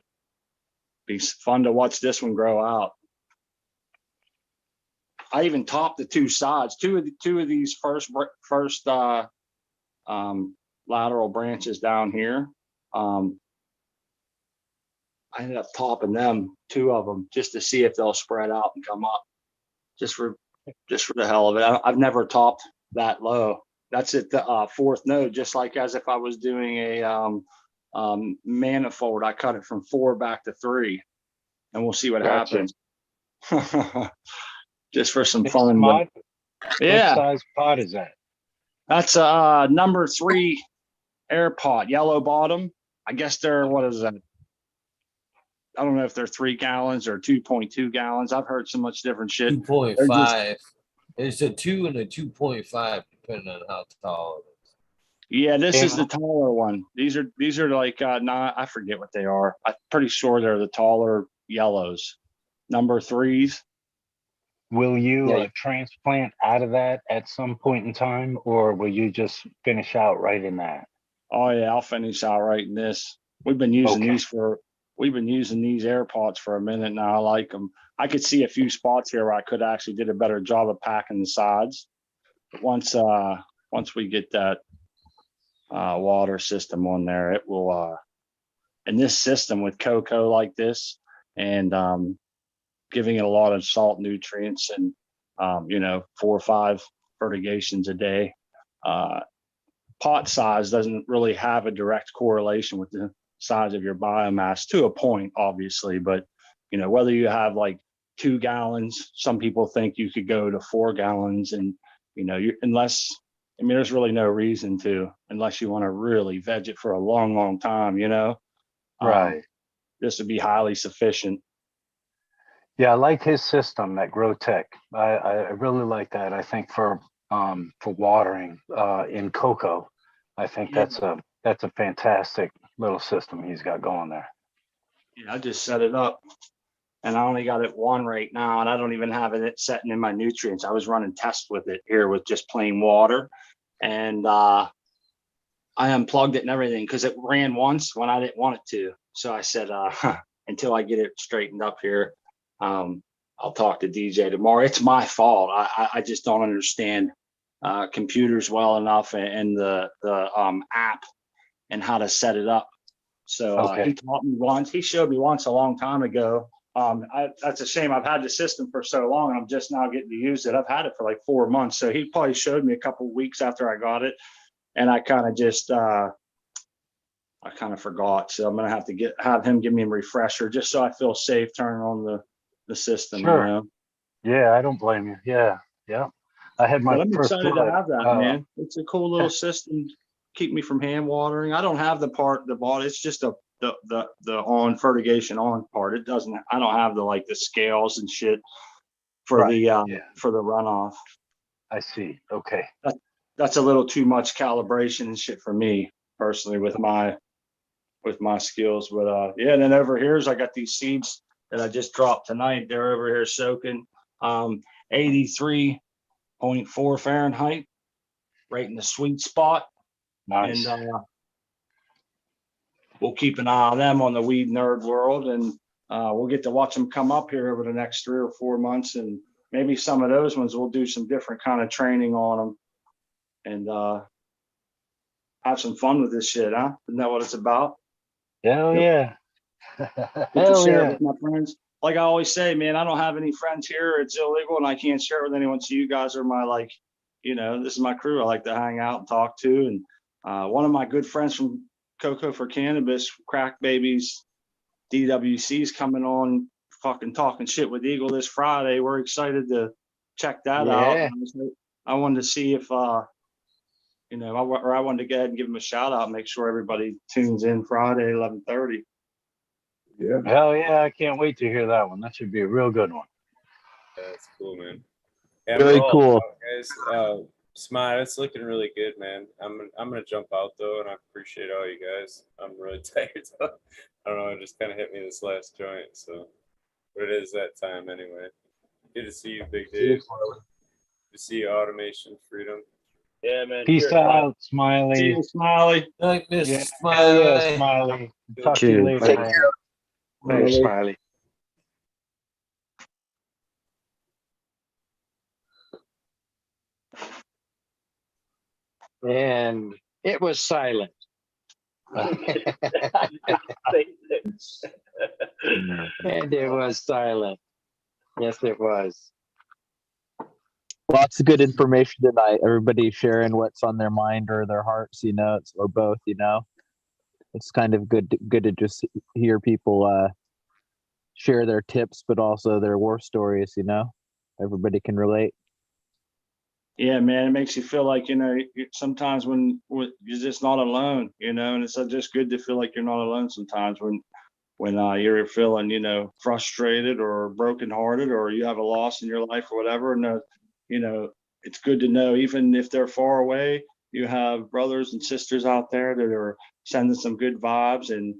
Be fun to watch this one grow out. I even topped the two sides. Two of these first lateral branches down here. I ended up topping them, two of them, just to see if they'll spread out and come up. Just for the hell of it. I've never topped that low. That's at the fourth node, just like as if I was doing a manifold. I cut it from 4 back to 3, and we'll see what happens. Just for some fun. Smot, Yeah. what size pot is that? That's number 3 air pot, yellow bottom. I guess they're, what is that? I don't know if they're 3 gallons or 2.2 gallons. I've heard so much different shit. 2.5. It's a 2 and a 2.5, depending on how tall it is. Yeah, this is the taller one. These are like not, I forget what they are. I'm pretty sure they're the taller yellows. Number 3s. Will you transplant out of that at some point in time, or will you just finish out right in that? Oh yeah, I'll finish out right in this. We've been using these air pots for a minute now. I like them. I could see a few spots here where I could actually did a better job of packing the sides. But once we get that water system on there, it will. And this system with cocoa like this, and giving it a lot of salt nutrients, and 4 or 5 fertigations a day. Pot size doesn't really have a direct correlation with the size of your biomass, to a point, obviously, but whether you have like 2 gallons, some people think you could go to 4 gallons, and there's really no reason to, unless you want to really veg it for a long time, Right. This would be highly sufficient. Yeah, I like his system, that Grow Tech. I really like that. I think for watering in cocoa, I think that's a fantastic little system he's got going there. Yeah, I just set it up, and I only got it 1 right now, and I don't even have it setting in my nutrients. I was running tests with it here with just plain water, and I unplugged it and everything because it ran once when I didn't want it to. So I said, until I get it straightened up here, I'll talk to DJ tomorrow. It's my fault. I just don't understand computers well enough, and the app and how to set it up. So he taught me once. He showed me once a long time ago. That's a shame. I've had the system for so long, and I'm just now getting to use it. I've had it for like 4 months. So he probably showed me a couple of weeks after I got it, and I kind of just I kind of forgot. So I'm gonna have to have him give me a refresher, just so I feel safe turning on the system. Sure. Yeah, I don't blame you. Yeah. I had my I'm first excited to have that, man. It's a cool little system. Keep me from hand watering. I don't have the bottom. It's just the on fertigation on part. It doesn't. I don't have the scales and shit for for the runoff. I see. Okay. That's a little too much calibration and shit for me personally with my skills. But yeah, and then over here's I got these seeds that I just dropped tonight. They're over here soaking 83.4 Fahrenheit, right in the sweet spot. Nice. And we'll keep an eye on them on the Weed Nerd World, and we'll get to watch them come up here over the next 3 or 4 months, and maybe some of those ones we'll do some different kind of training on them, and have some fun with this shit, huh? Isn't that what it's about? Hell yeah. Get to share it with my friends. Like I always say, man, I don't have any friends here. It's illegal, and I can't share it with anyone. So you guys are my this is my crew. I like to hang out and talk to. And one of my good friends from Cocoa for Cannabis, Crack Babies, DWC's coming on, fucking talking shit with Eagle this Friday. We're excited to check that out. I wanted to see if I wanted to go ahead and give him a shout out and make sure everybody tunes in Friday, 11:30. Yeah. Hell yeah, I can't wait to hear that one. That should be a real good one. Yeah, that's cool, man. Yeah, Really we're all cool. about, guys. Smile, it's looking really good, man. I'm gonna jump out though, and I appreciate all you guys. I'm really tired. I don't know, it just kind of hit me this last joint, so but it is that time anyway. Good to see you, Big Dave. Good to see you, Automation Freedom. Yeah, man. Peace Cheers, out, Smiley. See you, Smiley. Like Mr. Yeah, Smiley. Smiley. Talk to you later, man. Thanks, Smiley. And it was silent. And it was silent. Yes, it was. Lots of good information tonight. Everybody sharing what's on their mind or their hearts, or both. It's kind of good to just hear people share their tips, but also their war stories. Everybody can relate. Yeah, man, it makes you feel like, sometimes when you're just not alone, and it's just good to feel like you're not alone sometimes when you're feeling, frustrated or brokenhearted, or you have a loss in your life or whatever. And, it's good to know, even if they're far away, you have brothers and sisters out there that are sending some good vibes. And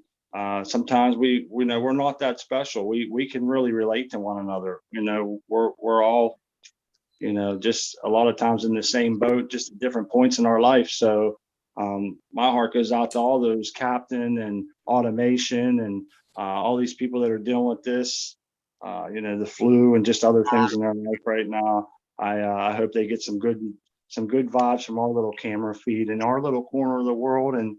sometimes we're not that special. We can really relate to one another. We're all, just a lot of times in the same boat, just at different points in our life. So my heart goes out to all those captain and automation and all these people that are dealing with this, the flu and just other things in their life right now. I hope they get some good vibes from our little camera feed in our little corner of the world. And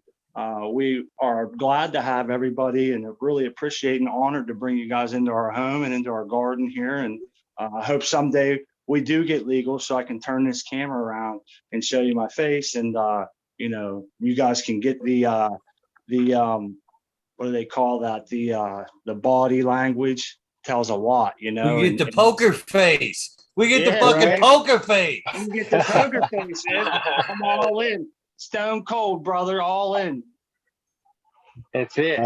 we are glad to have everybody and really appreciate and honored to bring you guys into our home and into our garden here. And I hope someday we do get legal so I can turn this camera around and show you my face. And, you guys can get the what do they call that? The body language tells a lot, We get the poker face. We get the fucking poker face. We get the poker face, man. I'm all in. Stone cold, brother, all in. That's it. I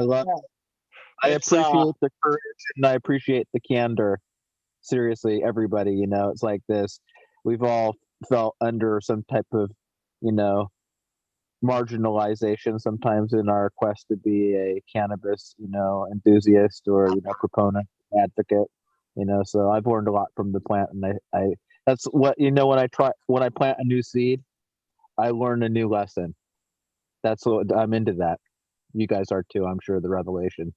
appreciate the courage and I appreciate the candor. Seriously, everybody, it's like this. We've all felt under some type of, marginalization sometimes in our quest to be a cannabis, enthusiast or, proponent, advocate, so I've learned a lot from the plant. And I that's what, when I plant a new seed, I learn a new lesson. That's what I'm into that. You guys are too, I'm sure, the revelation.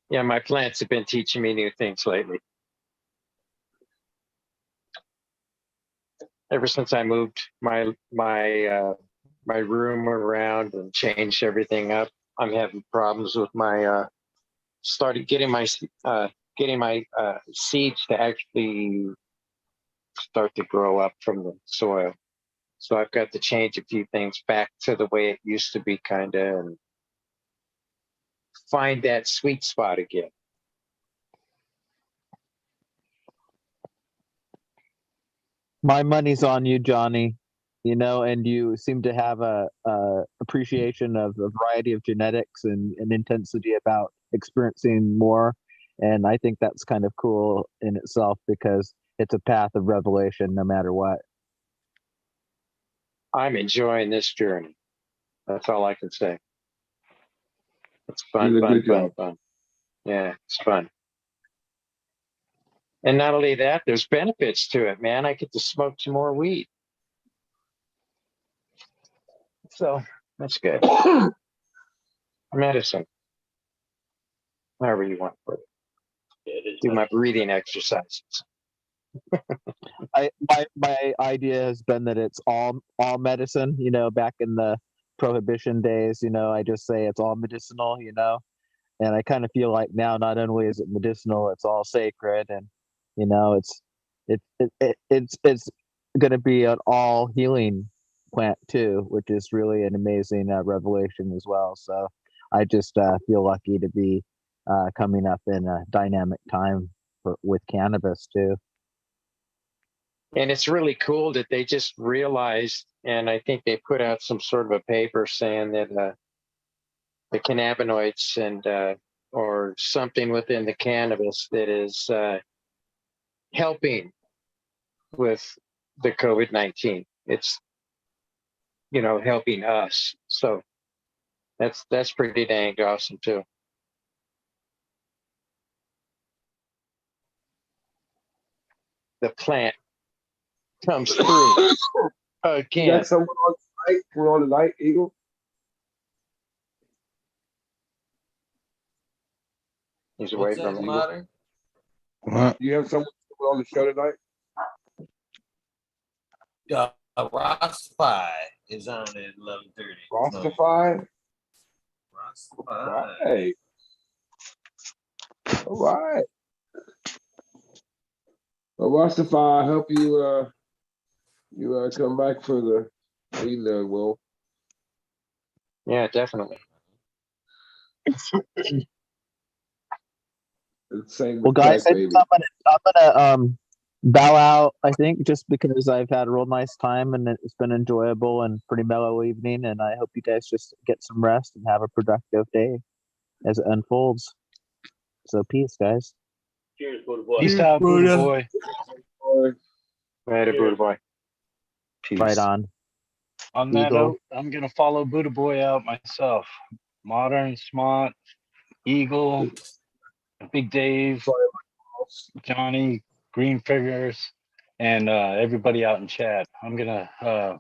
Yeah, my plants have been teaching me new things lately. Ever since I moved my room around and changed everything up, I'm having problems with my started getting my seeds to actually start to grow up from the soil. So I've got to change a few things back to the way it used to be, kind of, and find that sweet spot again. My money's on you, Johnny. And you seem to have a appreciation of a variety of genetics and an intensity about experiencing more. And I think that's kind of cool in itself because it's a path of revelation no matter what. I'm enjoying this journey. That's all I can say. It's fun. Yeah, it's fun. And not only that, there's benefits to it, man. I get to smoke some more weed. So that's good. Medicine. However you want to put it. Do my breathing exercises. My idea has been that it's all medicine, back in the prohibition days, I just say it's all medicinal, and I kind of feel like now not only is it medicinal, it's all sacred, and it's going to be an all healing plant too, which is really an amazing revelation as well. So I just feel lucky to be coming up in a dynamic time with cannabis too. And it's really cool that they just realized, and I think they put out some sort of a paper saying that the cannabinoids and or something within the cannabis that is helping with the COVID-19. It's helping us. So that's pretty dang awesome too. The plant comes through again. You got someone on site? We're on the night, Eagle. He's away What's that, from it. Modern? What? You have someone on the show tonight? Ross is on at 11:30. Rostify? Rostify. Hey. All right. Well, Rostify, I hope you come back for the WEedNerdWorld. Yeah, definitely. Well, guys, I think I'm gonna bow out. I think just because I've had a real nice time and it's been enjoyable and pretty mellow evening, and I hope you guys just get some rest and have a productive day as it unfolds. So peace, guys. Cheers, Buddha boy. Peace out, Buddha boy. Later, Buddha boy. Peace. Right on. On that Eagle. note, I'm gonna follow Buddha boy out myself. Modern, Smot, Eagle, Big Dave, Johnny, Greenfingers, and everybody out in chat. I'm gonna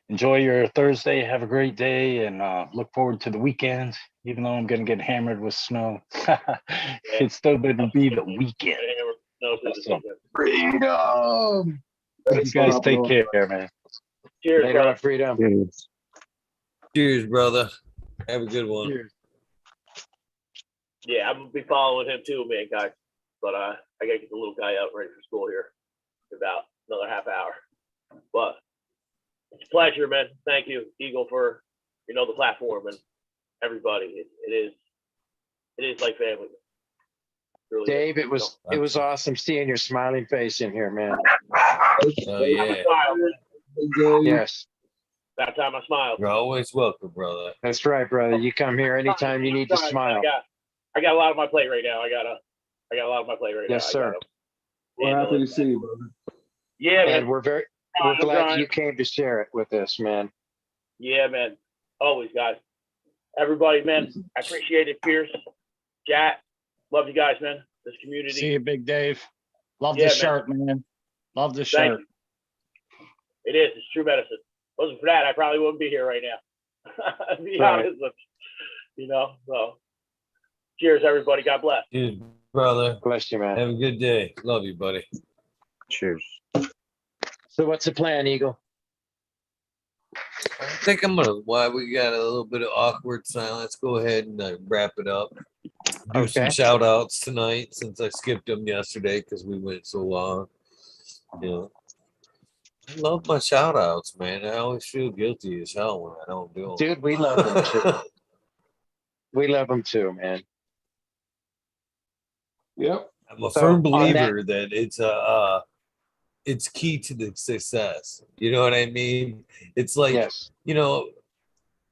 enjoy your Thursday. Have a great day, and look forward to the weekend. Even though I'm gonna get hammered with snow, it's still gonna be the weekend. Awesome. Freedom. You guys take care, man. Cheers, Later brother. on, freedom. Cheers, brother. Have a good one. Cheers. Yeah, I'm gonna be following him too, man, guys. But I gotta get the little guy out ready for school here in about another half hour. But it's a pleasure, man. Thank you, Eagle, for the platform and everybody. It is like family. Really Dave, is. it was awesome seeing your smiling face in here, man. Oh yeah. Yes. That time I smiled. You're always welcome, brother. That's right, brother. You come here anytime you need to smile. I got a lot on my plate right now. I got a lot on my plate right now. Yes, sir. We're happy to see you, brother. Yeah, man. And we're glad you came to share it with us, man. Yeah, man. Always, guys. Everybody, man. I appreciate it, Pierce. Jack. Love you guys, man. This community. See you, Big Dave. Love Yeah, the man. shirt, man. Love the Thank shirt. you. It is. It's true medicine. Wasn't for that, I probably wouldn't be here right now. To be Right. honest with you. So cheers, everybody. God bless. Cheers, brother. Bless you, man. Have a good day. Love you, buddy. Cheers. So what's the plan, Eagle? I think I'm gonna. While we got a little bit of awkward silence, go ahead and wrap it up. Do some Okay. shout outs tonight since I skipped them yesterday because we went so long. I love my shout outs, man. I always feel guilty as hell when I don't do them. Dude, we love them too. We love them too, man. Yep. I'm a So, firm on believer that it's key to the success. You know what I mean? It's like, Yes.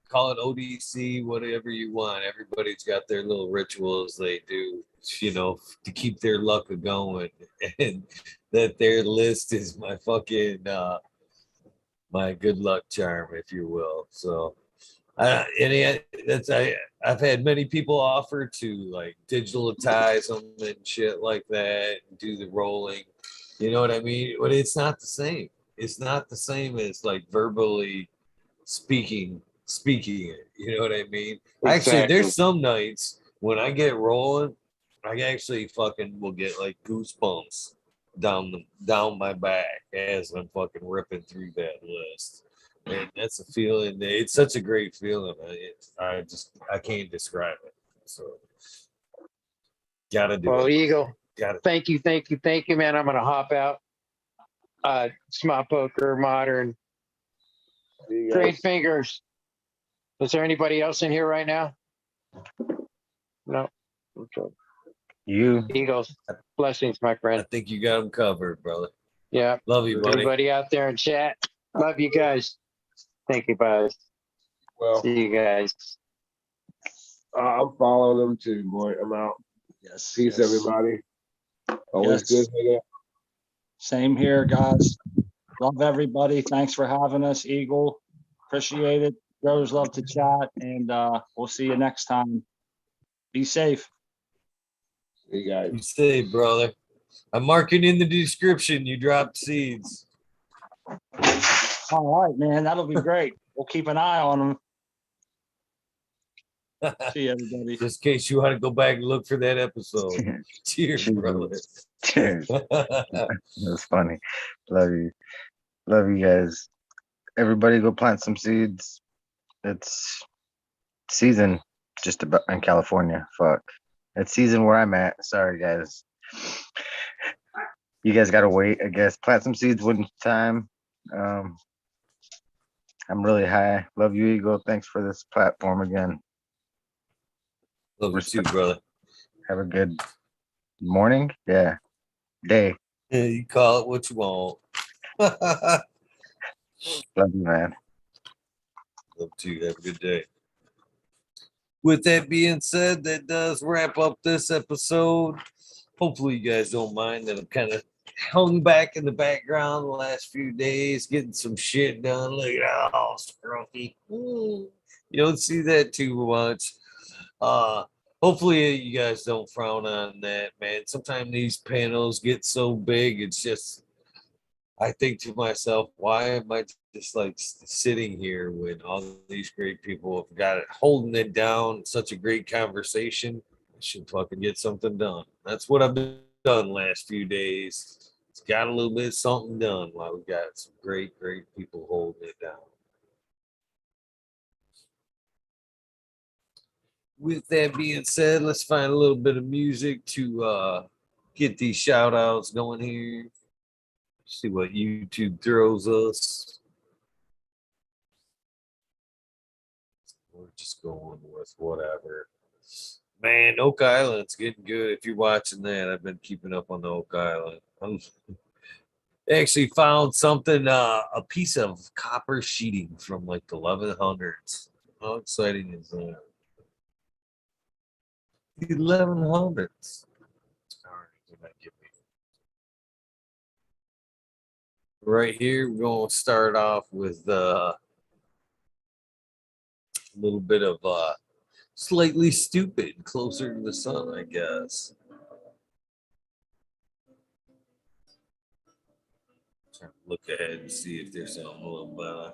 call it ODC, whatever you want. Everybody's got their little rituals they do, to keep their luck going. And that their list is my fucking my good luck charm, if you will. So I've had many people offer to like digitalize them and shit like that and do the rolling. You know what I mean? But it's not the same. It's not the same as like verbally speaking it. You know what I mean? Actually, Exactly. there's some nights when I get rolling, I actually fucking will get like goosebumps down my back as I'm fucking ripping through that list. And that's a feeling. It's such a great feeling. I can't describe it. So gotta do Well, it. Eagle, Gotta. thank you, man. I'm gonna hop out. Smart Poker, Modern, Great Fingers. Is there anybody else in here right now? No. Okay. You. Eagles, blessings, my I friend. think you got them covered, brother. Yeah. Love you, buddy. Everybody out there in chat. Love you guys. Thank you, guys. Well, See you guys. I'm following them too, boy. I'm out. Yes. Peace, yes. everybody. Always Yes. good hanging out. Same here, guys. Love everybody. Thanks for having us, Eagle. Appreciate it. Brothers love to chat, and we'll see you next time. Be safe. See you guys. You say, brother. I'm marking in the description. You dropped seeds. All right, man. That'll be great. We'll keep an eye on them. See everybody. Just in case you want to go back and look for that episode. Cheers, brother. Cheers. That's funny. Love you. Love you guys. Everybody go plant some seeds. It's season just about in California. Fuck. It's season where I'm at. Sorry, guys. You guys gotta wait, I guess. Plant some seeds one time. I'm really high. Love you, Eagle. Thanks for this platform again. Love you too, brother. Have a good morning. Yeah. Day. Yeah, you call it what you want. Love you, man. Love you. Have a good day. With that being said, that does wrap up this episode. Hopefully you guys don't mind that I'm kind of hung back in the background the last few days, getting some shit done. Look at all scruffy. You don't see that too much. Hopefully you guys don't frown on that, man. Sometimes these panels get so big, it's just, I think to myself, why am I just like sitting here when all these great people have got it, holding it down, such a great conversation? I should fucking get something done. That's what I've done last few days. It's got a little bit of something done while we got some great people holding it down. With that being said, let's find a little bit of music to get these shout outs going here. See what YouTube throws us. We're just going with whatever. Man, Oak Island's getting good. If you're watching that, I've been keeping up on the Oak Island. I'm actually found something, a piece of copper sheeting from like the 1100s. How exciting is that? The 1100s. Right here, we're going to start off with a little bit of Slightly Stupid, Closer to the Sun, I guess. Trying to look ahead and see if there's something a little better.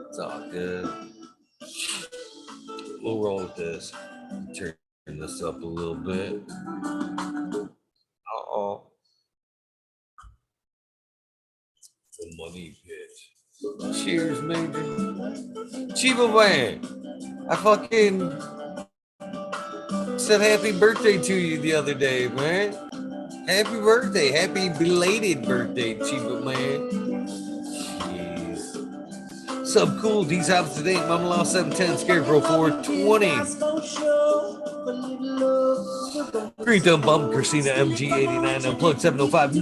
It's all good. We'll roll with this. Turn this up a little bit. Uh-oh. The money pit. Cheers, Major. Chiba Man, I fucking said happy birthday to you the other day, man. Happy birthday. Happy belated birthday, Chiba Man. Jeez. Sub Cool, D's House today, Mama Law 710, Scarecrow 420. Green Dumb Bum, Christina MG89, Unplugged 705,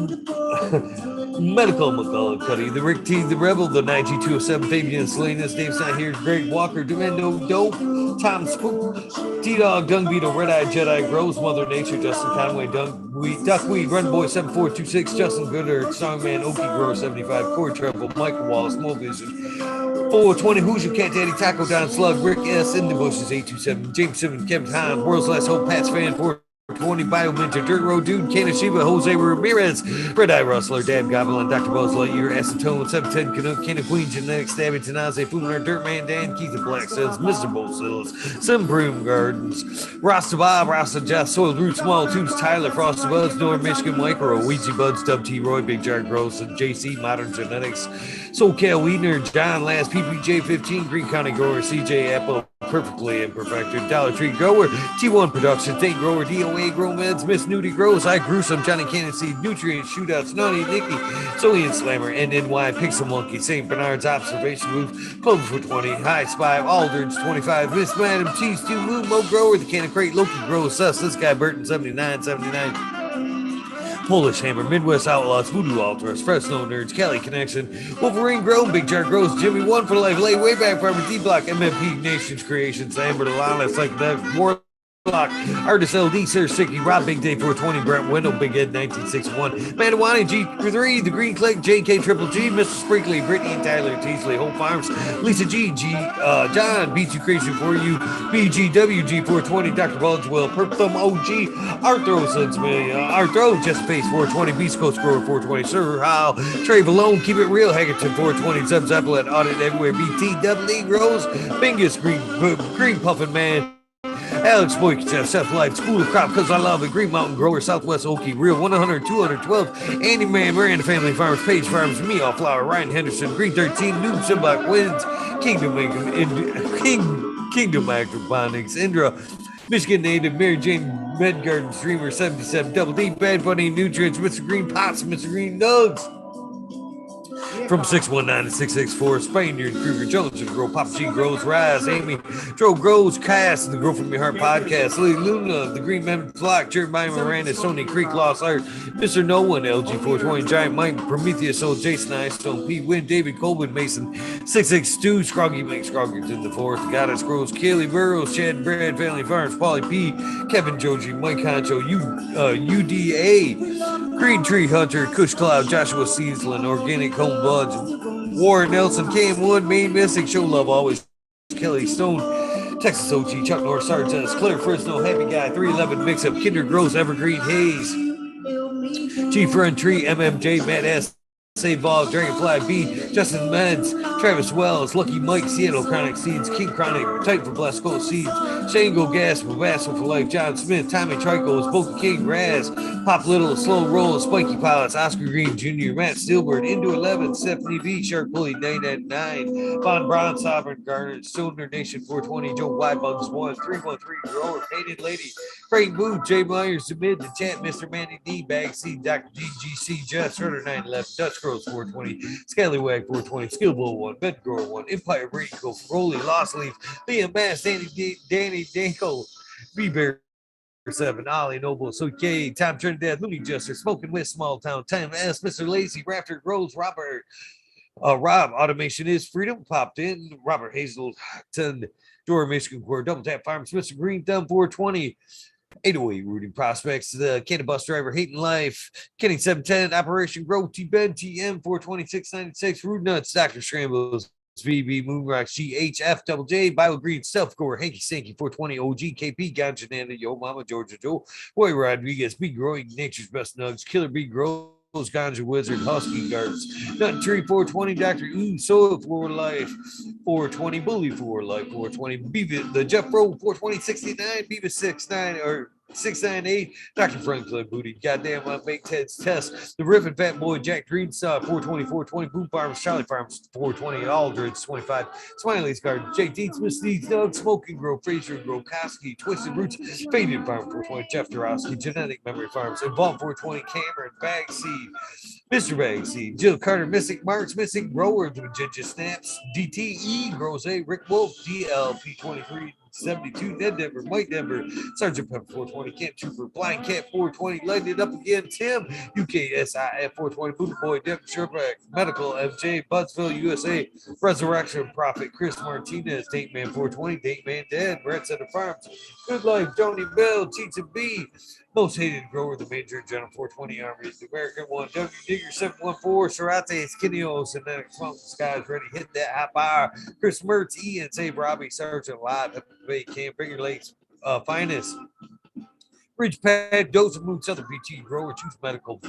Medical McCullough, the Rick T, the Rebel, the 9G207, Fabian Salinas, Dave Stein here, Greg Walker, Demendo Dope, Tom Spook, T-Dog, Dung Beetle, Red Eye Jedi, Grows, Mother Nature, Justin Conway, Duckweed, Run Boy 7426, Justin Gooder, Songman, Okie Grower 75, Corey Treble, Michael Wallace, Mo Vision, 420, Hoosier, Cat Daddy, Taco Don Slug, Rick S, In the Bushes 827, James 7, Kevin Hahn, World's Last Hope, Pats Fan 420, Bio Ninja, Dirt Road Dude, Canna Shiba, Jose Ramirez, Red Eye Rustler, Dab Goblin, Dr. Buzz Lightyear, Acetone, 710, Canuck, Canna Queen, Genetics, Stabby, Tanaze, Fooner, Dirtman, Dan, Keith, the Black Cells, Mr. Bolsillas, Some Broom Gardens, Rasta Bob, Rasta Jeff, Soiled Root, Small Tubes, Tyler, Frosty Buds, North Michigan Micro, Ouija Buds, Dub T. Roy, Big Jar Gross, and JC, Modern Genetics, Socal, Weedner, John, Last, PPJ 15, Green County Grower, CJ Apple, Perfectly Imperfected, Dollar Tree Grower, T1 Production, Think Grower, DOA Grow Meds, Miss Nudie Grows, I Grew Some, Johnny Cannon Seed, Nutrient, Shootouts, Nutty, Nicky, Zoe Slammer, NNY, Pixel Monkey, St. Bernard's Observation Roof, Clover for 20, High Spy, Aldridge 25, Miss Madam, Cheese 2, Moon, Mo Grower, The Canna Crate, Loki Grows, Sus, This Guy Burton 79. Polish Hammer, Midwest Outlaws, Voodoo Altars, Fresno Nerds, Cali Connection, Wolverine Grown, Big Jar Grows, Jimmy One for Life, Lay Way Back Farmer, D Block, MMP Nations Creations, Amber Delana, Psychedelic, Warlock, Block, Artist LD, Sir Sticky, Rob Big Day 420, Brett Wendell, Big Head 1961, Manawani G3, The Green Click, JK Triple G, Mr. Sprinkley, Brittany and Tyler Teasley, Home Farms, Lisa G, John, Beat You Crazy For You, BGWG 420, Dr. Bulgewell, Perp Thumb OG, Arthro Sons Arthro, Just Face 420, Beast Coast Grower 420, Sir Hal, Trey Valone, Keep It Real, Haggerton 420, Zeb Zeppelin, Audit Everywhere, BT, Double E, Rose, Bingus, Green Puffin Man, Alex Boyk, Seth Life, School of Crop, Cause I Love It, Green Mountain Grower, Southwest Okie, Real 100, 212, Andy Man, Miranda Family Farms, Page Farms, Me All Flower, Ryan Henderson, Green 13, Noob Simbach Wins, Kingdom Acrobonics, Indra, Michigan native, Mary Jane Medgarden, Streamer 77, Double D, Bad Bunny, Nutrients, Mr. Green Pots, Mr. Green Nugs. From 619 to 664, Spaniard, Kruger, Jones, and Grow, Papa G Grows, Rise, Amy, Dro Grows, Cass, the Grow From Your Heart podcast, Lily Luna, the Green Men Flock, Jeremiah Miranda, Stoney Creek, Lost Art, Mr. No One, LG420, Giant Mike, Prometheus, Old Jason Stone P, Win, David Colvin, Mason, 662, Scroggy Mike, Scroggers in the Forest, Goddess Grows, Kaylee Burrows, Chad Brad, Family Farms, Polly P, Kevin Joji, Mike Honcho, UDA, Green Tree Hunter, Kush Cloud, Joshua Seasland, Organic Home Buds, Warren Nelson, KM1, Main Mystic, Show Love Always, Kelly Stone, Texas OG, Chuck Norris, Sergeant, Claire Frisno, Happy Guy, 311 Mix Up, Kinder Gross, Evergreen Haze, G Friend Tree, MMJ, Matt S, Save Ball, Dragonfly B, Justin Meds, Travis Wells, Lucky Mike, Seattle Chronic Seeds, King Chronic, Titan for Blessed Gold Seeds, Shango Gas, Vassal for Life, John Smith, Tommy Tricos, Boca King, Raz, Pop Little, Slow Roll, Spiky Pilots, Oscar Green Jr., Matt Steelbird, Into 11, Stephanie V, Shark Pulley 999, Von Braun, Sovereign Garner, Stoner Nation 420, Joe Bugs 1, 313, Grower, Painted Lady, Frank Boo, Jay Myers, Submit the Chat, Mr. Manny D, Bag C, Dr. GGC, Jeff, Herder 911, Dutch Grows 420, Scallywag 420, Skill Bull 1, Bed Grower 1, Empire Rico, Rolly, Lost Leaf, Liam Bass, Danny Danko, B Bear 7, Ollie Noble, K, Tom Trinidad, Looney Jester, Smoking with Small Town, Time S, Mr. Lazy, Rafter Grows, Robert, Rob, Automation is Freedom, popped in, Robert Hazelton, Dora Michigan Core, Double Tap Farms, Mr. Green Thumb 420, 808 Rooting Prospects, the Canna Bus Driver, Hating Life, Kenny 710, Operation Grow, T-Ben, TM 42696, Rude Nuts, Dr. Scrambles, VB, Moonrocks, GHF, Double J, Bio Green, Self Core, Hanky Stanky 420, OG, KP, Ganja Nanda, Yo Mama, Georgia Joe, Boy Rodriguez, Big Growing, Nature's Best Nugs, Killer B Grows, Ganja Wizard, Husky Guards, Nut Tree 420, Dr. Ooh, Soil for Life 420, Bully for Life 420, Beavis, the Jeff Rowe 420, 69, Beavis 69 or 698, Dr. Franklin Booty, Goddamn, I make Ted's Test, the Riffin' Fat Boy, Jack Greenstar 420, 420, Boom Farms, Charlie Farms 420, Aldridge 25, Smiley's Garden, JT Smith, Steve Doug, Smoking Grove, Fraser Grove, Koski, Twisted Roots, Faded Farm 420, Jeff Dorowski, Genetic Memory Farms, Involved 420, Cameron, Bag Seed, Mr. Bag Seed, Jill Carter, Missing Marks, Missing Growers, Ginger Snaps, DTE, Grows A, Rick Wolf, DLP 23. 72, Ned Denver, Mike Denver, Sergeant Pepper 420, Camp Trooper, Blind Cat 420, lighting it up again, Tim, UKSIF 420, Buddha Boy, Devin Sherback, Medical FJ, Buttsville, USA, Resurrection Prophet, Chris Martinez, Date Man 420, Date Man Dead, Brett Center Farms, Good Life, Joni Bell, Cheats and B, Most Hated Grower, the Major General 420 Army, the American One, W Digger 714, Sarate, Skinnios, and then Mountain Skies, ready, hit that hot bar, Chris Mertz, Ian, Save Robbie, Sergeant Live, Bay Camp, Finger Lakes, Finest, Ridge Pad, Dose of Moon, Southern PT, Grower, Choose Medical,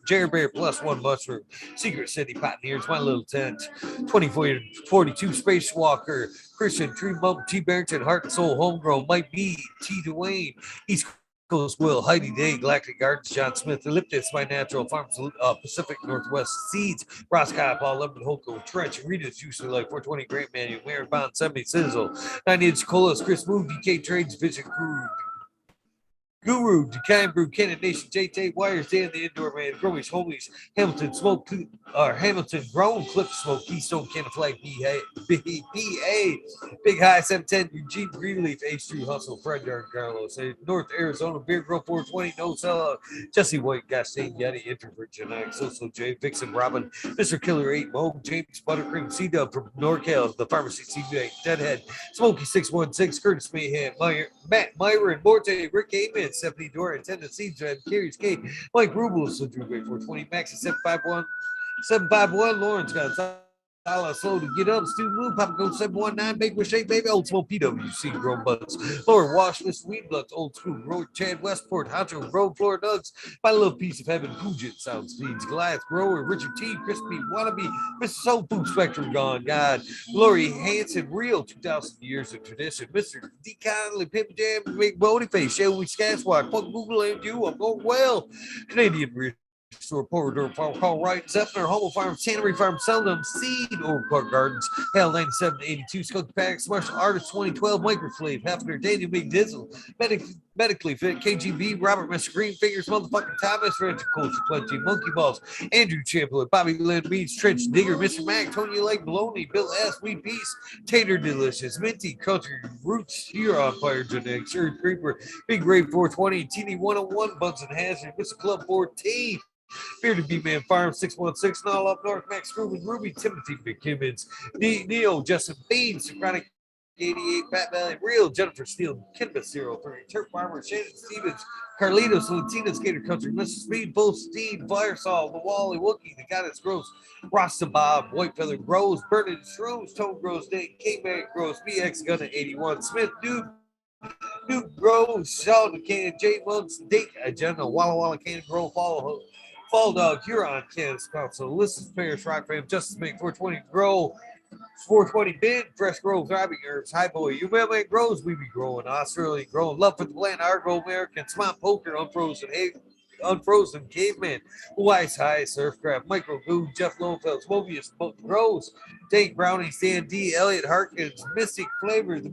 Jerry Bear, Plus One Mushroom, Secret City, Pioneers, My Little Tent, 2042, Spacewalker, Christian, Tree Bump, T. Barrington, Heart and Soul, Homegrown, Mike B, T. Dwayne, East Coast Will, Heidi Day, Galactic Gardens, John Smith, Elliptis, My Natural Farms, Pacific Northwest Seeds, Ross Kyle, Paul Lemon, Holco, Trench, Rita's Juice Like 420, Grant Manual, Mary Bond, 70 Sizzle, 9 Inch Colas, Chris Move, DK Trades, Vision Crew, Guru, Dukai Brew, Canna Nation, JT Wires, Dan the Indoor Man, Growish Homies, Hamilton Smoke, Hamilton Grown, Clip Smoke, Keystone, Canna Flag, BA, Big High 710, Eugene Greenleaf, H3 Hustle, Fred Yard, Carlos, North Arizona, Beer Grill 420, No Sellout, Jesse White, Gastain, Yeti, Introvert, Genetic, Social J, Vixen, Robin, Mr. Killer 8, Mo, James, Buttercream, C-Dub from NorCal, The Pharmacy, CBA, Deadhead, Smokey 616, Curtis Mayhem, Matt Myron, Morte, Rick Amen, Stephanie Dora, Tennessee, Jen, Carries Kate, Mike Rubles, so Drew 420, Maxi 751, Lawrence got slow to get up, Stu Move, Papa Go 719, Big with Shape, Baby, Old Smoke, PWC, Grown Buds, Laura Wash, Miss Weed Bloods, Old School, Road, Chad Westport, Honcho, Road, Floor Nugs, My Little Piece of Heaven, Puget, Sound Speeds, Goliath, Grower, Richard T, Crispy, Wannabe, Mr. Soul Food Spectrum, Gone, God, Glory, Hanson, Real, 2,000 Years of Tradition, Mr. D. Conley, Pimp Jam, Big Bodie Face, Shelby, Skaswalk, Fuck Google and you, I'm going well, Canadian Rich. Store, Porter, Farm, Call Right, Zephyr, Homo Farm, Tannery Farm, Seldom, Seed, Oak Park Gardens, Hell 9782, Skunk Packs, Martial Artist 2012, Microflave, Hefner, Daniel Big Dizzle, Medically Fit, KGB, Robert Mr. Greenfingers, Motherfucking Thomas, Richard Culture Plenty, Monkey Balls, Andrew Chamberlain, Bobby Lynn Beats, Trench Digger, Mr. Mac, Tony Lake, Baloney, Bill S. Wheat Peace, Tater Delicious, Minty, Country Roots, Huron Fire Genetics, Earth Creeper, Big Ray 420, Teeny 101, Buns and Hazard, Mr. Club 14. Bearded B Man Farm 616, and all up north, Max Rubin, Ruby, Timothy McKimmons, Neil, Justin Bean, Socratic 88, Pat Valley, Real, Jennifer Steele, Cannabis 03, Turf Farmer, Shannon Stevens, Carlitos, Latina Skater Country, Mr. Speed, Full Steed, Firesaw, the Wally, Wookie, the Goddess Gross, Rasta Bob, White Feather Grows, Bernard Shrooms, Tone Grows, Nate, K-Man Grows, BX Gunna 81, Smith, Duke Groves, Sean McCann, Jay Monks, Date Agenda, Walla Walla Cannon Grow, Fall Dog, Huron, Kansas Council, Ulysses Parish, Rock Fam, Justice Make 420 Grow, 420 Bid, Fresh Grove, Thriving Herbs, High Boy, UMLA Grows, we be growing, Australian growing, Love for the Plant, Argo American, Smot Poker, Unfrozen Caveman, Wise High, Surfcraft, Micro Goo, Jeff Lofelds, Mobius Grows, Dave Brownie, Stan D, Elliot Harkins, Mystic Flavor, the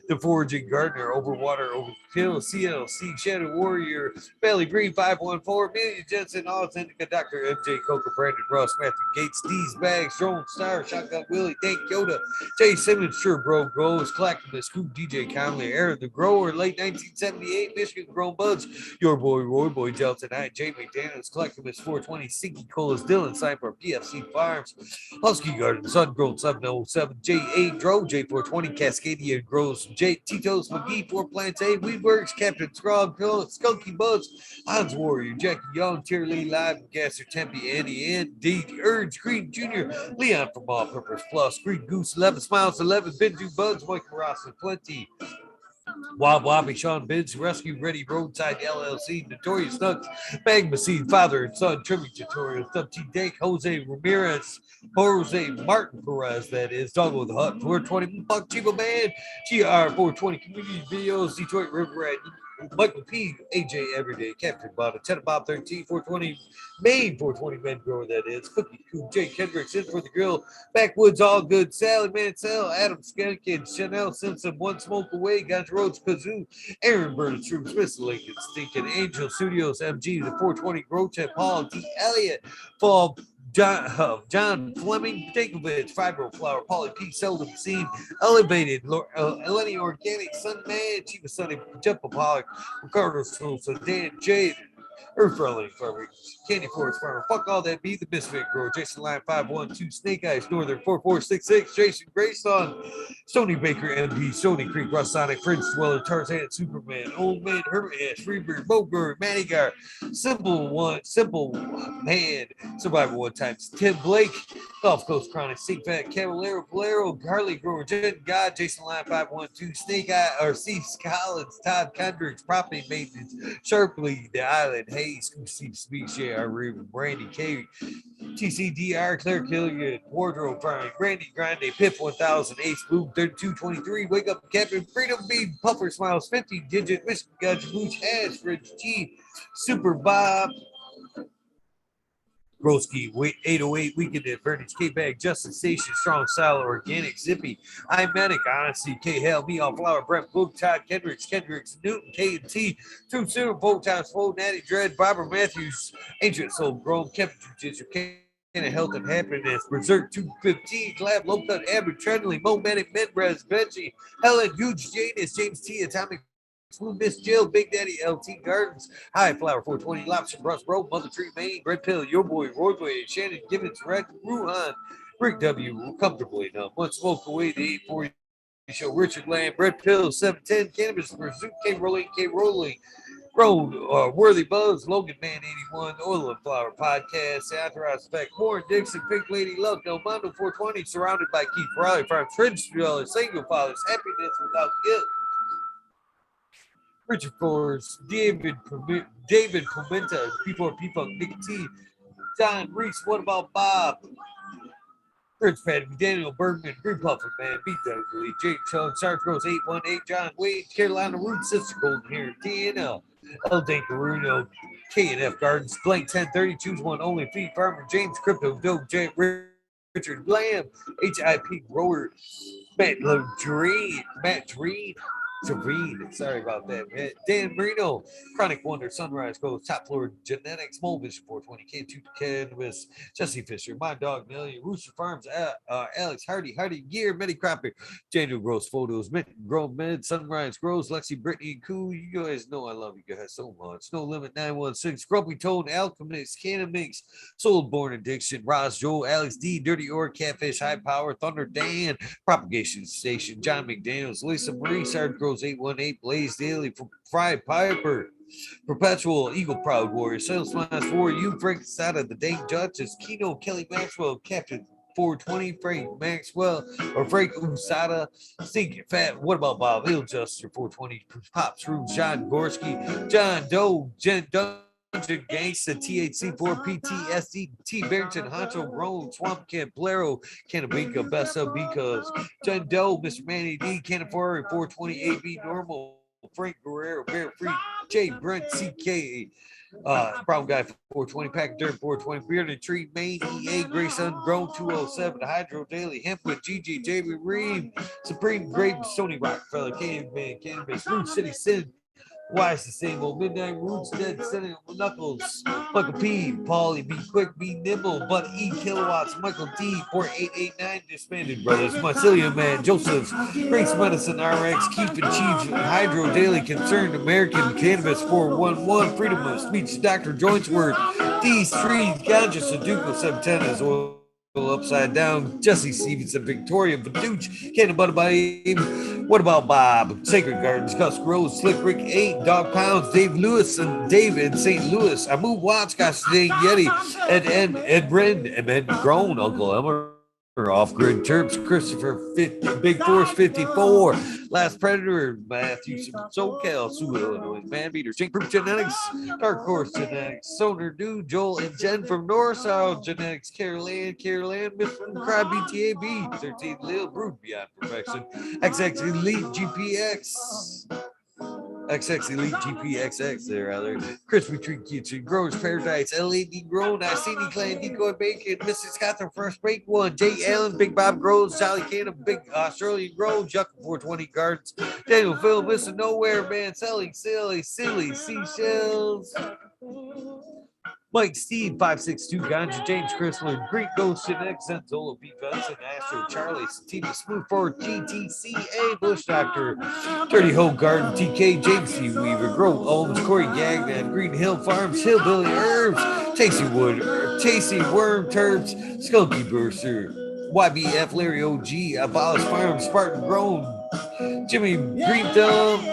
the Foraging Gardener, Overwater, Overkill, CLC, Shadow Warrior, Belly Green 514, Amelia Jensen, Authentica, Dr. MJ Coca, Brandon Russ, Matthew Gates, D's Bags, Drone Star, Shotgun Willie, Dank Yoda, Jay Simmons, Sure Bro Grows, Clackamas, Scoop, DJ Conley, Aaron the Grower, late 1978, Michigan Grown Buds, Your Boy, Roy Boy, Delta 9, Jay McDaniels, Clackamas 420, Sinky Colas, Dylan, Cypher, PFC Farms, Husky Garden, Sun Grown 707, J8, Dro, J420, Cascadia Grows, J Tito's, McGee, 4 Plants A, Weedworks, Captain Scrog, Skunky Buds, Hans Warrior, Jackie Young, Terry Lee Live, Gasser, Tempe, Andy, and D, Urge, Green Jr., Leon from All Purpose Plus, Green Goose, 11 Smiles, 11, Benju Buds, Mike Ross, and Plenty. Wild Wobbly, Sean Bids, Rescue Ready, Roadside LLC, Notorious Nuts, Magma Seed, Father and Son, Tribute Tutorial, Sub T Dake, Jose Ramirez, Jose Martin Perez, that is, Dog with the Hut, 420, Buck Chivo Band, GR 420, Community Videos, Detroit River Rat, Michael P, AJ Everyday, Captain Bob, Lieutenant Bob 13, 420, Maine 420 Men Grower, that is, Cookie Coop, Jay Kendricks, In for the Grill, Backwoods All Good, Sally Mansell, Adam Skankin, Chanel Simpson, One Smoke Away, Ganja Roads, Kazoo, Aaron Burnett, Troops, Miss Lincoln, Stinking, Angel Studios, MG, the 420 Grow Tech, Paul D. Elliott, Fall, John Fleming, Dankovich, Fibro Flower, Polly P. Seldom Seen, Elevated, Lenny Organic, Sun Man, Chief of Sunny, Jeff Pollock, Ricardo Sosa, Dan Jade, Earth Rolling Farmer, Candy Forest Farmer, Fuck All That Be, the Misfit Grower, Jason Line 512, Snake Eyes, Northern 4466, Jason Grayson, Stony Baker MP, Stony Creek, Russ Sonic, Fringe Dweller, Tarzan, Superman, Old Man, Hermit Ash, Freebird, Bogart, Manigar, Simple Man, Survivor One Times, Tim Blake, Gulf Coast Chronic, Sink Fat, Cavallero, Valero, Harley Grower, Jen God, Jason Line 512, Snake Eye, or Steve Collins, Todd Kendricks, Property Maintenance, Sharply, The Island, Hayes, Steve Speech, J.R. Ruben, Brandy K, TCDR, Claire Killian, Wardrobe Farming, Brandy Grande, Pip 1000, Ace Boom 3223, Wake Up Captain, Freedom Beam, Puffer Smiles 50, Digit, Michigan Gudge, Mooch Hash, Rich G, Super Bob, Broski, 808 Weekend at Vernage, K-Bag, Justin Station, Strong Style, Organic, Zippy, I'm Medic, Honesty, K-Hell, Me All Flower, Brett Book, Todd Kendricks, Newton, K&T, True Super, Bow Times, Flow, Natty Dread, Barbara Matthews, Ancient Soul, Grown, Kevin Jiu-Jitsu, Canna, Health and Happiness, Berserk 215, Collab, Low Cut, Abbott, Treadly, Mo Medic, Medrez, Benji, Helen, Huge Janus, James T, Atomic, Smooth Miss Jill, Big Daddy, LT Gardens, High Flower 420, Lobster Brush Road, Mother Tree Main, Red Pill, Your Boy, Roy Boy, Shannon Gibbons, Red Ruhan, Rick W, Comfortably Numb, One Smoke Away, the 840 Show, Richard Lamb, Red Pill, 710, Cannabis Pursuit, K Rolling, Road, Worthy Buzz, Logan Man 81, Oil and Flower Podcast, Authorized Effect, Warren Dixon, Pink Lady Luck, El Mondo 420, surrounded by Keith Riley, Farm Trench Dwellers, Single Fathers, Happiness Without Guilt, Richard Forrest, David Pimenta, P4P Nick T, John Reese, What About Bob? Rich Patty, Daniel Bergman, Green Puffer Man, Beat Dudley, Jake Chung, Sarge Rose 818, John Wade, Carolina Root, Sister Golden Hair, DNL, El Dancaruno, K&F Gardens, Blank 1030, Choose One Only, Feed Farmer, James Crypto, Dope, J. Richard Lamb, HIP Grower, Matt Dreed, sorry about that, man. Dan Marino, Chronic Wonder, Sunrise Coast, Top Floor Genetics, Mole Vision 420, K2 Cannabis, Jesse Fisher, My Dog Million, Rooster Farms, Alex Hardy, Gear, Medi Cropper, Daniel Gross Photos, Grown Med, Sunrise Grows, Lexi, Brittany, and Koo. You guys know I love you guys so much. No Limit 916, Grumpy Tone, Alchemist, Canna Mix, Soulborn Addiction, Ross Joel, Alex D, Dirty Or, Catfish, High Power, Thunder Dan, Propagation Station, John McDaniels, Lisa Marie, Sarge Grows 818, Blaze Daily, Fry Piper, Perpetual, Eagle Proud Warrior, Sales Smiles for you, Frank Sada, The Dane Judges, Kino, Kelly Maxwell, Captain 420, Frank Maxwell, or Frank Usada, Stinking Fat, What About Bob Iljuster 420, Pops Room, John Gorski, John Doe, Jen Dunn, Gangsta, THC4, PTSD, T. Barrington, Honcho, Grown, Swamp Camp, Blero, Cannabinka, Best of Because, Jen Doe, Mr. Manny D, Canafari, 420, AB Normal, Frank Guerrero, Bear Free, Jay Brent, CK, Brown Guy 420, Pack Dirt 420, Bearded Tree, Main EA, Grayson, Grown 207, Hydro Daily, Hemp with GG, Jamie Reed, Supreme Grape, Stoney Rockafeller, Caveman, Cannabis, Root City Sin, Why is the same old Midnight Roots, Dead Senate Knuckles, Michael P, Paulie, Be Quick, Be Nimble, Bud E, Kilowatts, Michael D, 4889, Disbanded Brothers, Mycelia Man, Joseph's, Grace Medicine, RX, Keep and Chief, Hydro Daily, Concerned American Cannabis 411, Freedom of Speech, Dr. Jointsworth, D Street, Ganja Sudoku, 710 as well. Upside Down, Jesse Stevenson, Victoria Baduch, Cannon Buddhaboy, What About Bob, Sacred Gardens, Gus Rose, Slick Rick 8, Dog Pounds, Dave Lewis, and David St. Louis, Amu Watts, Gosh Dang Yeti, Ed Bren, and Ed Grown, Uncle Elmer, Off Grid Terps, Christopher 50, Big Force 54, Last Predator, Matthew Socal, Sioux, Illinois, Man Beater, Jake Proof Genetics, Dark Horse Genetics, Soner Dude, Joel and Jen from North South Genetics, Carol Ann, Mr. Cry BTAB, 13 Lil Brood Beyond Perfection, XX Elite GPX. XX Elite GPXX there, rather. Crispy Treat Kitchen, Growers Paradise, LAD Grown, ICD Clan, Decoy Bacon, Mrs. Catherine First Break One, Jay Allen, Big Bob Grows, Jolly Canna, Big Australian Grow, Juck 420 Gardens, Daniel Phil, Mr. Nowhere Man, Selling Silly Seashells. Mike Steve 562 Ganja, James Chrysler, Greek Ghost Genetics, Senzola B. Benson, Astro Charlie, Sativa Smooth Forward, GTCA, Bush Doctor, Dirty Hoe Garden, TK, James C. Weaver, Grove Owens, Corey Gagnon, Green Hill Farms, Hillbilly Herbs, Tasty Wood, Tasty Worm Terps, Skunky Burster, YBF Larry OG, Abolish Farms, Spartan Grown, Jimmy Green Thumb,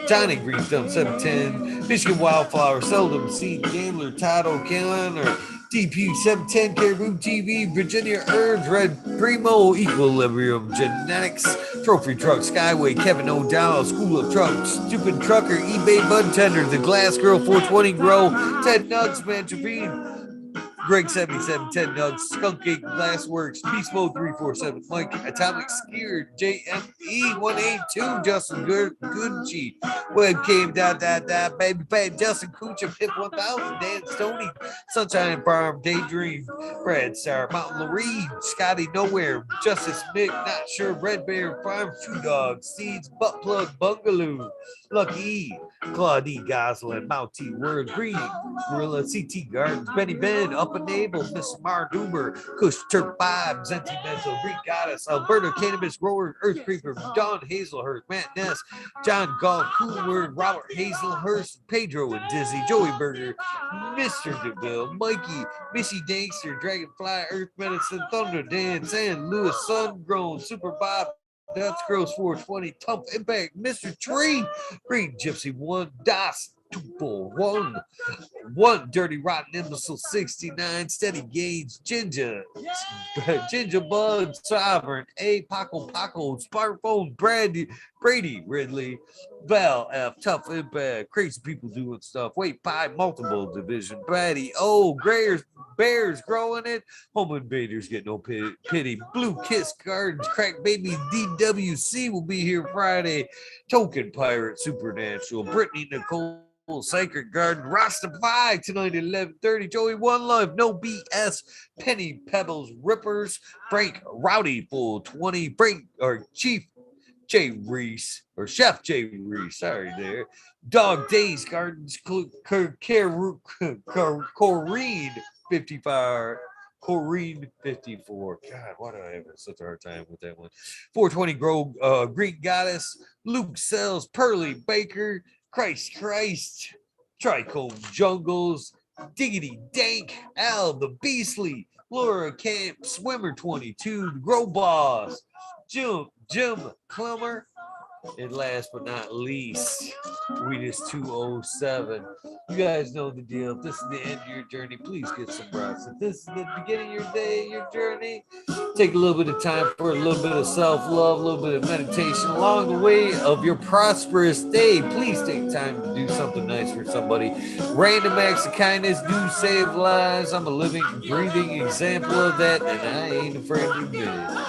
Johnny Green Thumb 710, Michigan Wildflower, Seldom Seed Gambler, Todd O'Callaghan, or DP 710, Caribou TV, Virginia Herbs, Red Primo, Equilibrium Genetics, Trophy Truck, Skyway, Kevin O'Donnell, School of Trucks, Stupid Trucker, eBay Bud Tender, The Glass Girl 420 Grow, Ted Nugs, Man Javine, Greg 7710 Nugs, Skunk Cake Glassworks, Beast Mode 347, Mike, Atomic Skier, JME 182, Justin Goodchi, Webcam Baby Pat, Justin Kucha, Pip 1000, Dan Stoney, Sunshine Farm, Daydream, Brad Star, Mountain Loreen, Scotty Nowhere, Justice Mick, Not Sure, Red Bear Farm, Shoe Dog, Seeds, Butt Plug, Bungaloo, Lucky, Claudie Goslin, Mount T Word, Green, Gorilla, CT Gardens, Benny Ben, Up and Able, Miss Marduber, Kush Turk Bob, Sentimental, Greek Goddess, Alberta Cannabis Grower, Earth Creeper, Don Hazelhurst, Matt Ness, John Gall, Cool Word, Robert Hazelhurst, Pedro and Dizzy, Joey Burger, Mr. DeVille, Mikey, Missy Dankster, Dragonfly, Earth Medicine, Thunder Dan, San Louis, Sungrown, Super Bob, Dutch Girls 420, Tump Impact, Mr. Tree, Green Gypsy 1, Das 241, 1 Dirty Rotten Imbecile 69, Steady Gauge, Ginger, Ginger Bud, Sovereign, A, Paco, Smartphone, Brady, Ridley, Val F, Tough Impact, Crazy People Doing Stuff, Wait Pie, Multiple Division, Batty, Oh, Grayers, Bears growing it, Home Invaders get no pity, Blue Kiss Gardens, Crack Baby, DWC will be here Friday, Token Pirate, Supernatural, Brittany Nicole, Sacred Garden, Rastafy tonight at 11:30. Joey One Life, No BS, Penny Pebbles, Rippers, Frank Rowdy, Full 20, Frank or Chief J Reese or Chef J Reese. Sorry there. Dog Days Gardens, Corrine 55. Corrine 54. God, why do I have such a hard time with that one? 420 Grow, Greek Goddess, Luke Sells, Pearly Baker, Christ, Trichome Jungles, Diggity Dank, Al the Beastly, Laura Camp, Swimmer 22, Grow Boss, Jim Clemmer, and last but not least, Weedus 207. You guys know the deal. If this is the end of your journey, please get some rest. If this is the beginning of your day, your journey, take a little bit of time for a little bit of self-love, a little bit of meditation along the way of your prosperous day. Please take time to do something nice for somebody. Random acts of kindness do save lives. I'm a living, breathing example of that, and I ain't afraid to admit it.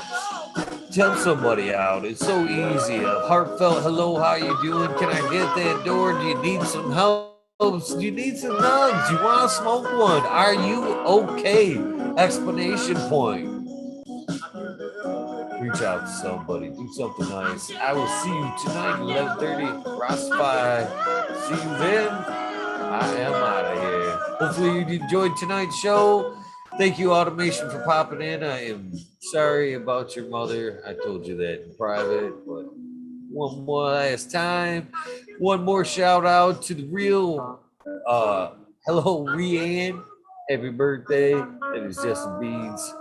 Tell somebody out. It's so easy. A heartfelt hello, how you doing? Can I get that door? Do you need some help? Do you need some nugs? You want to smoke one? Are you okay? Explanation point. Reach out to somebody. Do something nice. I will see you tonight at 11:30. Rostify. See you then. I am out of here. Hopefully you enjoyed tonight's show. Thank you, Automation, for popping in. I am sorry about your mother. I told you that in private, but one more last time. One more shout out to the real hello, Rianne. Happy birthday. It is Justin Beans.